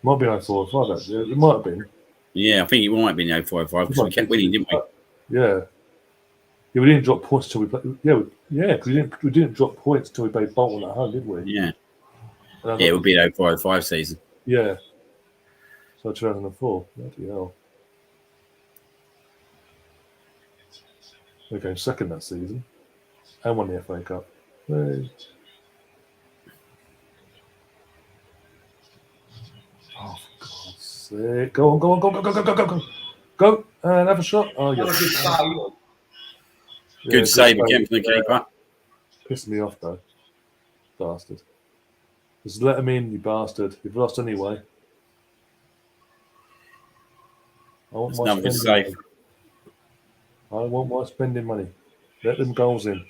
Might be 04-05, actually. It might have been. Yeah, I think it might have been 04-05 because we kept winning, didn't we? Yeah. Yeah, we didn't drop points till we played. Yeah, because we didn't drop points till we played Bolton at home, did we? Yeah. Yeah, it would be 04-05 season. Yeah. So 2004. Bloody hell. We came second that season and won the FA Cup. Hey. Oh, for God's sake. Go on. Go. And have a shot. Oh, yes. Good save again from the keeper. Pissed me off, though. Bastard. Just let him in, you bastard. You've lost anyway. I want my Another good save. I want my spending money. Let them goals in.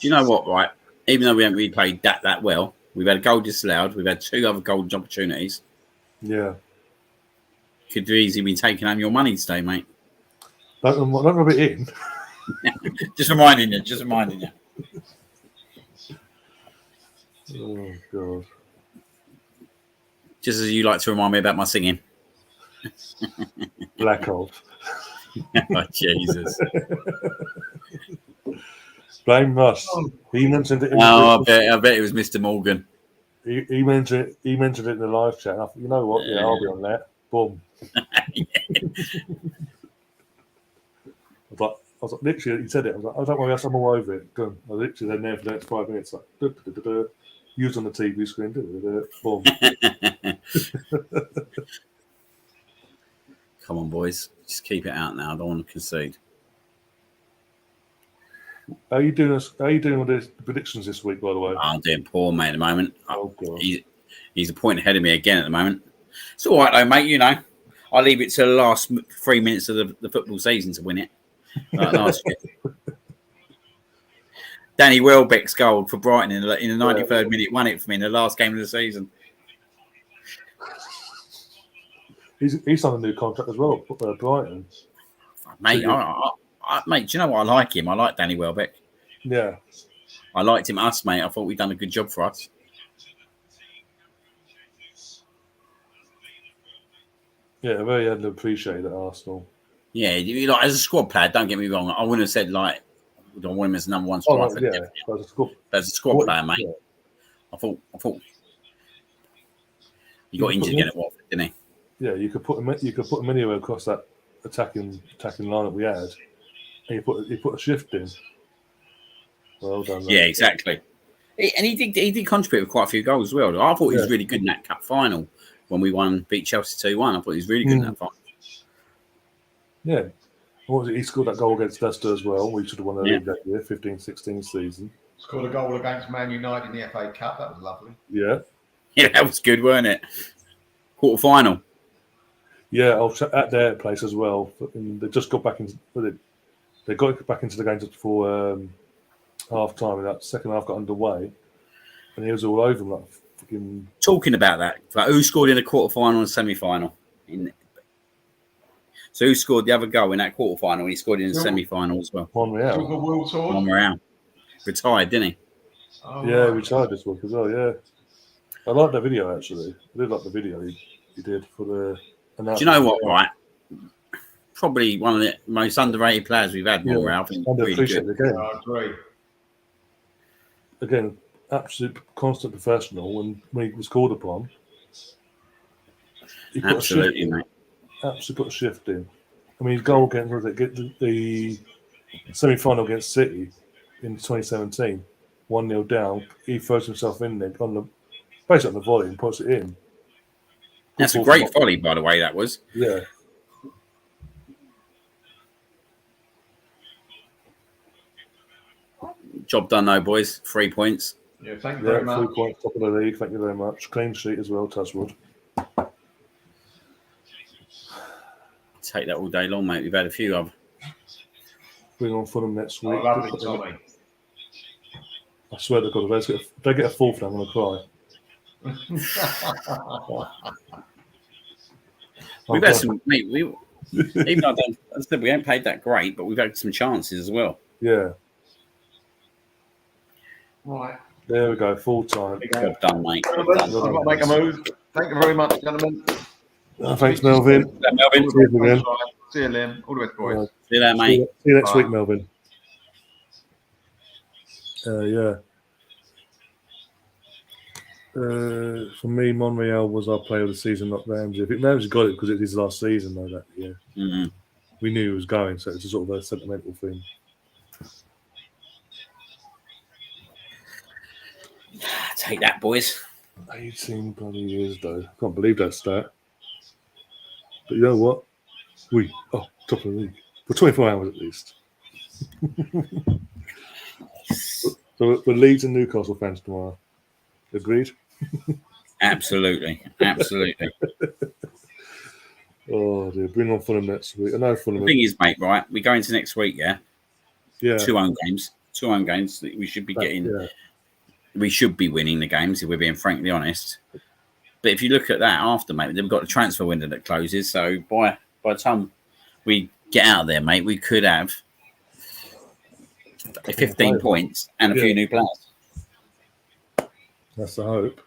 Do you know what, right? Even though we haven't really played that well, we've had a goal disallowed. We've had 2 other golden opportunities. Yeah. Could have easily been taking home your money today, mate. Don't rub it in. Just reminding you. Oh, God. Just as you like to remind me about my singing. Black hole. Oh, Jesus. Blame Russ. He mentioned it. I bet it was Mr. Morgan. He mentioned it in the live chat. And I thought, you know what? Yeah, I'll be on that. Boom. I was like, literally, he said it. I was like, oh, don't worry, I'm all over it. Go. I was literally then there for the next 5 minutes, like, used on the TV screen, boom. Come on, boys. Just keep it out now. I don't want to concede. How are you doing with the predictions this week, by the way? I'm doing poor, mate, at the moment. Oh, God. He's a point ahead of me again at the moment. It's all right, though, mate. You know, I'll leave it to the last 3 minutes of the football season to win it. Last year. Danny Welbeck's goal for Brighton in the 93rd minute won it for me in the last game of the season. He's on a new contract as well, Brighton. Mate, mate, do you know what? I like him. I like Danny Welbeck. Yeah. I liked him at us, mate. I thought we'd done a good job for us. Yeah, very underappreciated at Arsenal. Yeah, like as a squad player, don't get me wrong. I wouldn't have said like I want him as number one striker. As a squad player, mate. Yeah. I thought he got injured again at Watford, didn't he? Yeah, you could put him anywhere across that attacking line that we had, and you put a shift in. Well done. Yeah, exactly. He did contribute with quite a few goals as well. I thought he was really good in that cup final when we beat Chelsea 2-1. I thought he was really good in that final. Yeah. What was it? He scored that goal against Leicester as well. We should have won the league that year, 15-16 season. Scored a goal against Man United in the FA Cup. That was lovely. Yeah. Yeah, that was good, weren't it? Quarter final. Yeah, at their place as well. They just got back into they got back into the game just before half time, and that second half got underway, and he was all over them. Like fucking... Talking about that, like who scored in the quarter final and semi final? So who scored the other goal in that quarter final? He scored in the semi final as well. Monreal. Retired, didn't he? Oh, yeah, he retired this week as well. Yeah, I like that video actually. I did like the video he did for the. Do you know what? Right, probably one of the most underrated players we've had. Monreal, I think. Really good. I agree. Again, absolute constant professional. When he was called upon, he put absolutely, mate. Absolutely put a shift in. I mean, his goal against the semi-final against City in 2017, 1-0 down. He throws himself in there basically on the volley and puts it in. That's a great volley, by the way. That was. Yeah. Job done, though, boys. 3 points. Yeah, thank you very much. 3 points, top of the league. Thank you very much. Clean sheet as well, Touchwood. Take that all day long, mate. We've had a few of. Bring on Fulham next week. Lovely, Tommy. I swear to God, if they get a fourth, I'm going to cry. We've had some, mate. Even though I said we haven't played that great, but we've had some chances as well. Yeah. Right. There we go. Full time. Job done, mate. I've got to make a move. Thank you very much, gentlemen. Thanks, Melvin. See you, Liam. All the best, boys. See you there, mate. See you next week, Melvin. Yeah. For me, Monreal was our player of the season, not Ramsey. I think Ramsey got it because it was his last season, though, that year. Mm-hmm. We knew he was going, so it's a sort of a sentimental thing. Take that, boys. 18 bloody years, though. Can't believe that stat. But you know what? Top of the league. For 24 hours at least. So we're Leeds and Newcastle fans tomorrow. Agreed? Absolutely. Oh, dear. Bring on Fulham next week. I know Fulham. The thing is, mate, right? We go into next week, yeah? Yeah. 2 home games. We should be getting... Yeah. We should be winning the games, if we're being frankly honest. But if you look at that after, mate, then we've got the transfer window that closes. So by the time we get out of there, mate, we could have 15 points and a few new players. That's the hope.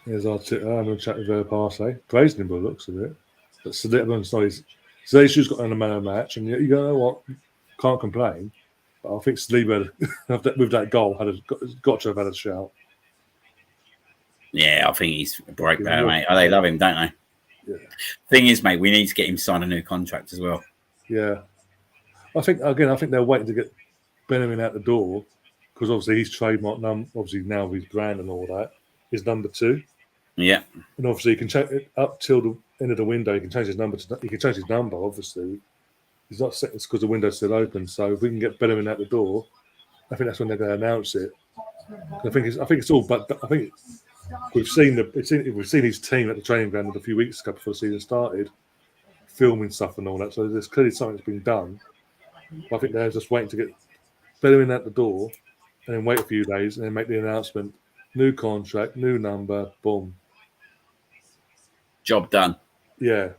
Here's our I'm going to chat with Parsay. Praising him by the looks of it. But Sadishu's got an man of match, and you know what? Can't complain. But I think Saliba, with that goal, got to have had a shout. Yeah, I think he's a great player, mate. Oh, they love him, don't they? Yeah. Thing is, mate, we need to get him signed a new contract as well. Yeah. I think they're waiting to get Benjamin out the door because obviously he's trademark obviously now with his brand and all that is number 2. Yeah. And obviously he can change it up till the end of the window. He can change his number. Obviously, he's not set because the window's still open. So if we can get Benjamin out the door, I think that's when they're going to announce it. I think it's all. But I think we've seen his team at the training ground a few weeks ago before the season started, filming stuff and all that. So there's clearly something that's been done. But I think they're just waiting to get Benjamin out the door, and then wait a few days and then make the announcement. New contract, new number, boom. Job done. Yeah.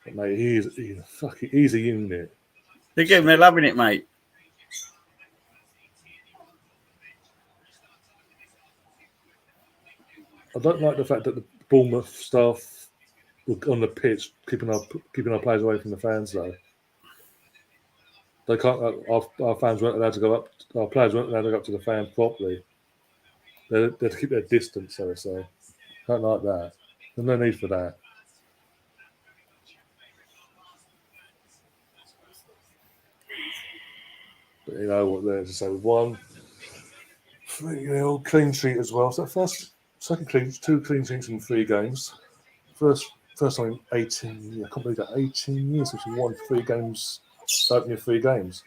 But mate, he's a unit. Look at him, they're loving it, mate. I don't like the fact that the Bournemouth staff were on the pitch keeping our players away from the fans though. They can't. Our fans weren't allowed to go up. Our players weren't allowed to go up to the fans properly. They had to keep their distance, so to say. Don't like that. There's no need for that. But you know what? There's to say, with 3-0 clean sheet as well. So two clean sheets in 3 games. First time in 18 years. I can't believe that 18 years since we won 3 games. Opening 3 games.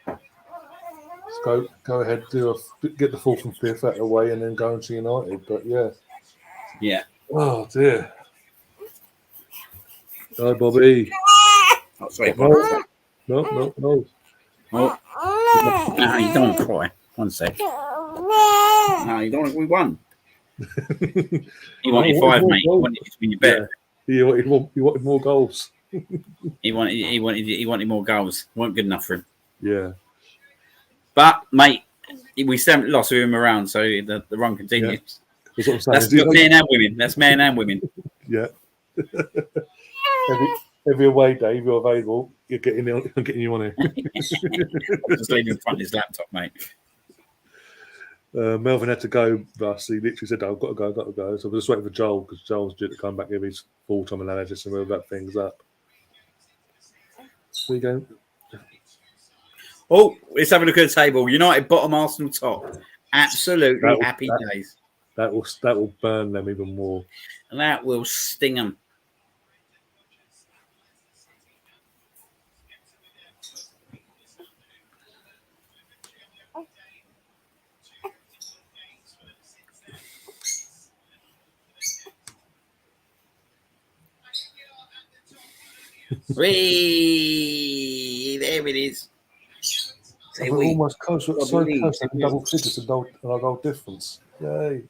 Let's go ahead, get the 4th and 5th out of the way, and then go into United. But yeah. Oh dear. Hi, Bobby. Oh, sorry, No. Oh. No, you don't want to cry. 1 sec. No, you don't want to. We won. You wanted 5, mate. You wanted to win your bet. Yeah. He wanted more goals. He wanted more goals. Weren't good enough for him. Yeah. But mate, we still haven't lost with him around, so the run continues. Yeah. That's men and women. That's men and women. Yeah. every away day, if you're available, you're getting you on here. I'm just leaving in front of his laptop, mate. Melvin had to go, thus he literally said, I've got to go. So we're just waiting for Joel because Joel's due to come back give his full-time analysis and we'll wrap things up. So you go. Oh, let's have a look at the table. United bottom, Arsenal top. Absolutely happy days. That will burn them even more. And that will sting them. Whee! There it is. We're almost close. We're so close to double figures and our goal difference. Yay!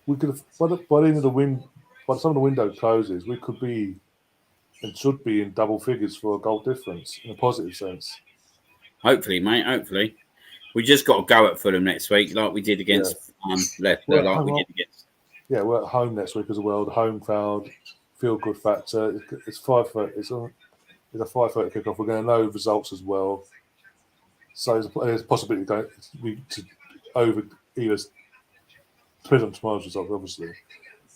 We could have by the end of the by the time the window closes, we could be and should be in double figures for a goal difference in a positive sense. Hopefully, mate. Hopefully, we just got to go at Fulham next week, like we did against Leicester, like we did against. Yeah, we're at home next week as well. The home crowd, feel good factor. It's 5:30. It's a 5:30 kickoff. We're going to know results as well. So there's a possibility to over either depends on tomorrow's results, obviously.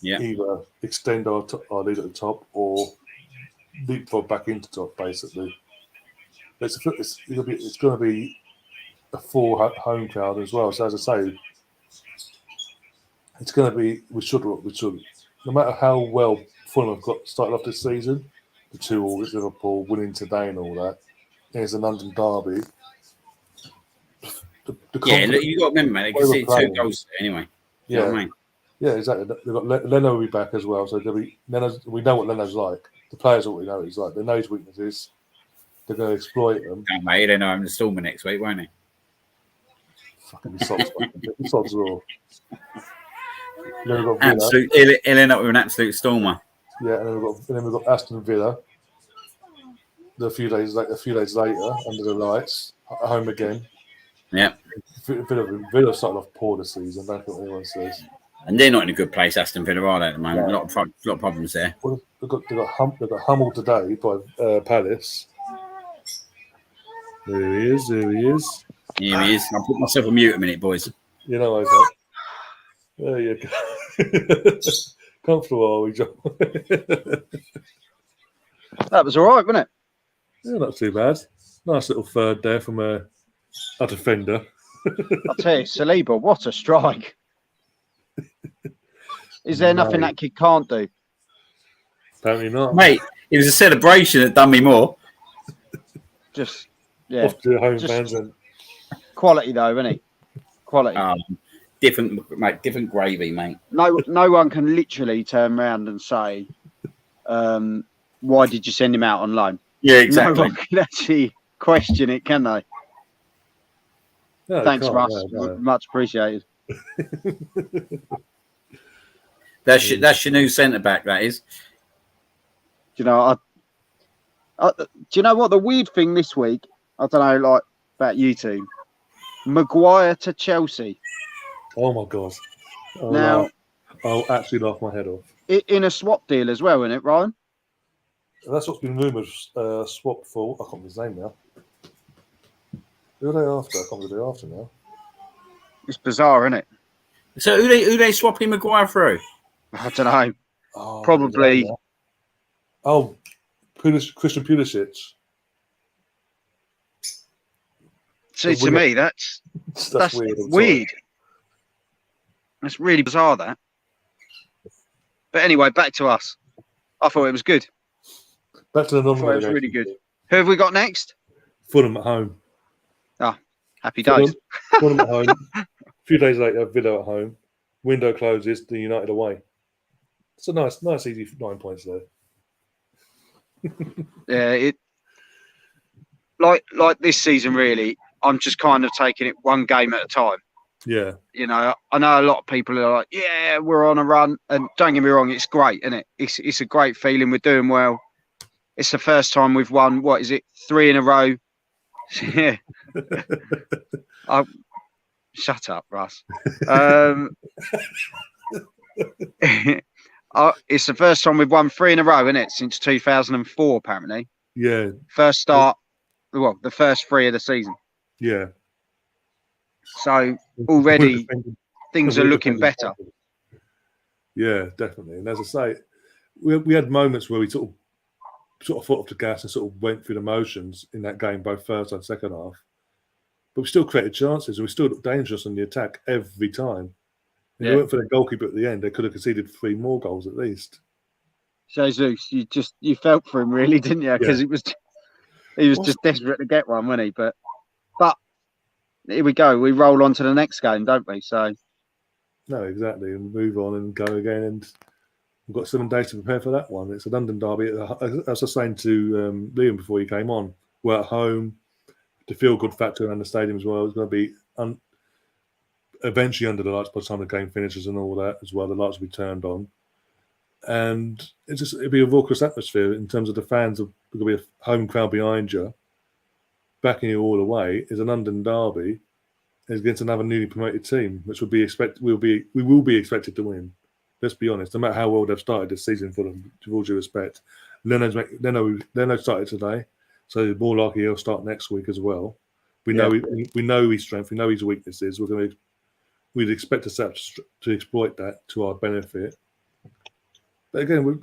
Yeah. Either extend our lead at the top or leapfrog back into top, basically. It's going to be a full home crowd as well. So as I say, it's going to be. We should. No matter how well Fulham have started off this season, the 2-2 against Liverpool, winning today and all that. It's a London derby. Look, you got to remember, mate. They can see 2 goals anyway. Yeah, you know what I mean? Yeah, exactly. They've got Leno will be back as well, so we know what Leno's like. The players already know what he's like. They know his weaknesses. They're going to exploit them. No, mate, they know him in the Stormer next week, won't he? Fucking sods raw. Absolute, he'll end up with an absolute stormer. Yeah, and then we've got Aston Villa. A few days later, under the lights, at home again. Yeah. Villa started off poor this season. Don't think anyone says. And they're not in a good place, Aston Villa, are they, at the moment? A lot of problems there. Well, they've got humbled today by Palace. There he is. Here he is. I'll put myself on mute a minute, boys. You know, Isaac. There you go. Comfortable, are we, John? That was all right, wasn't it? Yeah, not too bad. Nice little third there from a defender. I'll tell you, Saliba, what a strike. Is there nothing that kid can't do? Apparently not. Mate, it was a celebration that done me more. Just, yeah. Off to the home fans and quality, though, isn't he? Quality. Different gravy, mate. No one can literally turn around and say, why did you send him out on loan? Yeah, exactly. No one can actually question it, can they? no, Thanks, Russ. No. Much appreciated. That's your new centre back. That is. Do you know? Do you know what the weird thing this week? I don't know, like about you two. Maguire to Chelsea. Oh my god! Now, I'll actually laugh my head off. In a swap deal as well, isn't it, Ryan? That's what's been rumoured. Swap for. I can't remember his name now. Who are they after? I can't remember who they're after now. It's bizarre, isn't it? So who they swapping Maguire through? I don't know. Oh, Probably. Christian Pulisic. See, to me, that's weird. That's really bizarre, that. But anyway, back to us. I thought it was good. Back to the I thought it was really good. Who have we got next? Fulham at home. Happy days. Fulham at home. A few days later, Villa at home. Window closes. The United away. It's a nice, easy 9 points there. Yeah, it like this season. Really, I'm just kind of taking it one game at a time. Yeah. You know, I know a lot of people are like, yeah, we're on a run. And don't get me wrong, it's great, isn't it? It's a great feeling. We're doing well. It's the first time we've won, 3 in a row? Yeah. Shut up, Russ. It's the first time we've won 3 in a row, isn't it? Since 2004, apparently. Yeah. First start, the first 3 of the season. Yeah. So already things are looking better. Yeah, definitely. And as I say, we had moments where we sort of fought off the gas and sort of went through the motions in that game, both first and second half. But we still created chances and we still looked dangerous in the attack every time. If it weren't for the goalkeeper at the end, they could have conceded 3 more goals at least. Jesus, you felt for him really, didn't you? Because he was just desperate to get one, wasn't he? But here we go. We roll on to the next game, don't we? So no, exactly, and move on and go again. And we've got 7 days to prepare for that one. It's a London derby. As I was saying to Liam before he came on, we're at home. The feel-good factor around the stadium as well is going to be eventually under the lights by the time the game finishes and all that as well. The lights will be turned on. And it'll be a raucous atmosphere in terms of the fans. There'll be a home crowd behind you, backing you all the way. Is a London derby against another newly promoted team, which we will be expected to win. Let's be honest. No matter how well they've started this season, for them, with all due respect, Leno started today, so more likely he'll start next week as well. We know his strength, we know his weaknesses. We'd expect to exploit that to our benefit. But again,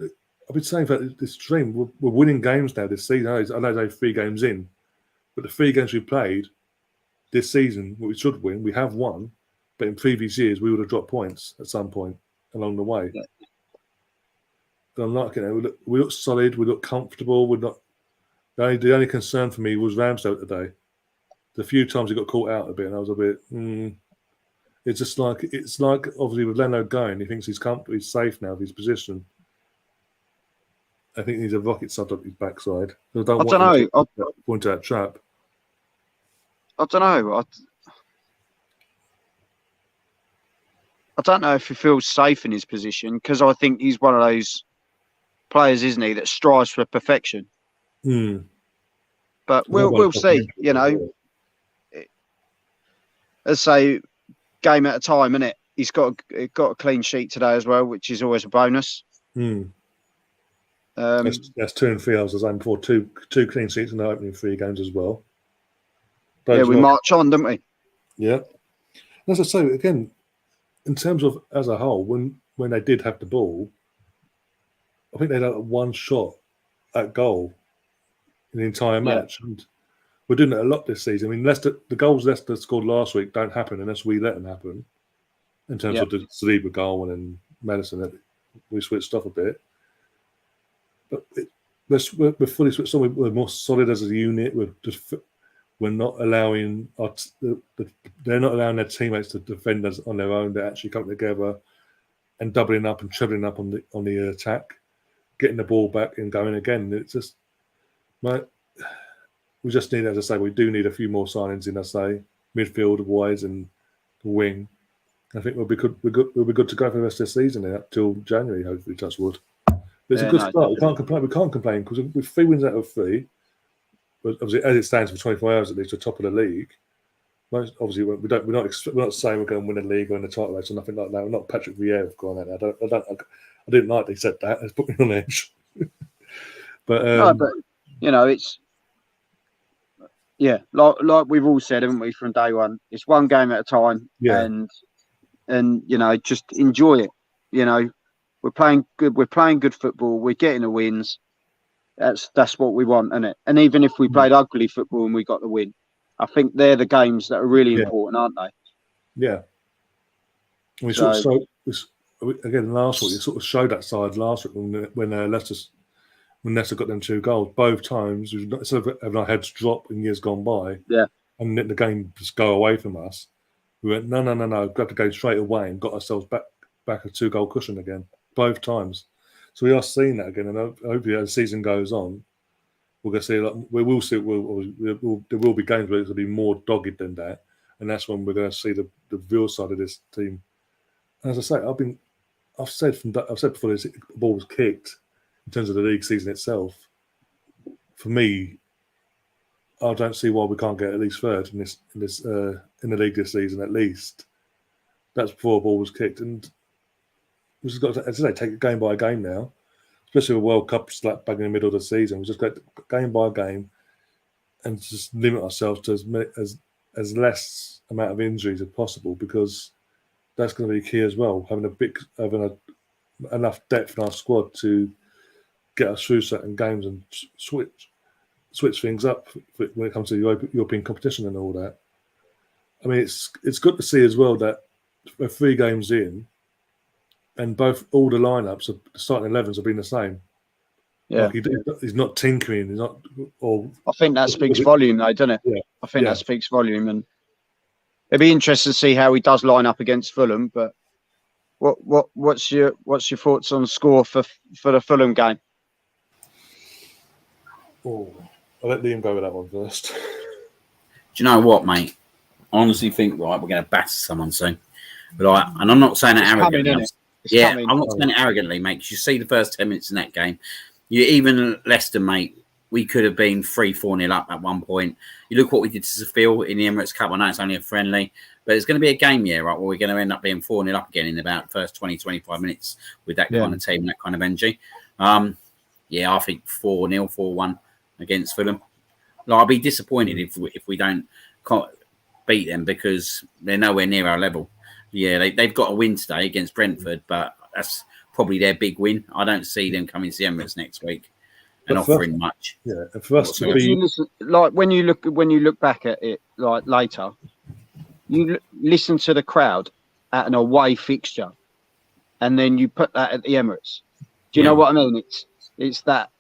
I've been saying that this team, we're winning games now this season. I know they're 3 games in, but the 3 games we played this season, what we should win, we have won. But in previous years, we would have dropped points at some point along the way. Yeah. But I'm not, we look solid, we look comfortable. We're not. The only concern for me was Ramsdale today. The few times he got caught out a bit, and I was a bit. It's like obviously with Leno going, he thinks he's comfortable, he's safe now with his position. I think he's a rocket sub up his backside. I don't know. Point to that trap. I don't know. I don't know if he feels safe in his position because I think he's one of those players, isn't he, that strives for perfection. But we'll see. You know, let's say game at a time, innit? he's got a clean sheet today as well, which is always a bonus. That's 2 and 3 hours as before. Two clean sheets in the opening 3 games as well. Yeah, we march on, don't we? Yeah. As I say, again, in terms of as a whole, when they did have the ball, I think they had 1 shot at goal in the entire match. And we're doing it a lot this season. I mean, the goals Leicester scored last week don't happen unless we let them happen. In terms of the Saliba goal and then Madison, we switched off a bit. But we're fully switched on. We're more solid as a unit. We're not allowing they're not allowing their teammates to defend us on their own. They're actually coming together and doubling up and trebling up on the attack, getting the ball back and going again. It's just we just need, as I say, we do need a few more signings in, I say, midfield wise and the wing. I think we'll be good. We'll be good to go for the rest of the season up till January. Hopefully, touch wood. But it's a good start. We can't complain because with 3 wins out of 3. But obviously, as it stands for 24 hours at least, we're top of the league. Obviously, we're not saying we're going to win a league or in the title race or nothing like that. We're not Patrick Vieira going out there. I didn't like they said that. It's put me on edge. but it's like we've all said, haven't we, from day one? It's one game at a time, and just enjoy it. We're playing good football. We're getting the wins. That's what we want, isn't it? And even if we played ugly football and we got the win, I think they're the games that are really important, aren't they? Yeah. We again last week. It sort of showed that side last week when Leicester got them 2 goals. Both times, instead of having our heads drop in years gone by, and let the game just go away from us, we went no. We've got to go straight away and got ourselves back a 2-goal cushion again. Both times. So we are seeing that again, and hopefully as the season goes on, we're going to see we will see. There will be games where it's going to be more dogged than that, and that's when we're going to see the real side of this team. And as I say, I've said before, the ball was kicked in terms of the league season itself. For me, I don't see why we can't get at least 3rd in the league this season. At least that's before the ball was kicked, and we've just got to, as I say, take it game by game now, especially with World Cup slap bang in the middle of the season. We just go game by game and just limit ourselves to as less amount of injuries as possible, because that's going to be key as well. Having enough depth in our squad to get us through certain games and switch things up when it comes to European competition and all that. I mean, it's good to see as well that we're 3 games in, and all the lineups, the starting 11s have been the same. Yeah, like he's not tinkering. He's not. I think that speaks volume, though, doesn't it? Yeah, I think that speaks volume, and it'd be interesting to see how he does line up against Fulham. But what's your thoughts on score for the Fulham game? Oh, I'll let Liam go with that one first. Do you know what, mate? I honestly think we're going to batter someone soon. But and I'm not saying it arrogantly. I'm not saying it arrogantly, mate. Because you see the first 10 minutes in that game, even Leicester, mate, we could have been 3-4-0 up at one point. You look what we did to Seville in the Emirates Cup. I know it's only a friendly, but it's going to be a game, right, where we're going to end up being 4-0 up again in about the first 20, 25 minutes with that kind of team and that kind of energy. I think 4-0, 4-1 against Fulham. I'll be disappointed if we don't beat them, because they're nowhere near our level. Yeah, they've got a win today against Brentford, but that's probably their big win. I don't see them coming to the Emirates next week and offering much. Yeah, and for us to be when you look back at it like later, you listen to the crowd at an away fixture, and then you put that at the Emirates. Do you know what I mean? It's that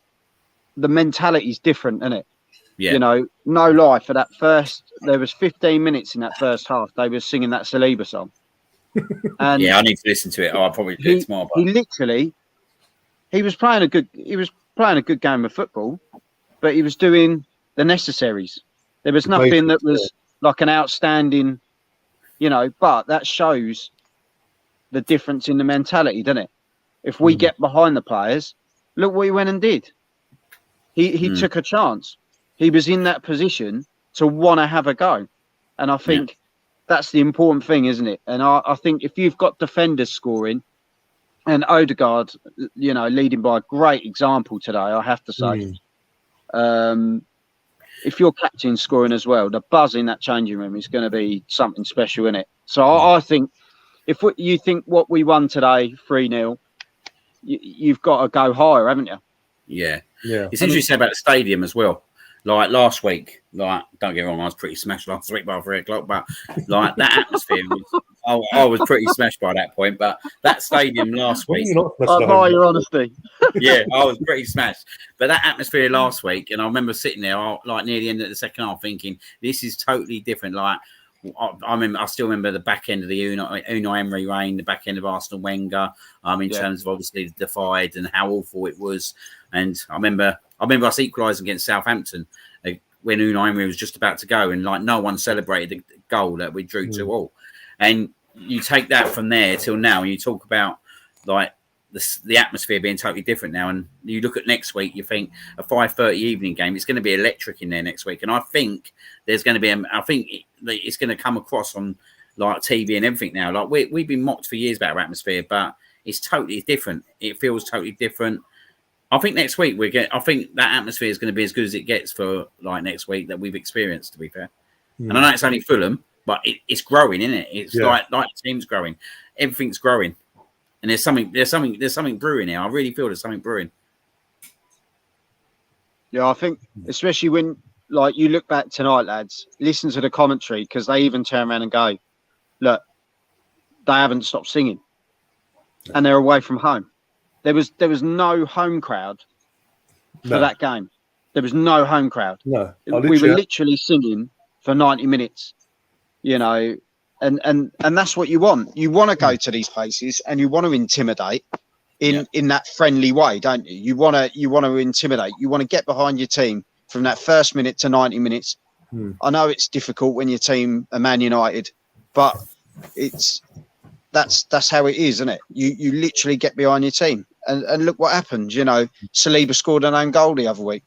the mentality is different, isn't it? Yeah. No lie, for that there was 15 minutes in that first half. They were singing that Saliba song. And I need to listen to it. I'll probably do it tomorrow. He was playing a good game of football, but he was doing the necessaries. There was nothing that was like an outstanding, but that shows the difference in the mentality, doesn't it? If we get behind the players, look what he went and did. He took a chance. He was in that position to want to have a go. And I think That's the important thing, isn't it? And I think if you've got defenders scoring, and Ødegaard, leading by a great example today, I have to say. If your captain's scoring as well, the buzz in that changing room is going to be something special, isn't it? So I think you think what we won today, 3-0, you've got to go higher, haven't you? Yeah. It's interesting to say about the stadium as well. Like last week, don't get me wrong, I was pretty smashed last week by 3 o'clock, but like that atmosphere I was pretty smashed by that point. But that stadium last week, I admire your honesty. Yeah, I was pretty smashed. But that atmosphere last week, and I remember sitting there like near the end of the second half thinking, this is totally different. Like I still remember the back end of the Unai Emery reign, the back end of Arsenal Wenger, in terms of obviously the divide and how awful it was. And I remember us equalising against Southampton when Unai Emery was just about to go, and like no one celebrated the goal that we drew 2-2. And you take that from there till now, and you talk about like the atmosphere being totally different now. And you look at next week, you think a 5:30 evening game, it's going to be electric in there next week. And I think there's going to be, it's going to come across on like TV and everything now. Like we've been mocked for years about our atmosphere, but it's totally different. It feels totally different. I think next week I think that atmosphere is going to be as good as it gets for like next week that we've experienced, to be fair. And I know it's only Fulham, but it's growing, isn't it? It's like the team's growing. Everything's growing. And there's something brewing here. I really feel there's something brewing. Yeah, I think especially when like you look back tonight, lads, listen to the commentary, because they even turn around and go, look, they haven't stopped singing. And they're away from home. There was no home crowd for that game. There was no home crowd. No. We were literally singing for 90 minutes, and that's what you want. You want to go to these places and you want to intimidate in that friendly way, don't you? You want to intimidate. You want to get behind your team from that first minute to 90 minutes. I know it's difficult when your team are Man United, but that's how it is, isn't it? You literally get behind your team. And look what happened. Saliba scored an own goal the other week.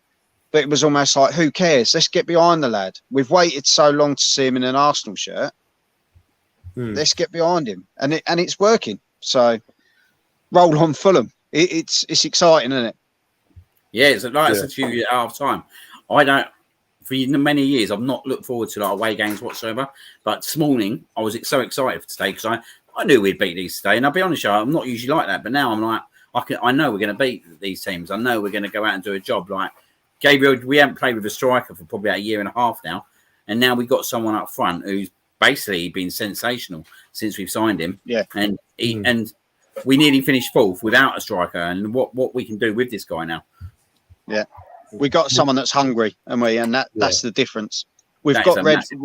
But it was almost like, who cares? Let's get behind the lad. We've waited so long to see him in an Arsenal shirt. Let's get behind him. And it's working. So roll on Fulham. It's exciting, isn't it? Yeah, it's like I said to you at half time. For many years, I've not looked forward to like away games whatsoever. But this morning, I was so excited for today because I knew we'd beat these today. And I'll be honest, I'm not usually like that. But now I'm like, I know we're going to beat these teams. I know we're going to go out and do a job. Like Gabriel, we haven't played with a striker for probably about a year and a half now. And now we've got someone up front who's basically been sensational since we've signed him. Yeah. And and we nearly finished fourth without a striker. And what we can do with this guy now. Yeah. We got someone that's hungry, and that's the difference. We're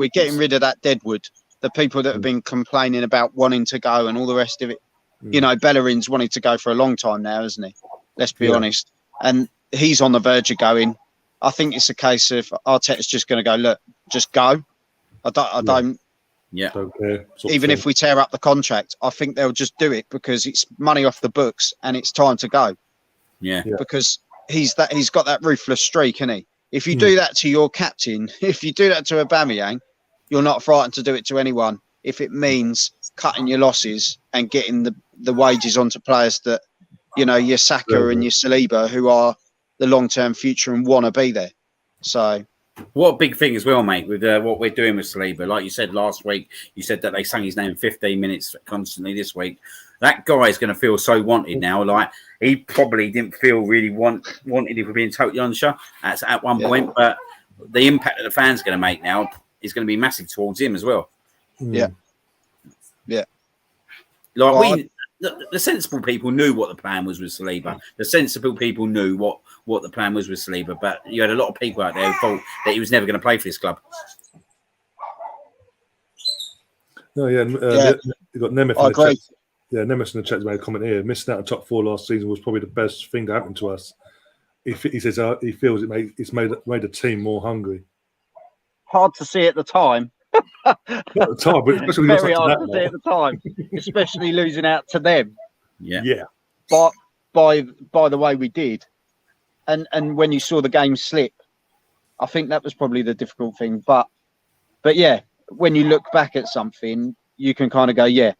getting rid of that deadwood. The people that have been complaining about wanting to go and all the rest of it. Bellerin's wanted to go for a long time now, isn't he? Let's be honest. And he's on the verge of going. I think it's a case of Arteta's just going to go, look, just go. I don't. Yeah. Even if we tear up the contract, I think they'll just do it because it's money off the books and it's time to go. Yeah. Because he's got that ruthless streak, isn't he? If you do that to your captain, if you do that to Aubameyang, you're not frightened to do it to anyone. If it means cutting your losses and getting the wages onto players that, your Saka and your Saliba, who are the long-term future and want to be there. So, what a big thing as well, mate, with what we're doing with Saliba. Like you said last week, you said that they sang his name 15 minutes constantly this week. That guy is going to feel so wanted now. Like, he probably didn't feel really wanted, if we're being totally honest, at one point. But the impact that the fans are going to make now is going to be massive towards him as well. Yeah. Yeah. Like, the sensible people knew what the plan was with Saliba. The sensible people knew what the plan was with Saliba. But you had a lot of people out there who thought that he was never going to play for this club. No, you got Nemeth. I agree. Yeah, Nemeth in the chat made a comment here. Missing out on top 4 last season was probably the best thing that happened to us. He says he feels it's made the team more hungry. Hard to see at the time. Not at the time, but especially very hard to see at the time, especially losing out to them. Yeah. But by the way we did, and when you saw the game slip, I think that was probably the difficult thing. But yeah, when you look back at something, you can kind of go, yeah,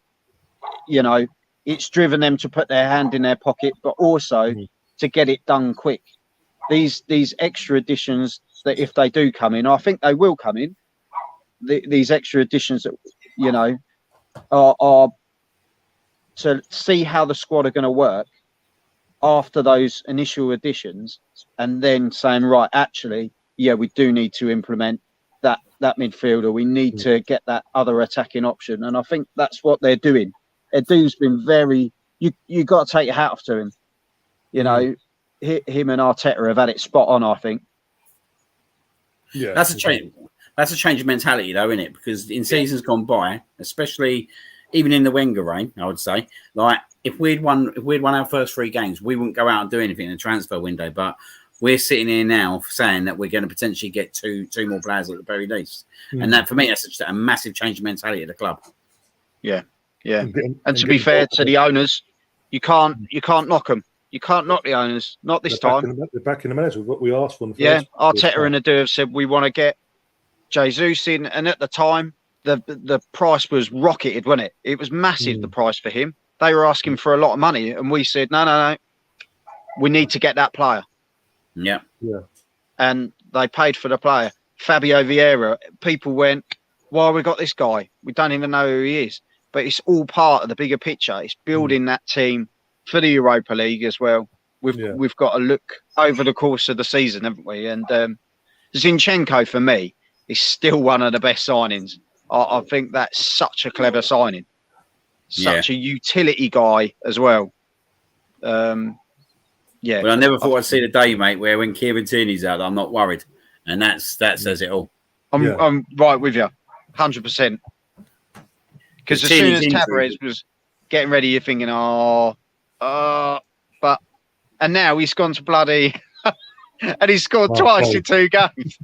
you know, it's driven them to put their hand in their pocket, but also to get it done quick. These extra additions that if they do come in, I think they will come in. These extra additions that, you know, are to see how the squad are going to work after those initial additions, and then saying, right, actually, yeah, we do need to implement that midfielder. We need to get that other attacking option. And I think that's what they're doing. Edu's been very, you got to take your hat off to him. You know, him and Arteta have had it spot on, I think. Yeah. That's a change. That's a change of mentality, though, isn't it? Because in seasons gone by, especially even in the Wenger reign, I would say, like if we'd won our first 3 games, we wouldn't go out and do anything in the transfer window. But we're sitting here now saying that we're going to potentially get two more players at the very least, and that for me, that's just a massive change of mentality at the club. Yeah, yeah. And to be fair to the owners, you can't knock them. You can't knock the owners. Not this time. They're back in the manager. What we asked for. Yeah, Arteta and Edu have said we want to get Jesus in, and at the time, the price was rocketed, wasn't it? It was massive. The price for him. They were asking for a lot of money, and we said no. We need to get that player. Yeah. And they paid for the player. Fabio Vieira. People went, "Why we got this guy? We don't even know who he is." But it's all part of the bigger picture. It's building that team for the Europa League as well. We've got to look over the course of the season, haven't we? And Zinchenko, for me, is still one of the best signings. I think that's such a clever signing. Such a utility guy as well. Yeah. But I never thought I'd see the day, mate, where when Kieran Tierney's out, I'm not worried. And that says it all. I'm right with you, 100%. Because as soon as Tavares was getting ready, you're thinking, and now he's gone to bloody, and he's scored twice in 2 games.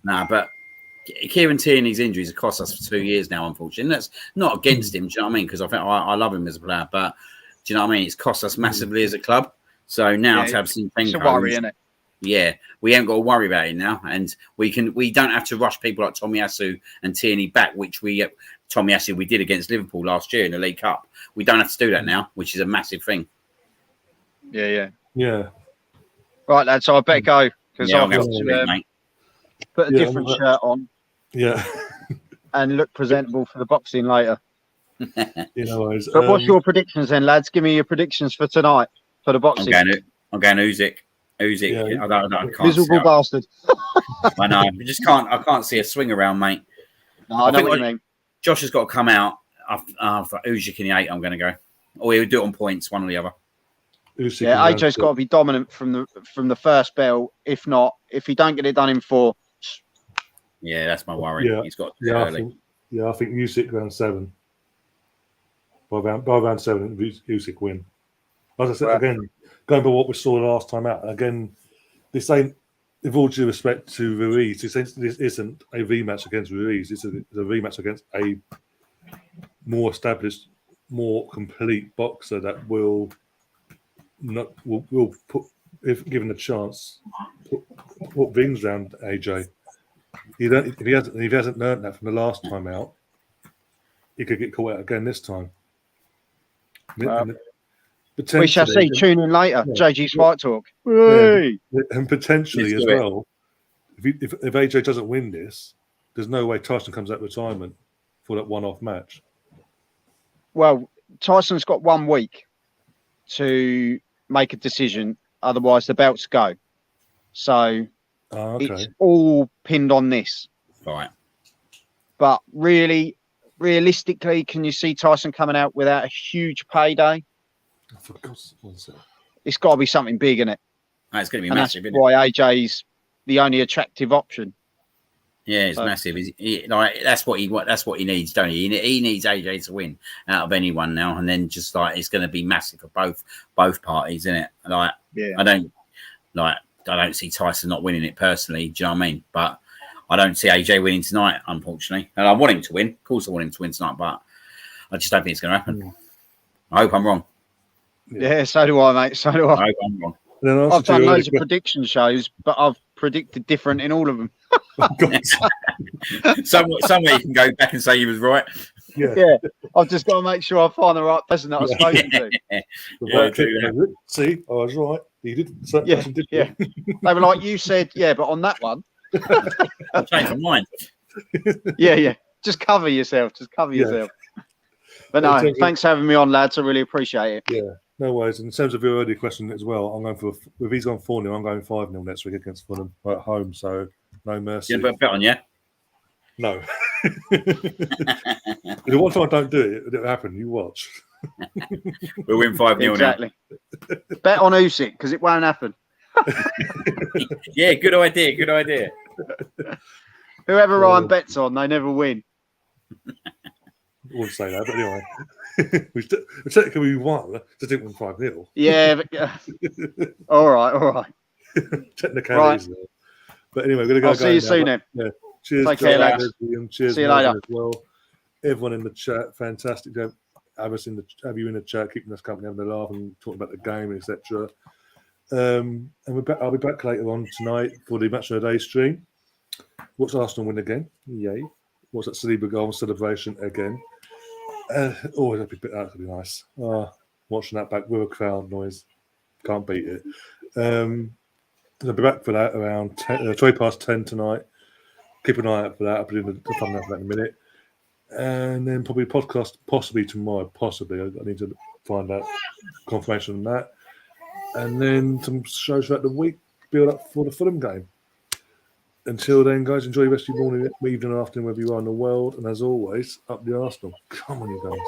Nah, but Kieran Tierney's injuries have cost us for 2 years now, unfortunately. And that's not against him, do you know what I mean? Because I think I love him as a player, but do you know what I mean? It's cost us massively as a club. So now to have Zinchenko, it's a worry, isn't it? Yeah, we ain't got to worry about it now, and we don't have to rush people like Tomiyasu and Tierney back, which Tomiyasu we did against Liverpool last year in the League Cup. We don't have to do that now, which is a massive thing. Yeah. Right, lads. So I better go because I've got to put a different shirt on. Yeah. And look presentable for the boxing later. But what's your predictions then, lads? Give me your predictions for tonight for the boxing. I'm going Usyk. Yeah. I can't miserable bastard. I know. I can't see a swing around, mate. No, I know what you mean. Josh has got to come out for Usyk in the 8. I'm going to go, or he'll do it on points, one or the other. AJ's got to be dominant from the first bell. If not, if he don't get it done in 4. Yeah, that's my worry. Yeah. He's got early. I think Usyk round 7. By round 7, Usyk win. As I said, again, going by what we saw last time out, again, this ain't, with all due respect to Ruiz, this isn't a rematch against Ruiz. It's a rematch against a more established, more complete boxer that will put, if given a chance, put rings round AJ. If he hasn't learned that from the last time out, he could get caught out again this time. We shall see. Tune in later. JG's Fight Talk. Yeah. And potentially as well, if AJ doesn't win this, there's no way Tyson comes out of retirement for that one-off match. Well, Tyson's got 1 week to make a decision. Otherwise, the belts go. So it's all pinned on this. Right. But realistically, can you see Tyson coming out without a huge payday? It's got to be something big, isn't it? It's going to be massive. That's why AJ's the only attractive option. Yeah, it's massive. That's what he needs, don't he? He needs AJ to win out of anyone now, and then just it's going to be massive for both parties, isn't it? I don't see Tyson not winning it personally. Do you know what I mean? But I don't see AJ winning tonight, unfortunately. And I want him to win. Of course, I want him to win tonight, but I just don't think it's going to happen. I hope I'm wrong. Yeah, so do I, mate. So do I. I hope I'm wrong. I've done loads of prediction shows, but I've predicted different in all of them. Somewhere you can go back and say you was right. Yeah, I've just got to make sure I find the right person that I've spoken to. See, I was right. You did. Yeah. They were like, you said, but on that one, I changed my mind. Yeah. Just cover yourself. But no, thanks for having me on, lads. I really appreciate it. Yeah, no worries. In terms of your earlier question as well, I'm going for if he's gone 4-0, I'm going 5-0 next week against Fulham at home. So no mercy. You put a bet on, yeah? No. The one time I don't do it, it'll happen. You watch. We'll win 5-0 exactly. Bet on Usyk because it won't happen. Yeah, good idea. Whoever Ryan bets on, they never win. I wouldn't say that, but anyway. Technically, we won. Just didn't win 5-0. Yeah. But, all right. Technicalities. Right. But anyway, we're going to go. I'll see you soon then. Yeah. Cheers. Take care, lads. Cheers. See you later. As well. Everyone in the chat, fantastic to have you in the chat, keeping us company, having a laugh and talking about the game, etc. And I'll be back later on tonight for the Match of the Day stream. Watch Arsenal win again. Yay. Watch that Saliba goal celebration again. That'd be nice. Watching that back with a crowd noise. Can't beat it. I'll be back for that around 10 tonight. Keep an eye out for that. I'll be doing the thumbnail for that in a minute. And then probably podcast possibly tomorrow. Possibly. I need to find out confirmation on that. And then some shows throughout the week. Build up for the Fulham game. Until then, guys, enjoy the rest of your morning, evening, or afternoon, wherever you are in the world. And as always, up the Arsenal. Come on, you guys.